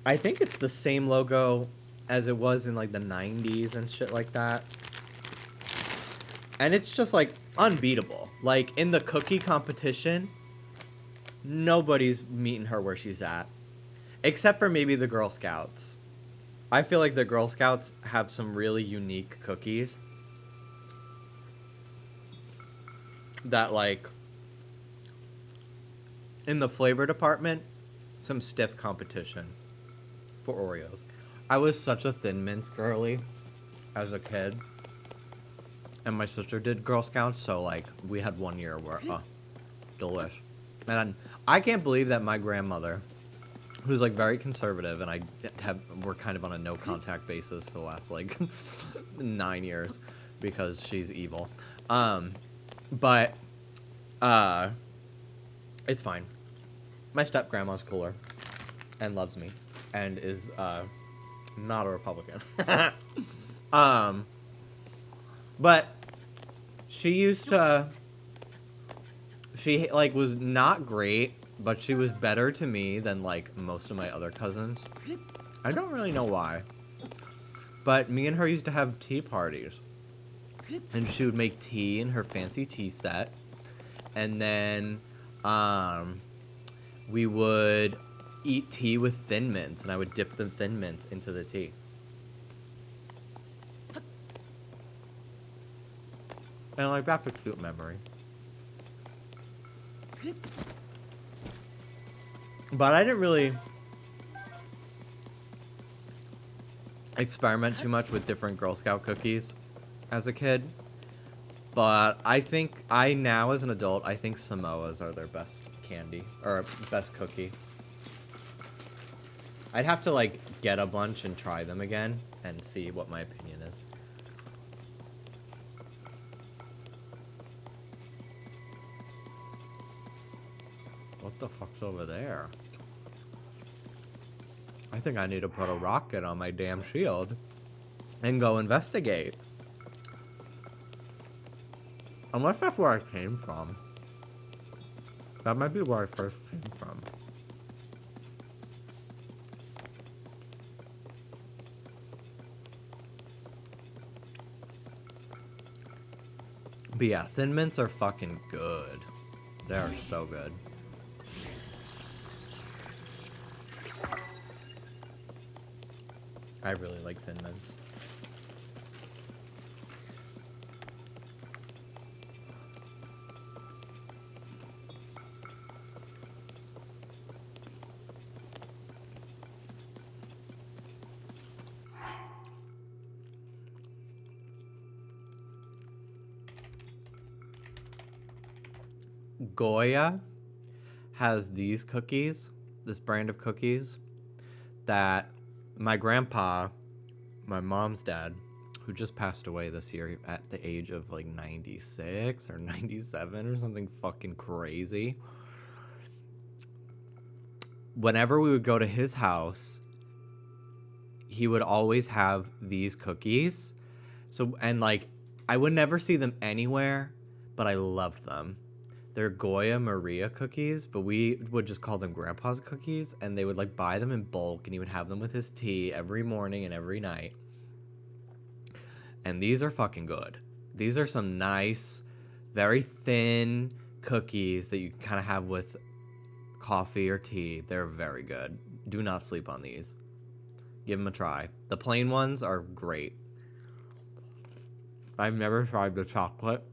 I think it's the same logo as it was in like the 90s and shit like that. And it's just like unbeatable. Like in the cookie competition, nobody's meeting her where she's at. Except for maybe the Girl Scouts. I feel like the Girl Scouts have some really unique cookies that like in the flavor department, some stiff competition for Oreos. I was such a Thin Mints girly as a kid. And my sister did Girl Scouts, so like we had one year where delish. And I can't believe that my grandmother who's like very conservative, and we're kind of on a no contact basis for the last like 9 years because she's evil. But it's fine. My step grandma's cooler and loves me and is not a Republican. But she like was not great, but she was better to me than like most of my other cousins. I don't really know why, but me and her used to have tea parties, and she would make tea in her fancy tea set, and then we would eat tea with Thin Mints, and I would dip the Thin Mints into the tea. And like that's a cute memory. But I didn't really experiment too much with different Girl Scout cookies as a kid. But I think now as an adult, I think Samoas are their best candy or best cookie. I'd have to like get a bunch and try them again and see what my opinion is. What the fuck's over there? I think I need to put a rocket on my damn shield and go investigate. Unless that's where I came from. That might be where I first came from. But yeah, Thin Mints are fucking good. They are so good. I really like Thin Mints. Goya has these cookies, this brand of cookies, that my grandpa, my mom's dad, who just passed away this year at the age of like 96 or 97 or something fucking crazy. Whenever we would go to his house, he would always have these cookies. So, and like, I would never see them anywhere, but I loved them. They're Goya Maria cookies, but we would just call them Grandpa's cookies, and they would like buy them in bulk, and he would have them with his tea every morning and every night. And these are fucking good. These are some nice, very thin cookies that you can kind of have with coffee or tea. They're very good. Do not sleep on these. Give them a try. The plain ones are great. I've never tried the chocolate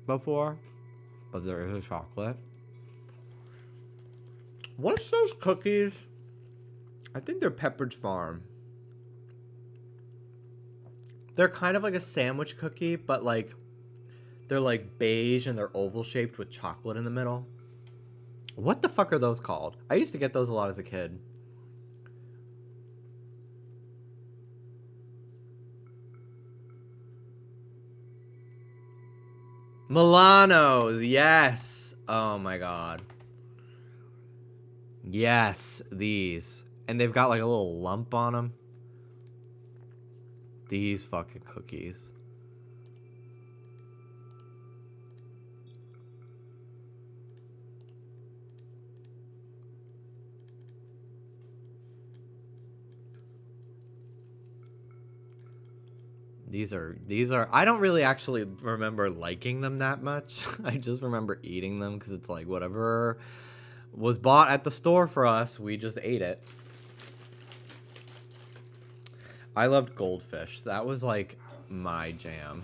before, but there is a chocolate. What's those cookies? I think they're Pepperidge Farm. They're kind of like a sandwich cookie, but like they're like beige and they're oval shaped with chocolate in the middle. What the fuck are those called? I used to get those a lot as a kid. Milanos, yes. Oh my god. Yes, these. And they've got like a little lump on them. These fucking cookies. These are I don't really actually remember liking them that much. I just remember eating them because it's like whatever was bought at the store for us, we just ate it. I loved Goldfish. That was like my jam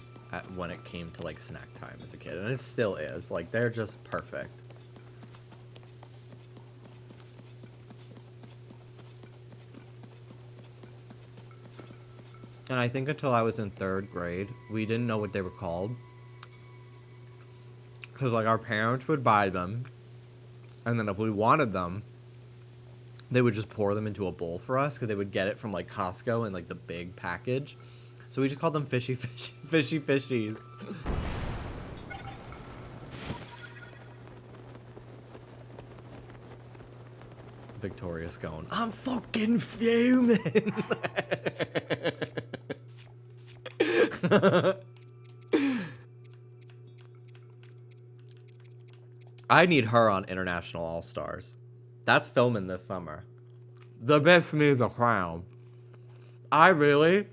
when it came to like snack time as a kid, and it still is. Like they're just perfect. And I think until I was in 3rd grade, we didn't know what they were called. Because, like, our parents would buy them. And then if we wanted them, they would just pour them into a bowl for us because they would get it from like Costco in like the big package. So we just called them fishy fishies. Victoria's going, I'm fucking fuming. I need her on International All-Stars. That's filming this summer. The best me the crown. I really...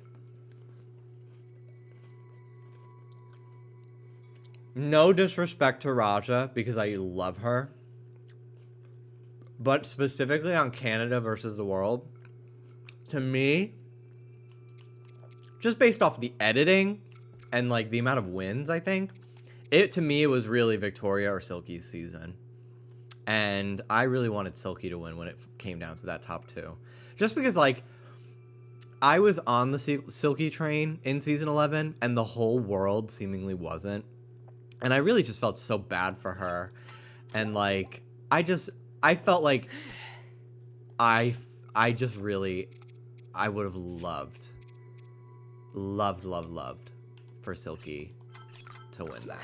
No disrespect to Raja, because I love her. But specifically on Canada versus the world, to me, just based off the editing and like the amount of wins, I think, to me, it was really Victoria or Silky's season. And I really wanted Silky to win when it came down to that top two. Just because, like, I was on the Silky train in season 11, and the whole world seemingly wasn't. And I really just felt so bad for her. And, like, I felt like I would have loved for Silky to win that.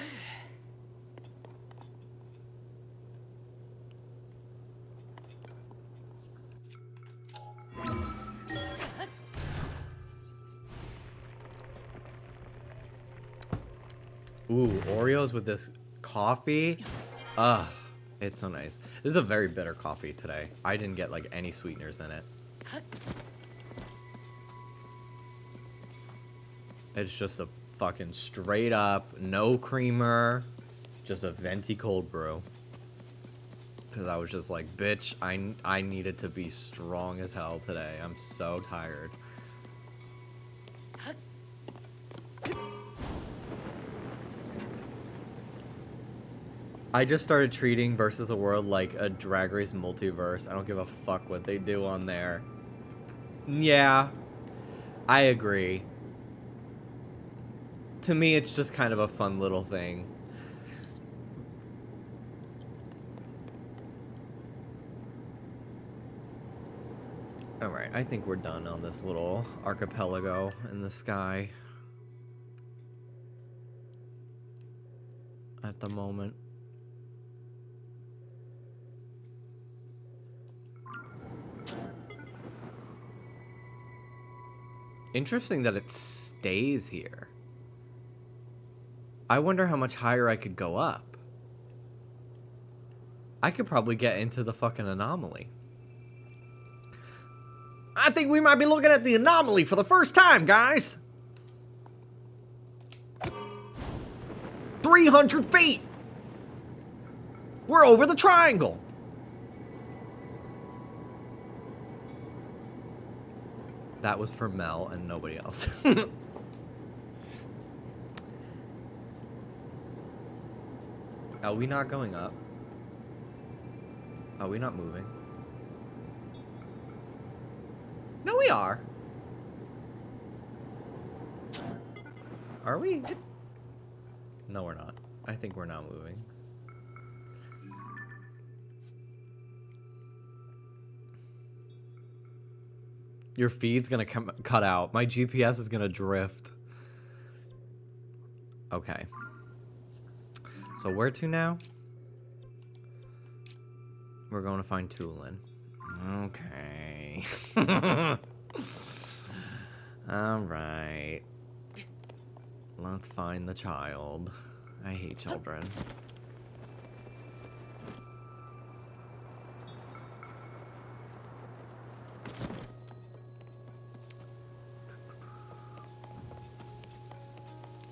Ooh, Oreos with this coffee. Ugh, it's so nice. This is a very bitter coffee today. I didn't get like any sweeteners in it. It's just a fucking straight up, no creamer, just a venti cold brew. Because I was just like, bitch, I needed to be strong as hell today. I'm so tired. I just started treating Versus the World like a Drag Race multiverse. I don't give a fuck what they do on there. Yeah, I agree. To me, it's just kind of a fun little thing. Alright, I think we're done on this little archipelago in the sky. At the moment. Interesting that it stays here. I wonder how much higher I could go up. I could probably get into the fucking anomaly. I think we might be looking at the anomaly for the first time, guys. 300 feet. We're over the triangle. That was for Mel and nobody else. Are we not going up? Are we not moving? No, we are. Are we? No, we're not. I think we're not moving. Your feed's gonna cut out. My GPS is gonna drift. Okay. So where to now? We're going to find Tulin. Okay. Alright. Let's find the child. I hate children.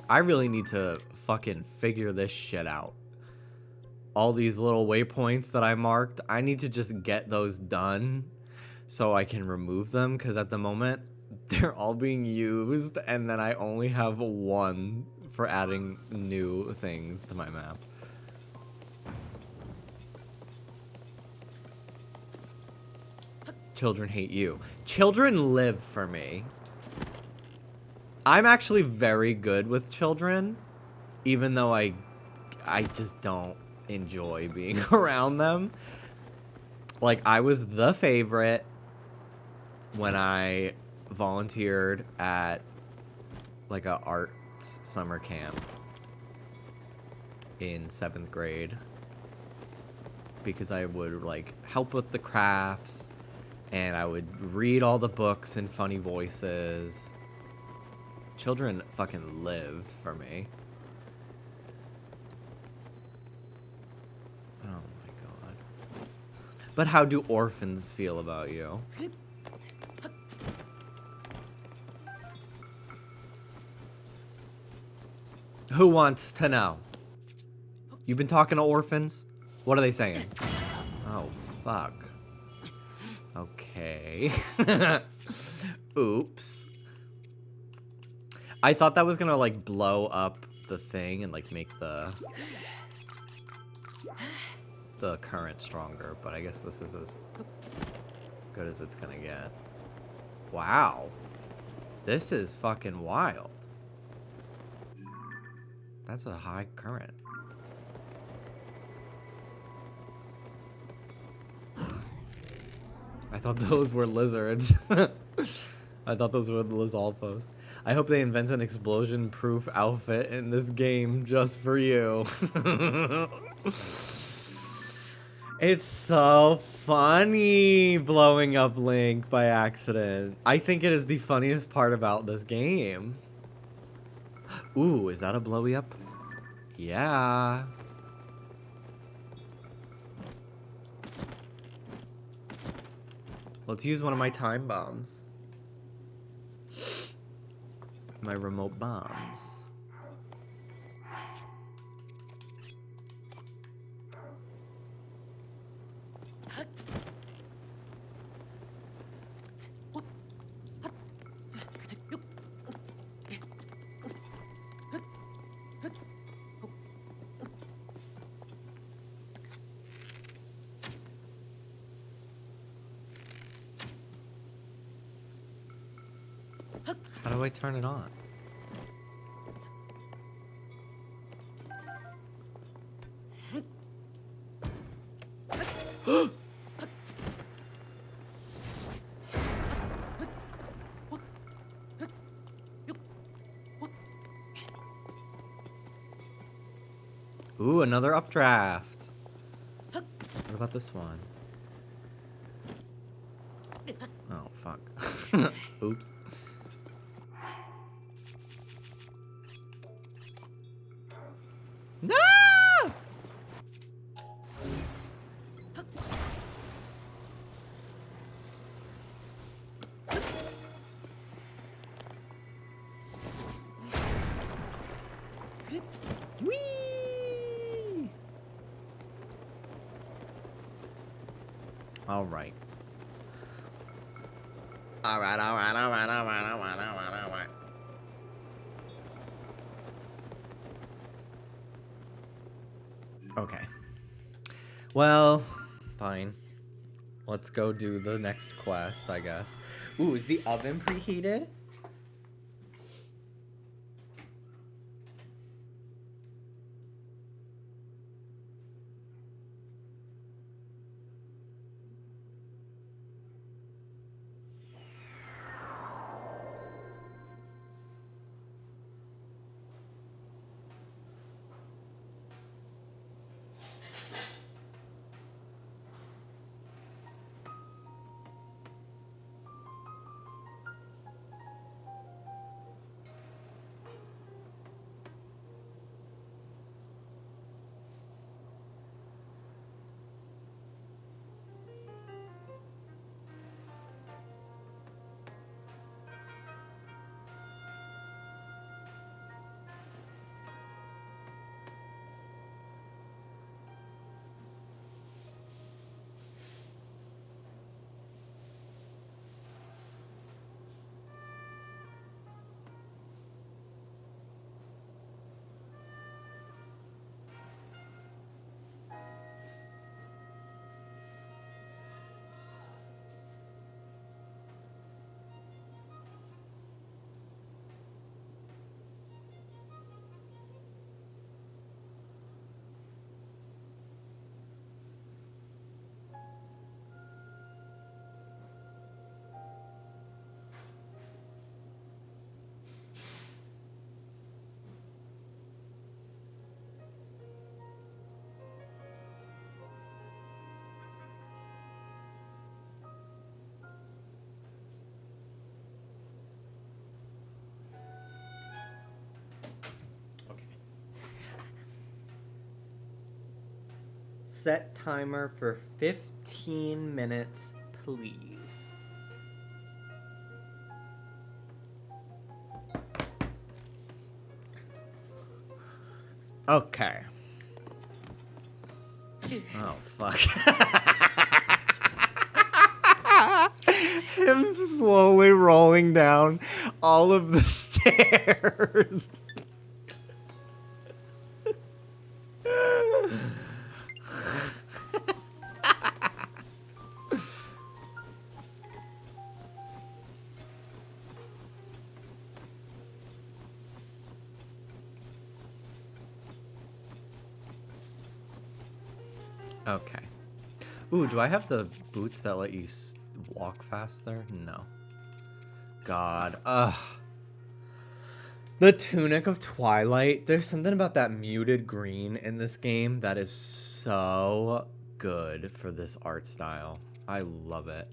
I really need to fucking figure this shit out. All these little waypoints that I marked, I need to just get those done so I can remove them, because at the moment, they're all being used, and then I only have one for adding new things to my map. Children hate you. Children live for me. I'm actually very good with children, even though I just don't enjoy being around them. Like, I was the favorite when I volunteered at, like, a arts summer camp in 7th grade. Because I would, like, help with the crafts, and I would read all the books in funny voices. Children fucking lived for me. Oh my god. But how do orphans feel about you? Who wants to know? You've been talking to orphans? What are they saying? Oh, fuck. Okay. Oops. I thought that was gonna, like, blow up the thing and, like, make the current stronger, but I guess this is as good as it's gonna get. Wow. This is fucking wild. That's a high current. I thought those were lizards. I thought those were the Lizalfos. I hope they invent an explosion-proof outfit in this game just for you. It's so funny blowing up Link by accident. I think it is the funniest part about this game. Ooh, is that a blowy up? Yeah. Let's use one of my time bombs. My remote bombs. How do I turn it on? Ooh, another updraft. What about this one? Oh, fuck. Oops. No! Whee! All right. All right. Okay. Well, fine. Let's go do the next quest, I guess. Ooh, is the oven preheated? Set timer for 15 minutes, please. Okay. Oh, fuck. Him slowly rolling down all of the stairs. Okay. Ooh, do I have the boots that let you walk faster? No. God. Ugh. The Tunic of Twilight. There's something about that muted green in this game that is so good for this art style. I love it.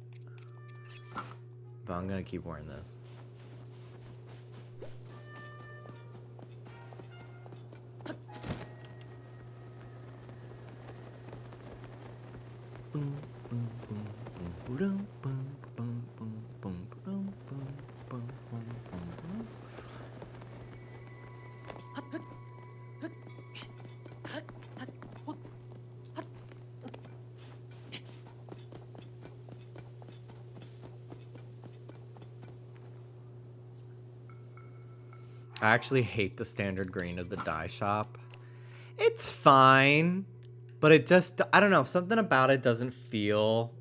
But I'm gonna keep wearing this. I actually hate the standard green of the dye shop. It's fine, but it just, I don't know, something about it doesn't feel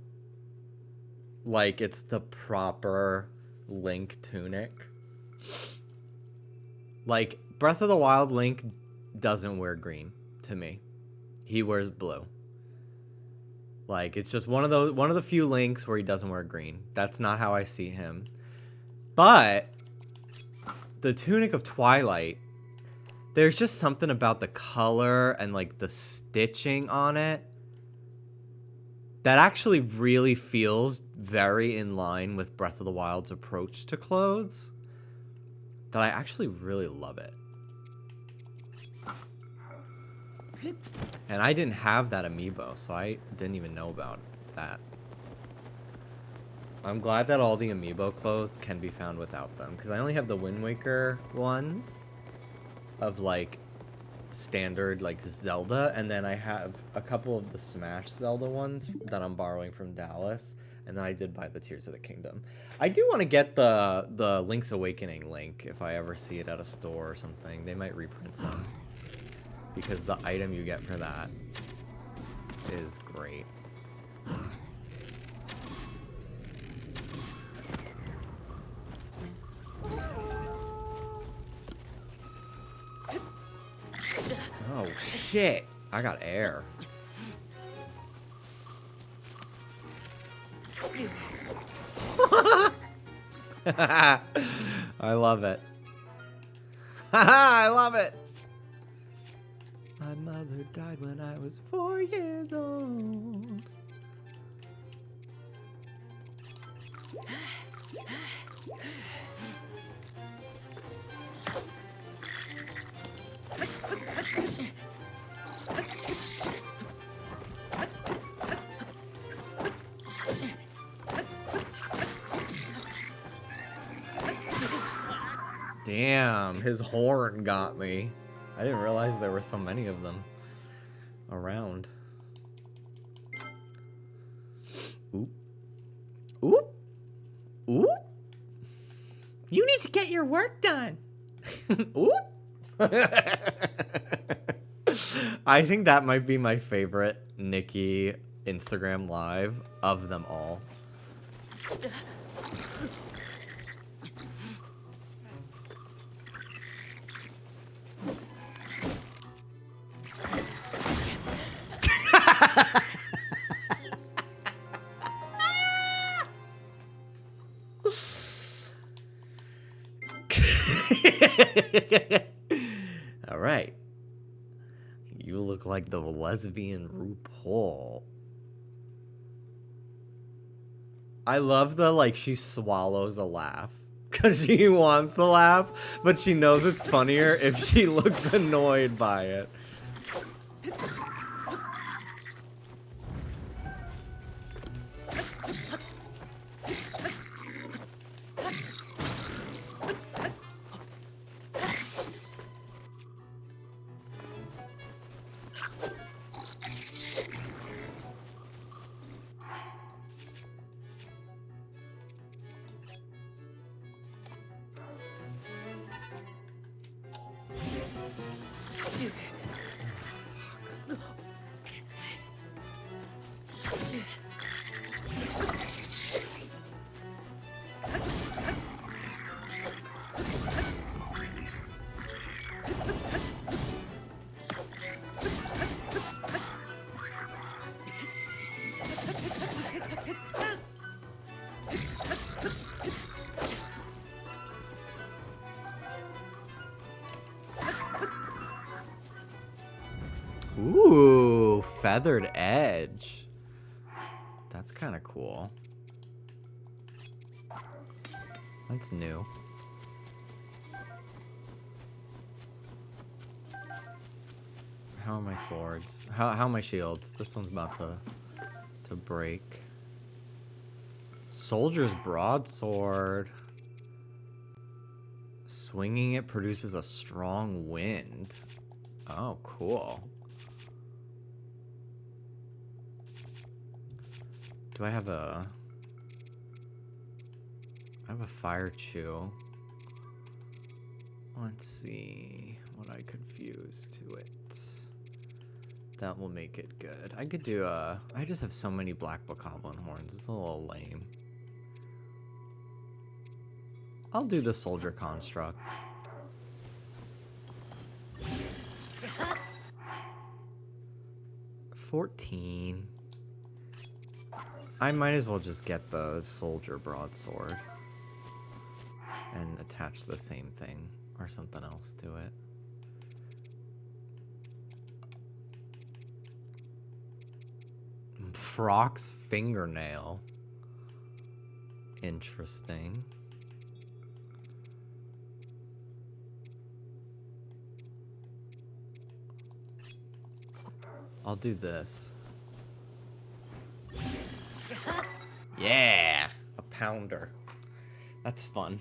like it's the proper Link tunic. Like, Breath of the Wild Link doesn't wear green to me. He wears blue. Like, it's just one of the few Links where he doesn't wear green. That's not how I see him. But the Tunic of Twilight, there's just something about the color and like the stitching on it that actually really feels very in line with Breath of the Wild's approach to clothes, that I actually really love it. And I didn't have that amiibo, so I didn't even know about that. I'm glad that all the amiibo clothes can be found without them, because I only have the Wind Waker ones of like standard like Zelda, and then I have a couple of the Smash Zelda ones that I'm borrowing from Dallas, and then I did buy the Tears of the Kingdom. I do want to get the Link's Awakening link if I ever see it at a store or something. They might reprint some, because the item you get for that is great. Oh shit, I got air. I love it. I love it. My mother died when I was 4 years old. Damn, his horn got me. I didn't realize there were so many of them around. Oop. Oop. Oop. You need to get your work done. Oop. I think that might be my favorite Nikki Instagram live of them all. All right. You look like the lesbian RuPaul. I love the, like, she swallows a laugh because she wants to laugh, but she knows it's funnier if she looks annoyed by it. Ooh, feathered edge. That's kind of cool. That's new. How are my swords? How are my shields? This one's about to break. Soldier's broadsword. Swinging it produces a strong wind. Oh, cool. Do I have a... I have a fire chew. Let's see what I could fuse to it. That will make it good. I could do a... I just have so many black bokoblin horns. It's a little lame. I'll do the soldier construct. $14. I might as well just get the soldier broadsword and attach the same thing or something else to it. Frog's fingernail. Interesting. I'll do this. Yeah! A pounder. That's fun.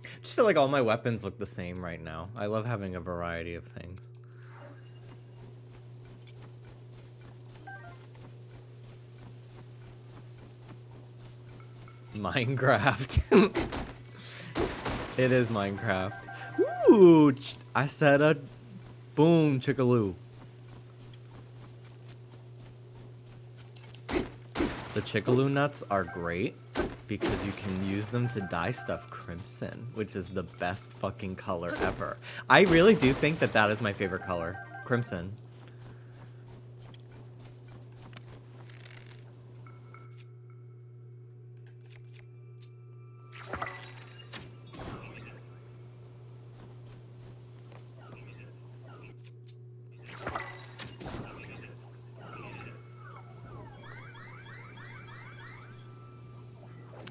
I just feel like all my weapons look the same right now. I love having a variety of things. Minecraft. It is Minecraft. Ooh! I said a boom chickaloo. The chickaloo nuts are great because you can use them to dye stuff crimson, which is the best fucking color ever. I really do think that that is my favorite color. Crimson.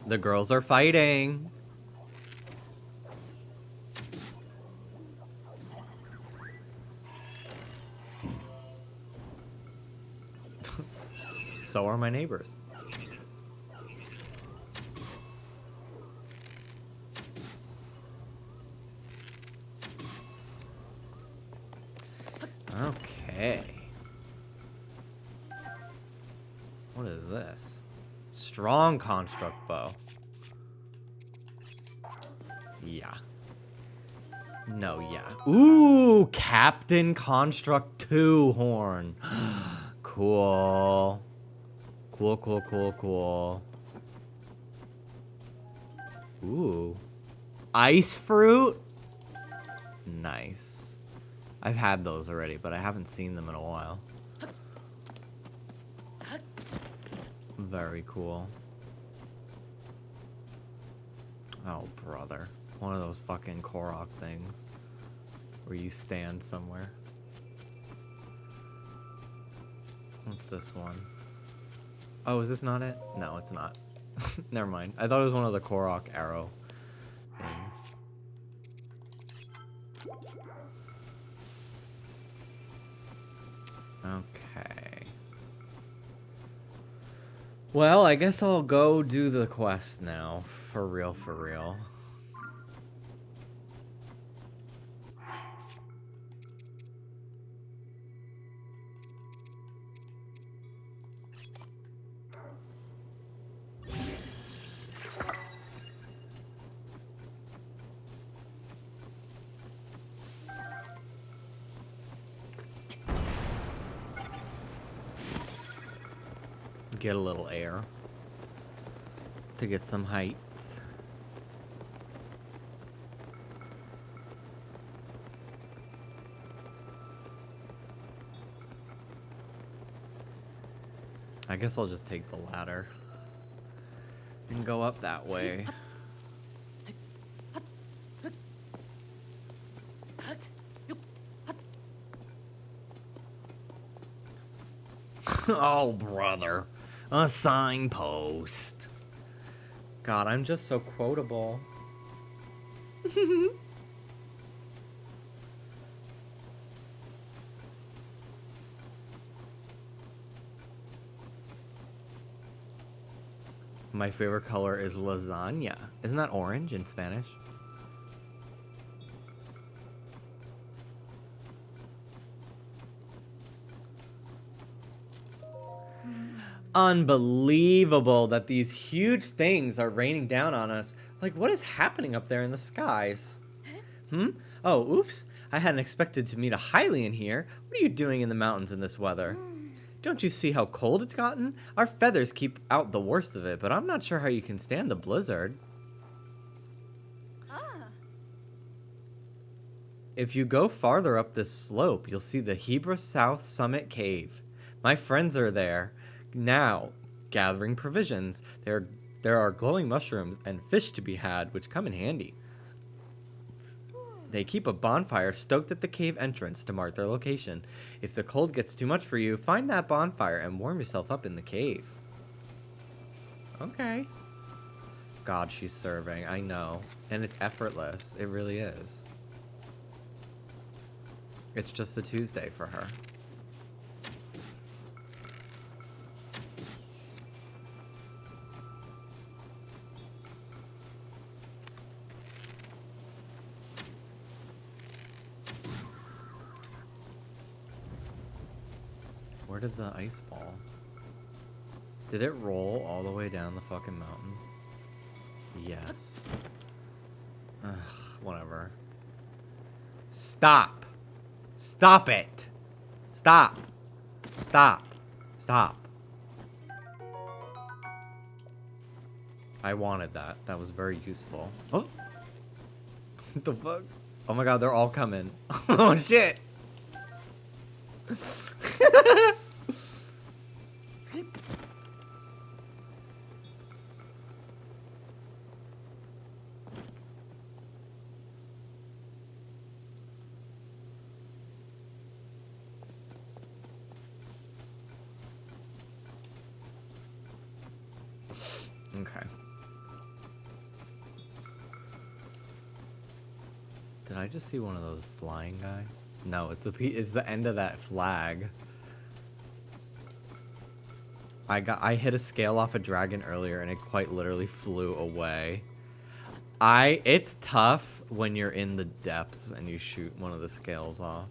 The girls are fighting. So are my neighbors. Okay. What is this? Strong construct bow. Yeah. No, yeah. Ooh, Captain Construct 2 horn. Cool. Cool, cool, cool, cool. Ooh. Ice fruit? Nice. I've had those already, but I haven't seen them in a while. Very cool. Oh, brother. One of those fucking Korok things. Where you stand somewhere. What's this one? Oh, is this not it? No, it's not. Never mind. I thought it was one of the Korok arrow things. Okay. Well, I guess I'll go do the quest now. For real, for real. Get a little air to get some heights. I guess I'll just take the ladder. and go up that way. Oh, brother. A signpost. God, I'm just so quotable. My favorite color is lasagna. Isn't that orange in Spanish? Unbelievable that these huge things are raining down on us. Like, what is happening up there in the skies? Oh, oops. I hadn't expected to meet a Hylian here. What are you doing in the mountains in this weather? Don't you see how cold it's gotten? Our feathers keep out the worst of it, but I'm not sure how you can stand the blizzard. If you go farther up this slope, you'll see the Hebra South Summit Cave. My friends are there now, gathering provisions. There are glowing mushrooms and fish to be had, which come in handy. They keep a bonfire stoked at the cave entrance to mark their location. If the cold gets too much for you, find that bonfire and warm yourself up in the cave. Okay. God, she's serving. I know. And it's effortless. It really is. It's just a Tuesday for her. Where did the ice ball? Did it roll all the way down the fucking mountain? Yes. Ugh, whatever. Stop! Stop it! Stop! Stop! Stop! I wanted that. That was very useful. Oh! What the fuck? Oh my god, they're all coming. Oh shit! Okay. Did I just see one of those flying guys? No, it's the end of that flag. I hit a scale off a dragon earlier and it quite literally flew away. It's tough when you're in the depths and you shoot one of the scales off.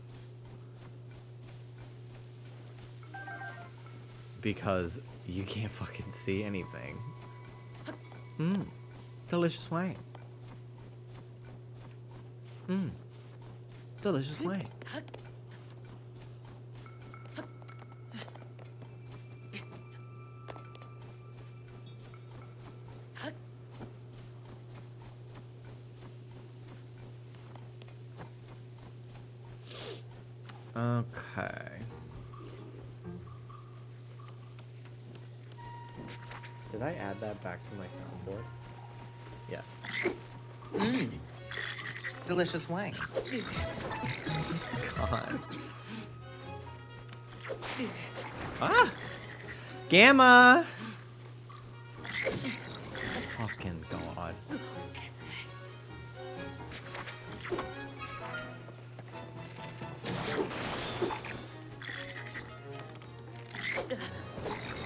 Because you can't fucking see anything. Mmm. Delicious wine. Mmm. Delicious wine. Okay. Did I add that back to my soundboard? Yes. Mmm. Delicious wang. God. Ah! Gamma! Fucking God.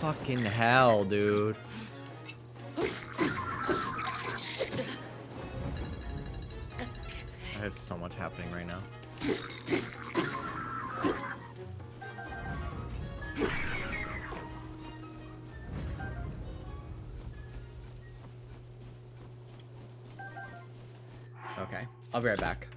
Fucking hell, dude. I have so much happening right now. Okay, I'll be right back.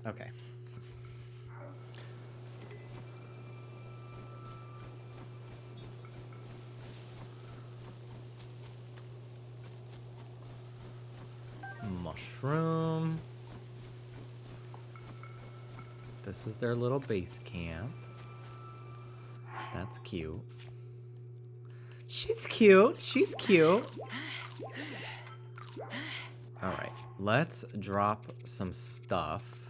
Okay. Mushroom. This is their little base camp. That's cute. She's cute. She's cute. All right, let's drop some stuff.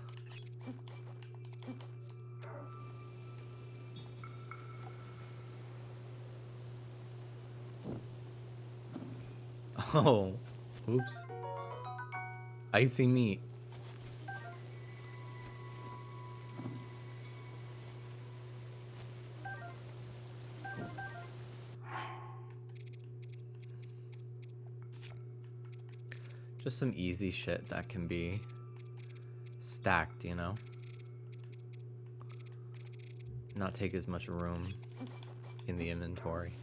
Oh, oops. Icy meat. Just some easy shit that can be stacked, you know? Not take as much room in the inventory.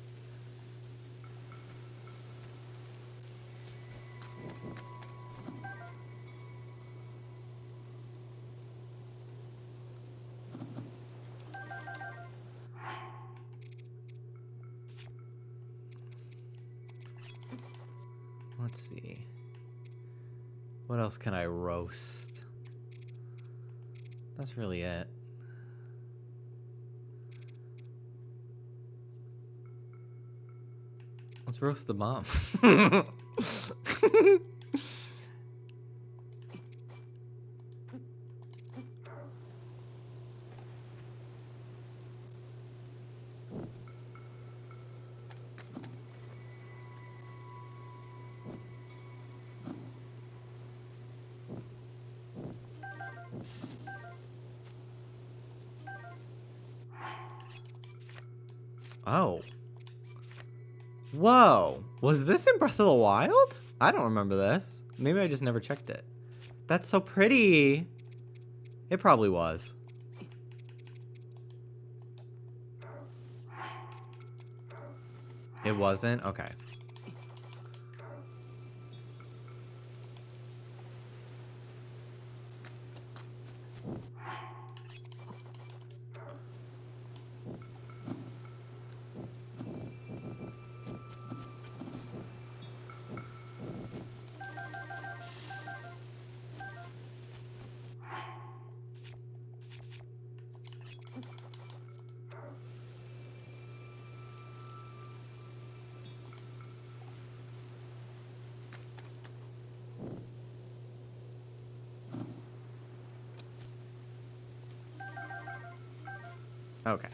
Let's see. What else can I roast? That's really it. Let's roast the bomb. Oh. Whoa. Was this in Breath of the Wild? I don't remember this. Maybe I just never checked it. That's so pretty. It probably was. It wasn't? Okay. Okay.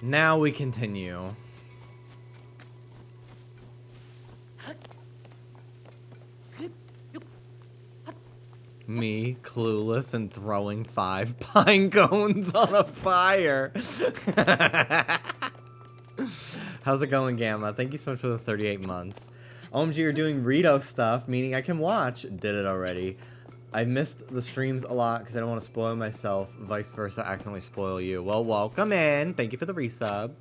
Now we continue. Me, clueless, and throwing 5 pine cones on a fire. How's it going, Gamma? Thank you so much for the 38 months. OMG, you're doing Rito stuff, meaning I can watch. Did it already. I missed the streams a lot because I don't want to spoil myself. Vice versa, accidentally spoil you. Well, welcome in. Thank you for the resub.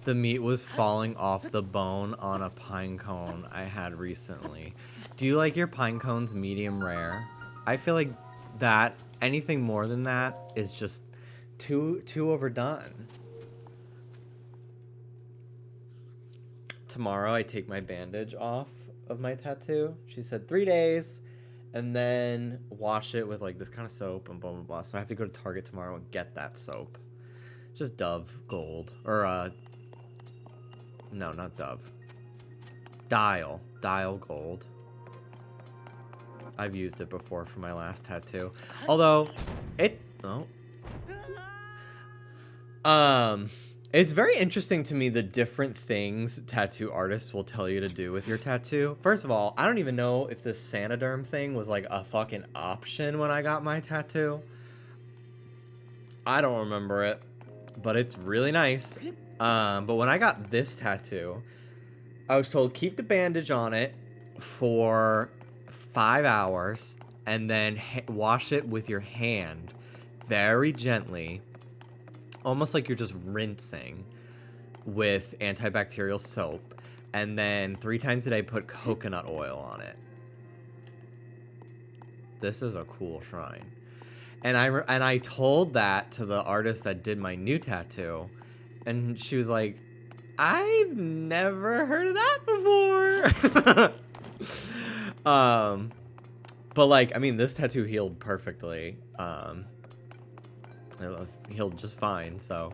The meat was falling off the bone on a pine cone I had recently. Do you like your pine cones medium rare? I feel like that, anything more than that is just too overdone. Tomorrow I take my bandage off of my tattoo. She said 3 days and then wash it with like this kind of soap and blah, blah, blah. So I have to go to Target tomorrow and get that soap. Just Dove Gold or no, not Dove. Dial Gold. I've used it before for my last tattoo. Although, it's very interesting to me the different things tattoo artists will tell you to do with your tattoo. First of all, I don't even know if this Sanoderm thing was like a fucking option when I got my tattoo. I don't remember it. but it's really nice. But when I got this tattoo, I was told keep the bandage on it for 5 hours and then wash it with your hand very gently, almost like you're just rinsing with antibacterial soap, and then 3 times a day put coconut oil on it. This is a cool shrine. And I told that to the artist that did my new tattoo, and she was like, I've never heard of that before. But like, I mean, this tattoo healed perfectly. It healed just fine, so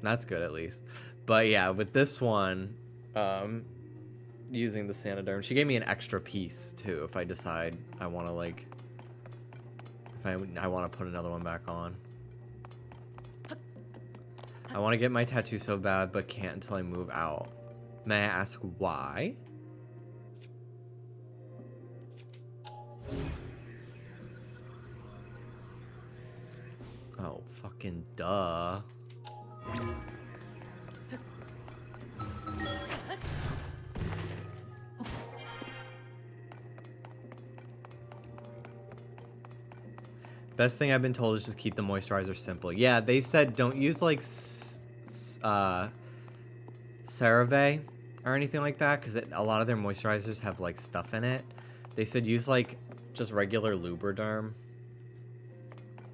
that's good at least. But yeah, with this one, using the Sanoderm, she gave me an extra piece too if I decide I want to like, if I want to put another one back on. I want to get my tattoo so bad, but can't until I move out. May I ask why? Oh, fucking duh. Best thing I've been told is just keep the moisturizer simple. Yeah, they said don't use like CeraVe or anything like that, because a lot of their moisturizers have like stuff in it. They said use like just regular Lubriderm,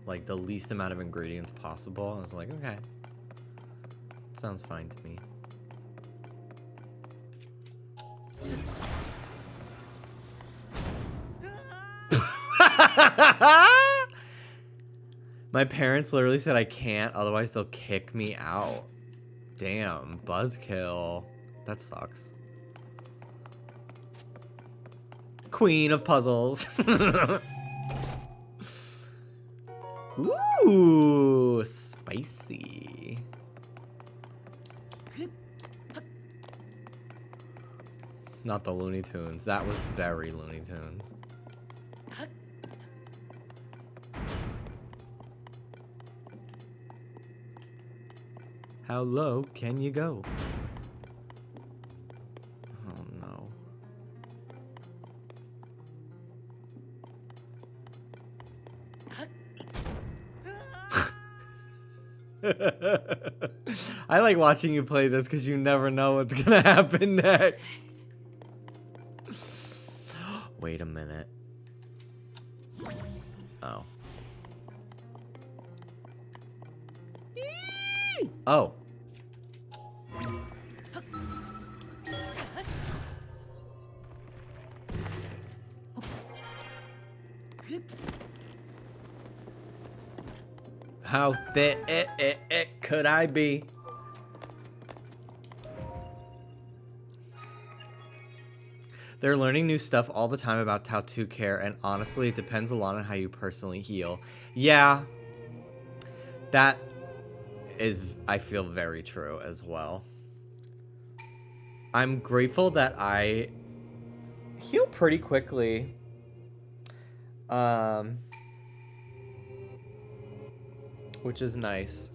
like the least amount of ingredients possible. I was like, okay, sounds fine to me. My parents literally said I can't, otherwise they'll kick me out. Damn, buzzkill. That sucks. Queen of puzzles. Ooh, spicy. Not the Looney Tunes. That was very Looney Tunes. How low can you go? Oh no. I like watching you play this because you never know what's gonna happen next. Wait a minute. Oh. Oh. How thick could I be? They're learning new stuff all the time about tattoo care, and honestly, it depends a lot on how you personally heal. Yeah, that is, I feel, very true as well. I'm grateful that I heal pretty quickly. Which is nice.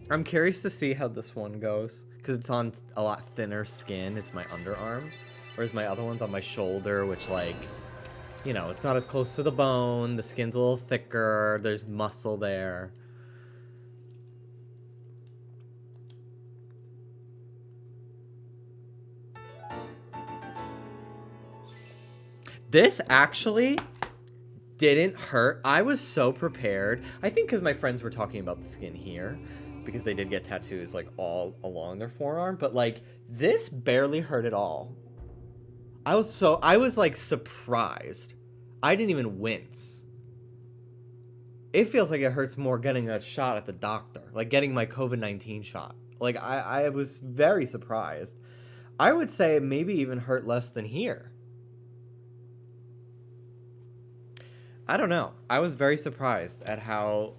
I'm curious to see how this one goes, because it's on a lot thinner skin. It's my underarm, whereas my other one's on my shoulder, which, like, you know, it's not as close to the bone. The skin's a little thicker. There's muscle there. This actually didn't hurt. I was so prepared. I think because my friends were talking about the skin here, because they did get tattoos like all along their forearm, but like this barely hurt at all. I was like surprised. I didn't even wince. It feels like it hurts more getting a shot at the doctor, like getting my COVID-19 shot. Like I was very surprised. I would say it maybe even hurt less than here. I don't know. I was very surprised at how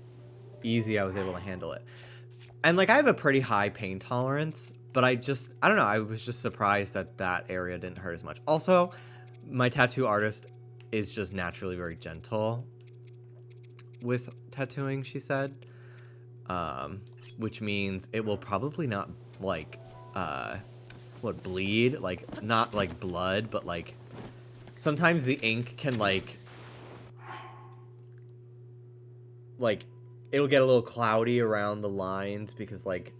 easy I was able to handle it. And like I have a pretty high pain tolerance, but I don't know. I was just surprised that that area didn't hurt as much. Also, my tattoo artist is just naturally very gentle. with tattooing, she said. Which means it will probably not, like, bleed? Like, not like blood, but like, sometimes the ink can, like, it'll get a little cloudy around the lines because, like,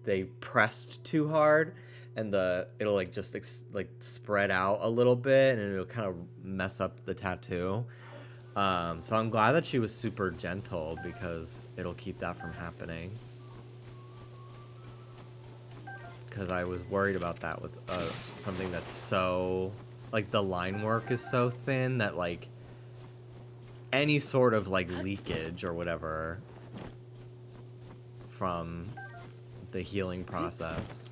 they pressed too hard, and it'll, like, just, like, spread out a little bit, and it'll kind of mess up the tattoo. So I'm glad that she was super gentle because it'll keep that from happening. Because I was worried about that with something that's so, like, the line work is so thin that, like, any sort of, like, leakage or whatever from the healing process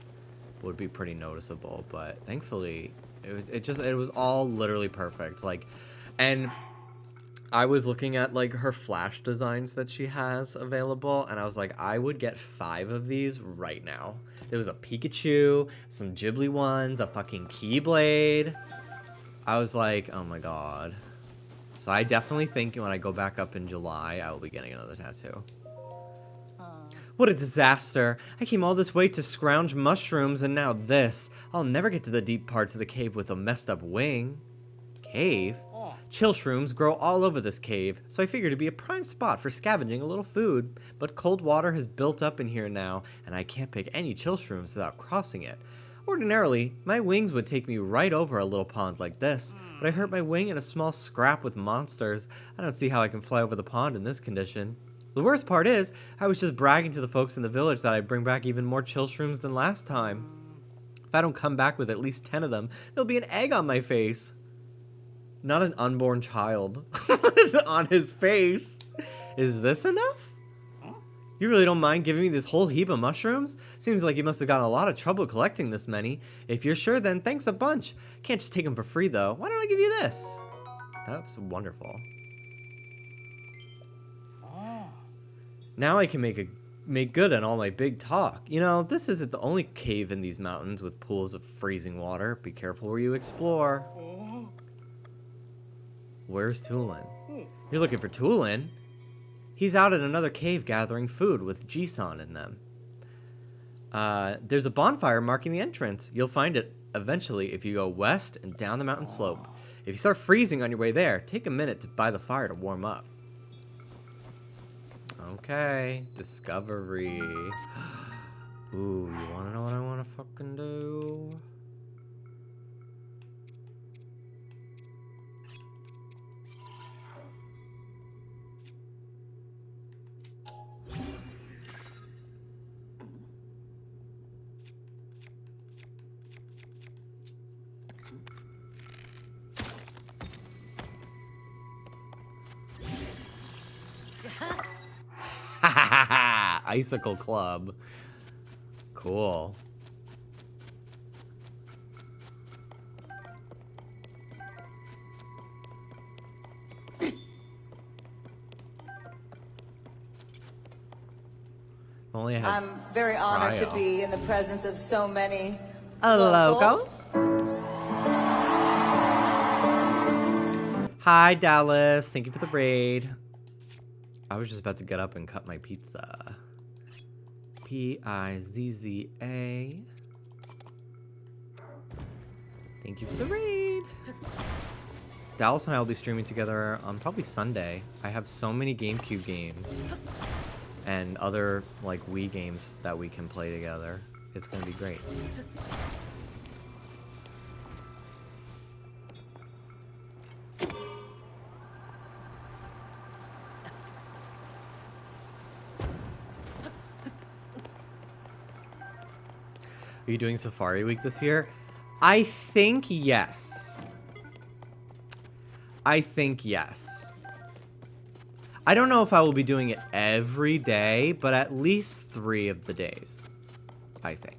would be pretty noticeable. But thankfully it was all literally perfect. Like, and I was looking at, like, her flash designs that she has available, and I was like, I would get 5 of these right now. There was a Pikachu, some Ghibli ones, a fucking Keyblade. I was like, oh my god. So I definitely think when I go back up in July, I will be getting another tattoo. What a disaster. I came all this way to scrounge mushrooms, and now this. I'll never get to the deep parts of the cave with a messed up wing. Cave? Chill shrooms grow all over this cave, so I figured it'd be a prime spot for scavenging a little food. But cold water has built up in here now, and I can't pick any chill shrooms without crossing it. Ordinarily, my wings would take me right over a little pond like this, but I hurt my wing in a small scrap with monsters. I don't see how I can fly over the pond in this condition. The worst part is, I was just bragging to the folks in the village that I'd bring back even more chill shrooms than last time. If I don't come back with at least 10 of them, there'll be an egg on my face. Not an unborn child on his face. Is this enough? You really don't mind giving me this whole heap of mushrooms? Seems like you must have gotten a lot of trouble collecting this many. If you're sure, then thanks a bunch. Can't just take them for free, though. Why don't I give you this? That's wonderful. Now I can make good on all my big talk. You know, this isn't the only cave in these mountains with pools of freezing water. Be careful where you explore. Where's Tulin? You're looking for Tulin? He's out at another cave gathering food with Jisan in them. There's a bonfire marking the entrance. You'll find it eventually if you go west and down the mountain slope. If you start freezing on your way there, take a minute by the fire to warm up. Okay, discovery. Ooh, you wanna know what I wanna fucking do? Icicle Club. Cool. Only have I'm very honored to be in the presence of so many locals. Hi, Dallas. Thank you for the raid. I was just about to get up and cut my pizza. Pizza. Thank you for the raid. Dallas and I will be streaming together on probably Sunday. I have so many GameCube games and other like Wii games that we can play together. It's gonna be great. Are you doing Safari Week this year? I think yes. I think yes. I don't know if I will be doing it every day, but at least 3 of the days. I think.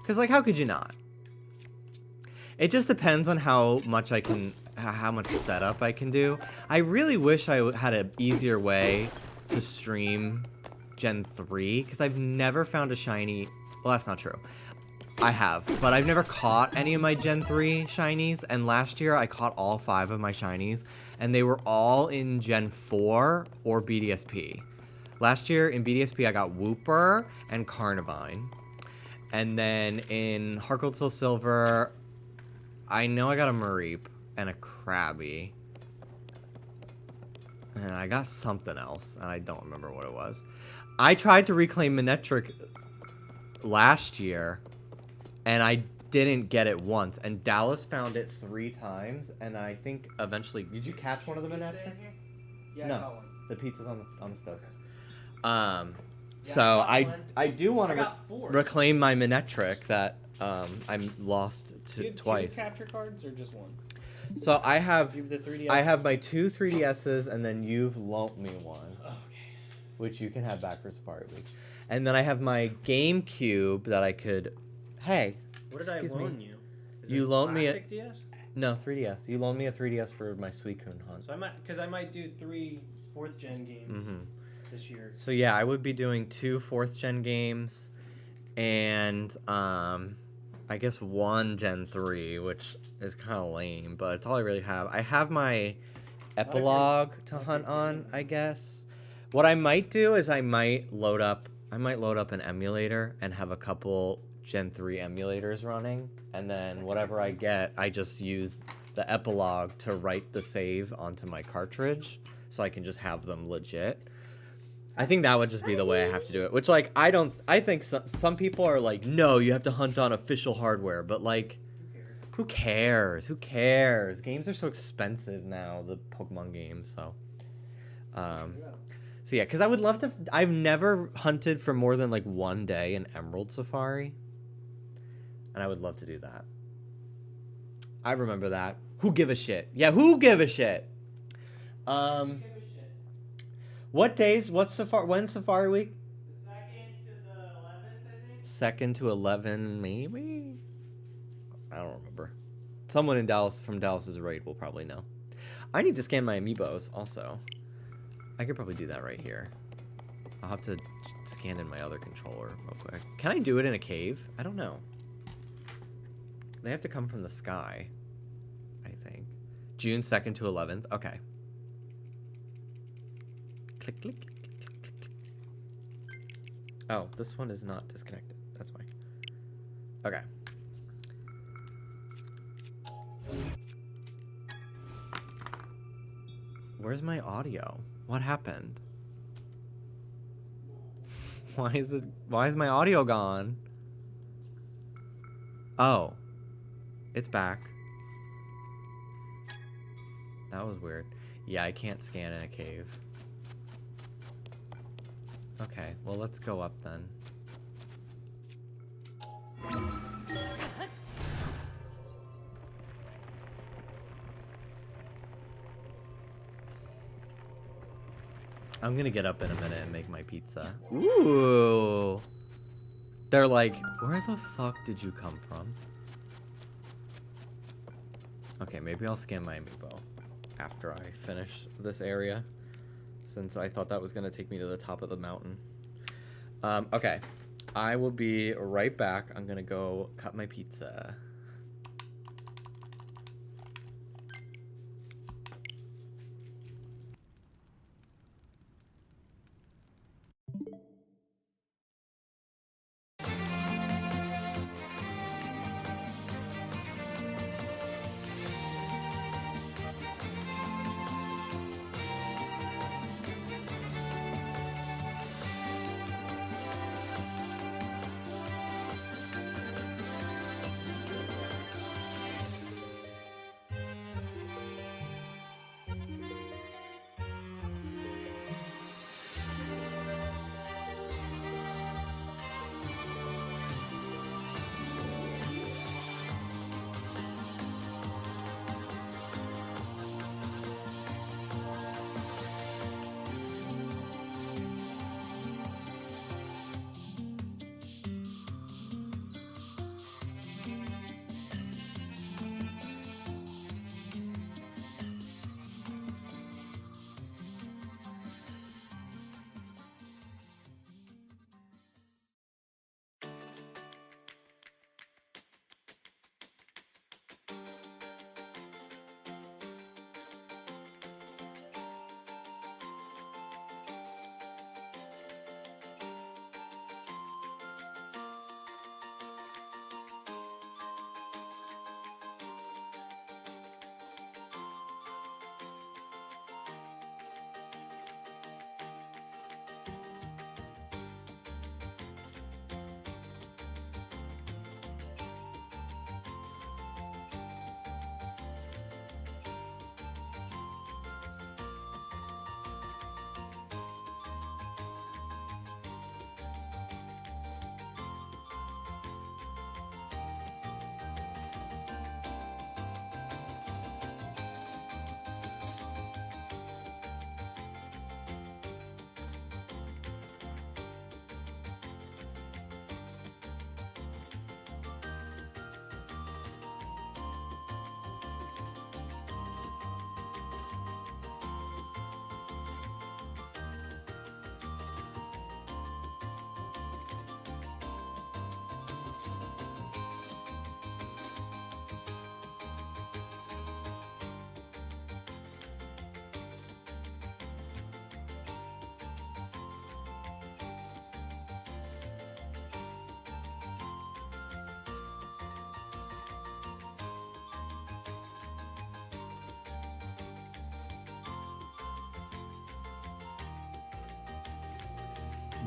Because, like, how could you not? It just depends on how much I can, how much setup I can do. I really wish I had an easier way to stream Gen 3, because I've never found a shiny... Well, that's not true. I have, but I've never caught any of my Gen 3 shinies, and last year I caught all 5 of my shinies, and they were all in Gen 4 or BDSP. Last year in BDSP I got Wooper and Carnivine, and then in Heart Gold Soul Silver, I know I got a Mareep and a Krabby, and I got something else, and I don't remember what it was. I tried to reclaim Manectric last year, and I didn't get it once, and Dallas found it 3 times, and I think eventually... Did you catch one of the Manectric? Yeah, No, I got one. the pizza's on the stove. Okay. So I got I do want I to got 4. reclaim my Manectric that I lost Do you have twice. 2 capture cards or just 1? So I have You have the 3DS? I have my 2 3DSs, and then you've loaned me one, Oh, okay. which you can have back for Safari Week. And then I have my GameCube that I could... Hey, What did I excuse loan me. you? Is You it loaned me classic DS? No, 3DS. You loaned me a 3DS for my Suicune hunt. So I might do 3 4th gen games this year. So yeah, I would be doing 2 4th gen games, and I guess 1 Gen 3, which is kind of lame, but it's all I really have. I have my epilogue to hunt on, I guess. What I might do is I might load up an emulator and have a couple Gen 3 emulators running, and then whatever I get, I just use the epilogue to write the save onto my cartridge, so I can just have them legit. I think that would just be the way I have to do it, which, like, I think some people are like, no, you have to hunt on official hardware, but, like, who cares? Who cares? Games are so expensive now, the Pokemon games, so. So yeah, because I would love to, I've never hunted for more than, like, 1 day in Emerald Safari, and I would love to do that. I remember that. Who give a shit? Yeah, who give a shit? What days? When's Safari Week? The 2nd to the 11th, I think. 2nd to 11, maybe? I don't remember. Someone in Dallas from Dallas's raid will probably know. I need to scan my amiibos also. I could probably do that right here. I'll have to scan in my other controller real quick. Can I do it in a cave? I don't know. They have to come from the sky, I think. June 2nd to 11th. Okay. Click, click, click, click, click, click. Oh, this one is not disconnected. That's why. Okay. Where's my audio? What happened? Why is my audio gone? Oh. It's back. That was weird. Yeah, I can't scan in a cave. Okay, well, let's go up then. I'm gonna get up in a minute and make my pizza. Ooh! They're like, where the fuck did you come from? Okay, maybe I'll scan my amiibo after I finish this area, since I thought that was gonna take me to the top of the mountain. Okay, I will be right back. I'm gonna go cut my pizza.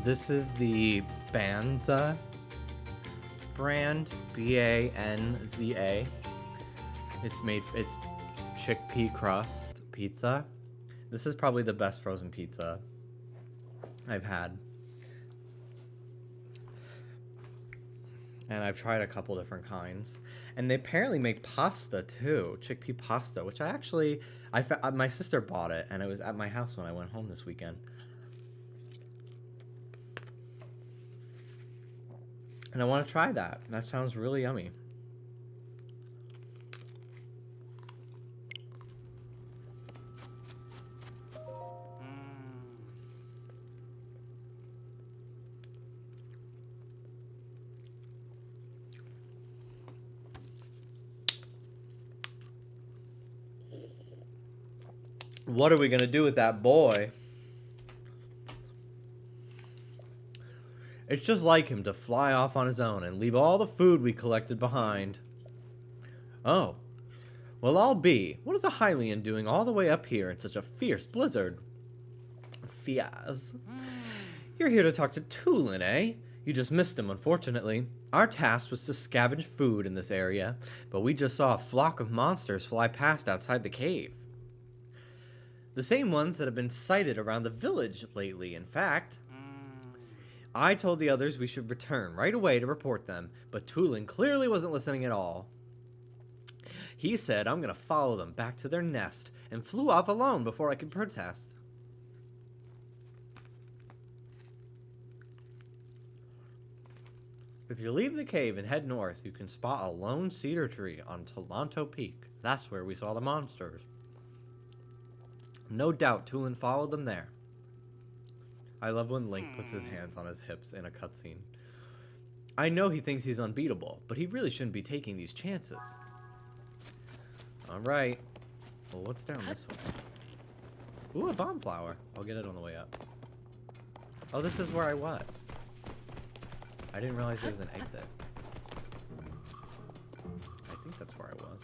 This is the Banza brand, Banza. It's chickpea crust pizza. This is probably the best frozen pizza I've had. And I've tried a couple different kinds. And they apparently make pasta too, chickpea pasta, which my sister bought it, and it was at my house when I went home this weekend. And I want to try that. That sounds really yummy. What are we going to do with that boy? It's just like him to fly off on his own and leave all the food we collected behind. Oh. Well, I'll be. What is a Hylian doing all the way up here in such a fierce blizzard? Fiaz. You're here to talk to Tulin, eh? You just missed him, unfortunately. Our task was to scavenge food in this area, but we just saw a flock of monsters fly past outside the cave. The same ones that have been sighted around the village lately, in fact. I told the others we should return right away to report them, but Tulin clearly wasn't listening at all. He said I'm going to follow them back to their nest, and flew off alone before I could protest. If you leave the cave and head north, you can spot a lone cedar tree on Tolanto Peak. That's where we saw the monsters. No doubt Tulin followed them there. I love when Link puts his hands on his hips in a cutscene. I know he thinks he's unbeatable, but he really shouldn't be taking these chances. Alright. Well, what's down this way? Ooh, a bomb flower. I'll get it on the way up. Oh, this is where I was. I didn't realize there was an exit. I think that's where I was.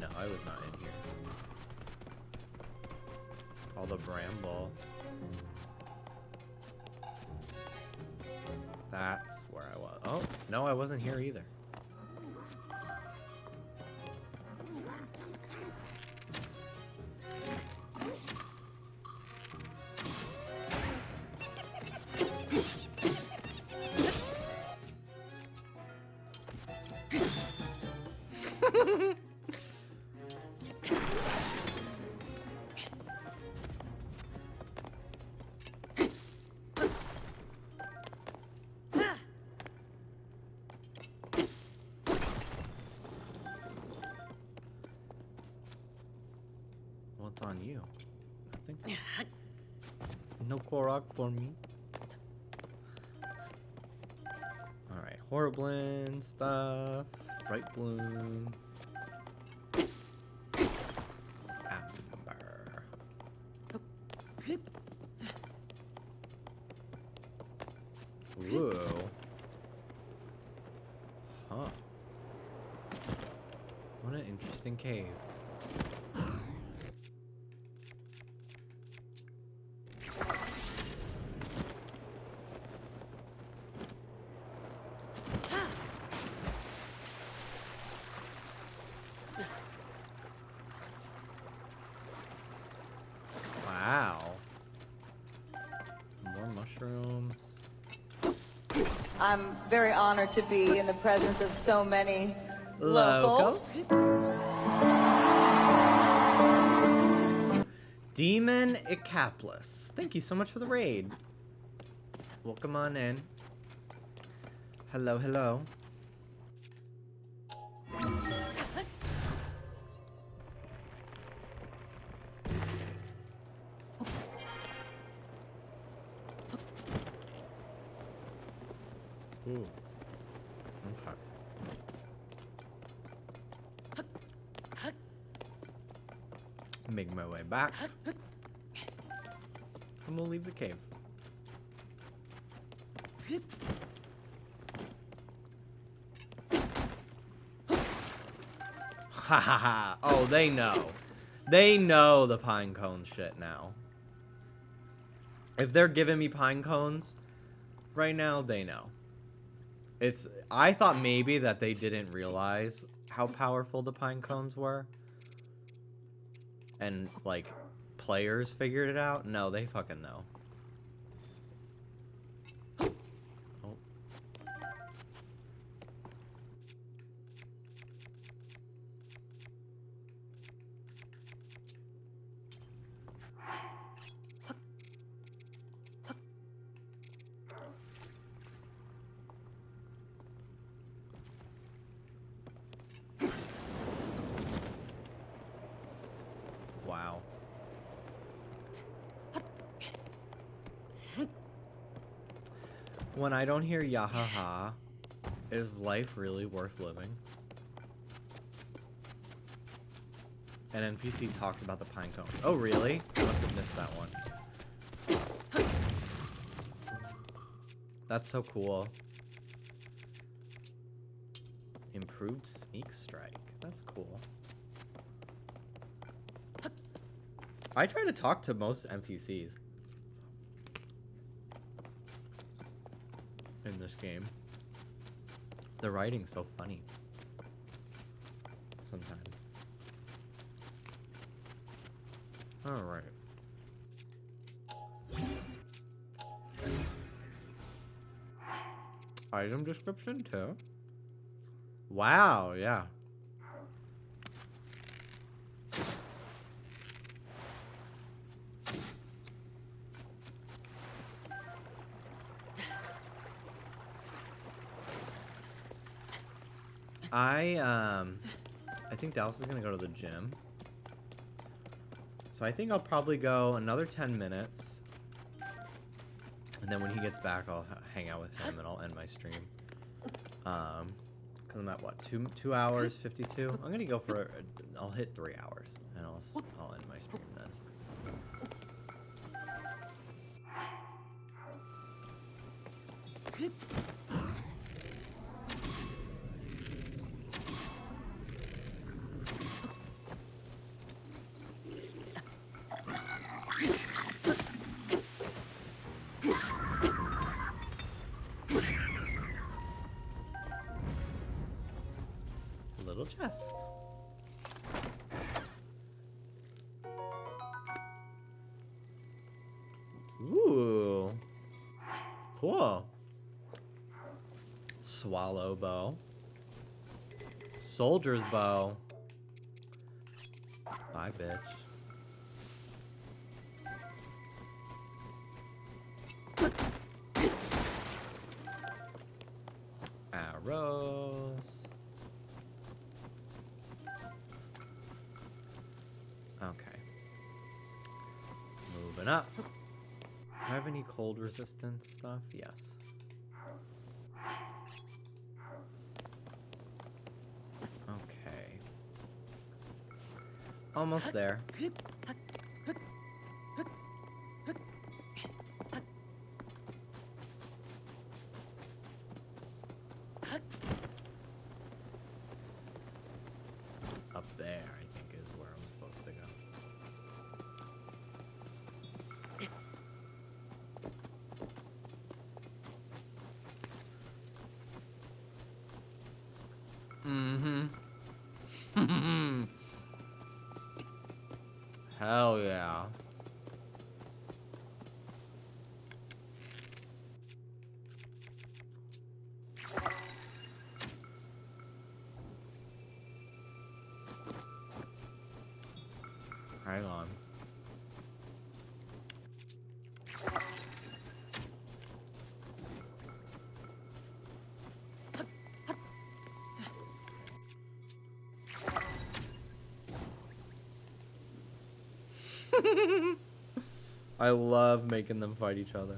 No, I was not in here. All the bramble. That's where I was. Oh, no, I wasn't here either. What's on you? Nothing? No Korok for me? Alright, Horriblin stuff. Bright Bloom. Amber. Whoa. Huh. What an interesting cave. Wow. More mushrooms. I'm very honored to be in the presence of so many Locals. Demon Icaplis. Thank you so much for the raid. Welcome on in. Hello, hello. Ooh. Okay. Make my way back. And we'll leave the cave. Ha ha ha. Oh, they know. They know the pine cone shit now. If they're giving me pine cones right now, they know. I thought maybe that they didn't realize how powerful the pine cones were. And, like, players figured it out. No, they fucking know. Oh. Wow. When I don't hear yahaha, is life really worth living? An NPC talks about the pine cone. Oh, really? I must have missed that one. That's so cool. Improved sneak strike. That's cool. I try to talk to most NPCs in this game. The writing's so funny. Sometimes. Alright. Item description too? Wow, yeah. I think Dallas is gonna go to the gym. So I think I'll probably go another 10 minutes. And then when he gets back, I'll hang out with him and I'll end my stream. Cause I'm at what, 2 hours 52? I'm gonna go for I'll hit 3 hours and I'll end my stream then. Little chest. Ooh. Cool. Swallow bow. Soldier's bow. Bye, bitch. Arrows. Okay. Moving up. Do I have any cold resistance stuff? Yes. Okay. Almost there. Up there, I think, is where I'm supposed to go. Mm-hmm. Hell yeah. Hang on. I love making them fight each other.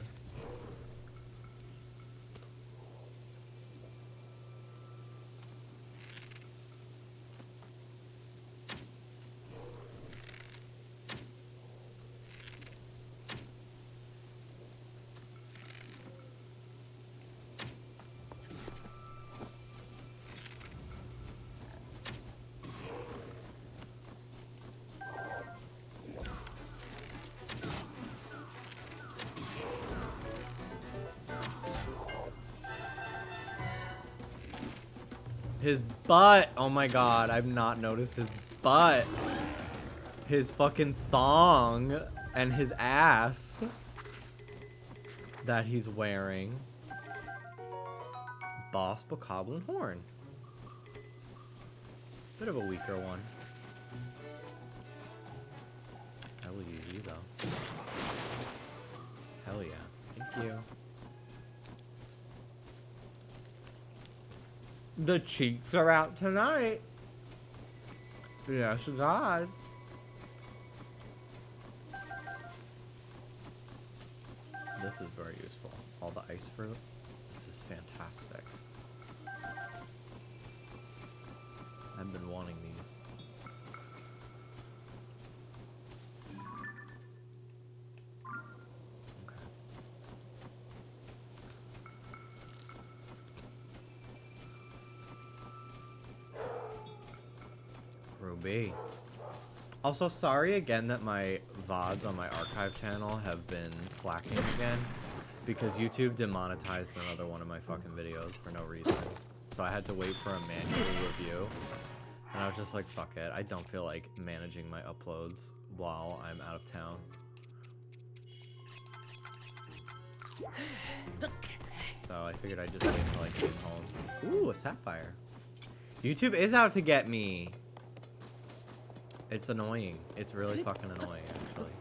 His butt. Oh my god, I've not noticed his butt. His fucking thong and his ass that he's wearing. Boss Bokoblin horn. Bit of a weaker one. Hell easy though. Hell yeah. Thank you. The cheeks are out tonight. Yes, God. This is very useful. All the ice fruit. This is fantastic. I've been wanting these. Okay. Ruby. Also, sorry again that my VODs on my archive channel have been slacking again, because YouTube demonetized another one of my fucking videos for no reason. So I had to wait for a manual review, and I was just like, fuck it. I don't feel like managing my uploads while I'm out of town. So I figured I'd just wait until I came home. Ooh, a sapphire. YouTube is out to get me. It's annoying. It's really fucking annoying, actually.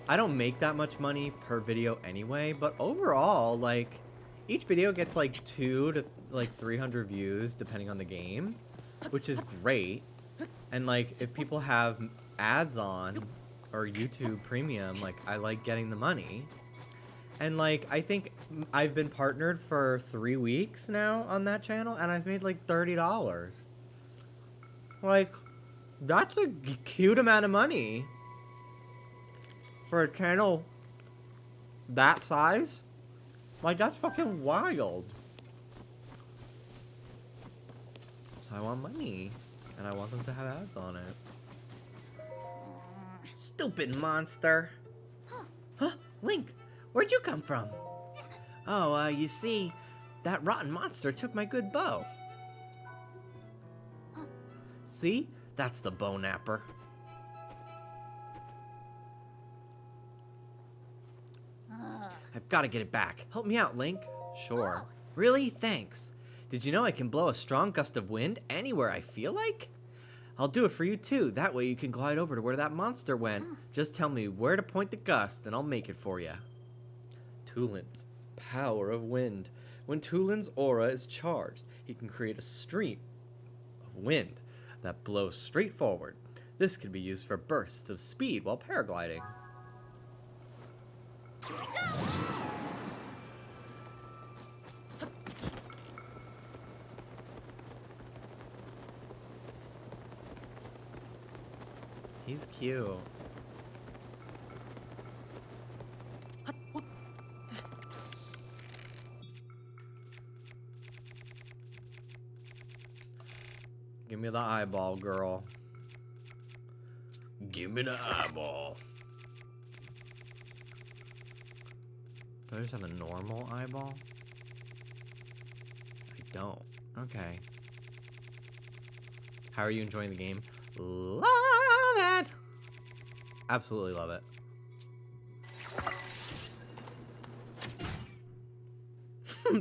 I don't make that much money per video anyway, but overall, like, each video gets like 200 to like 300 views depending on the game, which is great. And like, if people have ads on or YouTube Premium, like, I like getting the money. And like, I think I've been partnered for 3 weeks now on that channel, and I've made like $30. Like, that's a cute amount of money for a channel that size. Like, that's fucking wild. So I want money, and I want them to have ads on it. Stupid monster. Huh? Link, where'd you come from? Oh, you see, that rotten monster took my good bow. See? That's the bow napper. I've got to get it back. Help me out, Link. Sure. Really? Thanks. Did you know I can blow a strong gust of wind anywhere I feel like? I'll do it for you too. That way you can glide over to where that monster went. Just tell me where to point the gust and I'll make it for you. Tulin's power of wind. When Tulin's aura is charged, he can create a stream of wind that blows straight forward. This can be used for bursts of speed while paragliding. He's cute. Give me the eyeball, girl. Give me the eyeball. Do I just have a normal eyeball? I don't. Okay. How are you enjoying the game? Love it! Absolutely love it.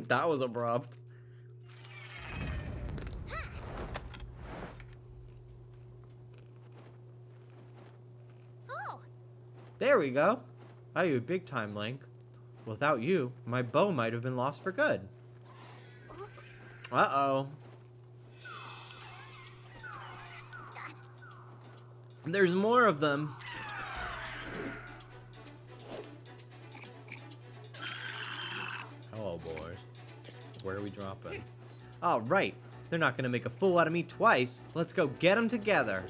That was abrupt. There we go. Oh, you big time, Link. Without you, my bow might have been lost for good. Uh-oh. There's more of them. Hello, boys. Where are we dropping? All right. They're not going to make a fool out of me twice. Let's go get them together.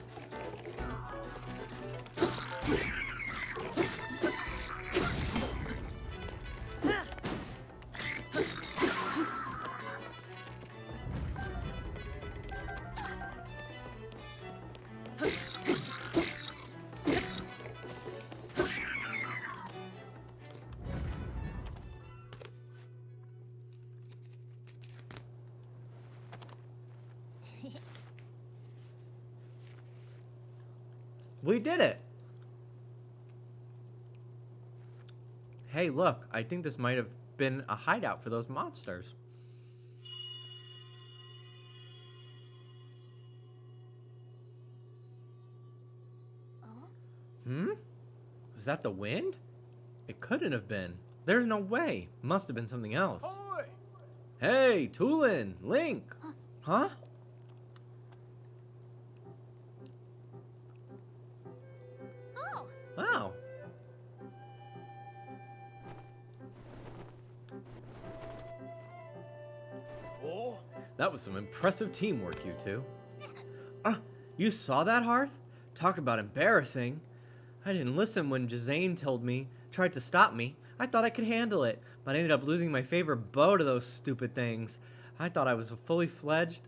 We did it! Hey, look, I think this might have been a hideout for those monsters. Was that the wind? It couldn't have been. There's no way. Must have been something else. Oi! Hey, Tulin, Link. Huh? Oh, Wow. Oh, That was some impressive teamwork, you two. You saw that, Hearth? Talk about embarrassing. I didn't listen when Jazane tried to stop me. I thought I could handle it, but I ended up losing my favorite bow to those stupid things. I thought I was fully fledged,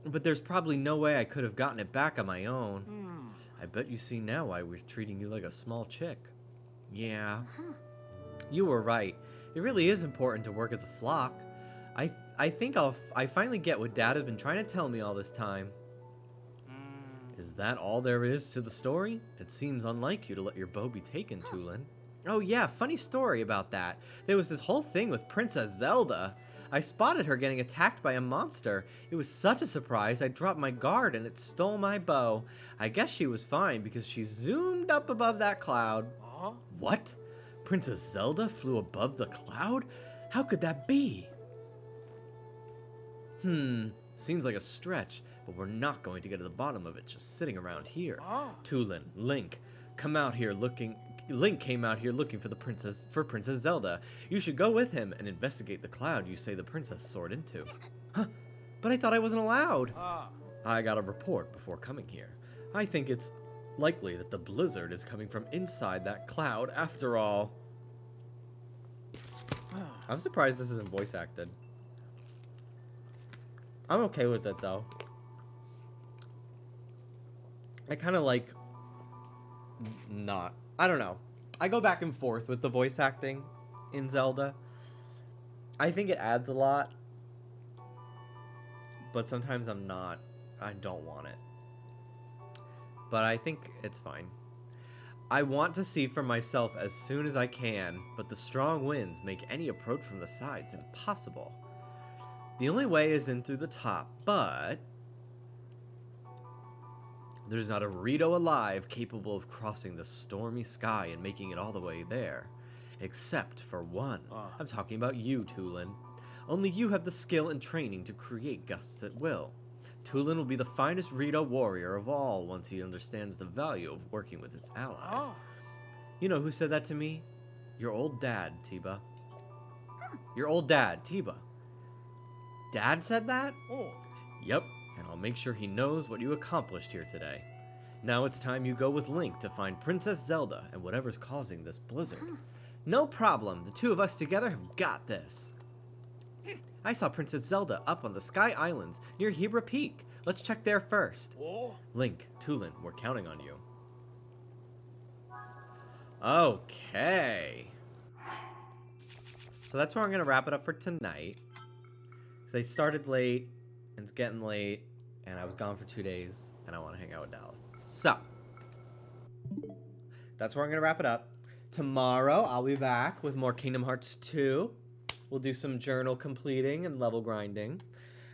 but there's probably no way I could have gotten it back on my own. I bet you see now why we're treating you like a small chick. Yeah. You were right. It really is important to work as a flock. I think I finally get what Dad has been trying to tell me all this time. Is that all there is to the story? It seems unlike you to let your bow be taken, Tulin. Oh yeah, funny story about that. There was this whole thing with Princess Zelda. I spotted her getting attacked by a monster. It was such a surprise, I dropped my guard and it stole my bow. I guess she was fine because she zoomed up above that cloud. What? Princess Zelda flew above the cloud? How could that be? Seems like a stretch, but we're not going to get to the bottom of it just sitting around here. Tulin, Link, Link came out here looking for Princess Zelda. You should go with him and investigate the cloud you say the princess soared into. Huh? But I thought I wasn't allowed. I got a report before coming here. I think it's likely that the blizzard is coming from inside that cloud after all. I'm surprised this isn't voice acted. I'm okay with it though. I kind of like not. I don't know. I go back and forth with the voice acting in Zelda. I think it adds a lot, but sometimes I don't want it. But I think it's fine. I want to see for myself as soon as I can, but the strong winds make any approach from the sides impossible. The only way is in through the top, but there's not a Rito alive capable of crossing the stormy sky and making it all the way there. Except for one. I'm talking about you, Tulin. Only you have the skill and training to create gusts at will. Tulin will be the finest Rito warrior of all once he understands the value of working with his allies. You know who said that to me? Your old dad, Tiba. Your old dad, Tiba. Dad said that? Yep, and I'll make sure he knows what you accomplished here today. Now it's time you go with Link to find Princess Zelda and whatever's causing this blizzard. No problem, the two of us together have got this. I saw Princess Zelda up on the Sky Islands near Hebra Peak. Let's check there first. Link, Tulin, we're counting on you. Okay. So that's where I'm going to wrap it up for tonight. They started late, and it's getting late, and I was gone for 2 days, and I want to hang out with Dallas. So, that's where I'm going to wrap it up. Tomorrow, I'll be back with more Kingdom Hearts 2. We'll do some journal completing and level grinding,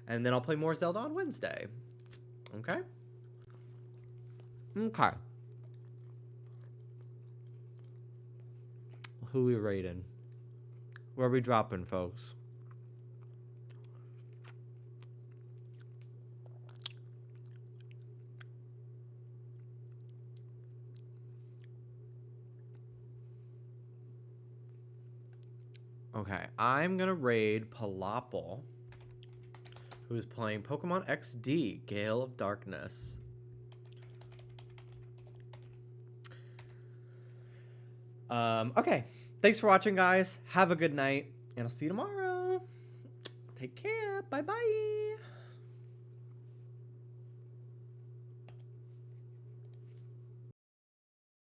and then I'll play more Zelda on Wednesday. Okay? Okay. Who we rating? Where are we dropping, folks? Okay, I'm gonna raid Palapal, who is playing Pokemon XD, Gale of Darkness. Okay, thanks for watching, guys. Have a good night, and I'll see you tomorrow. Take care. Bye-bye.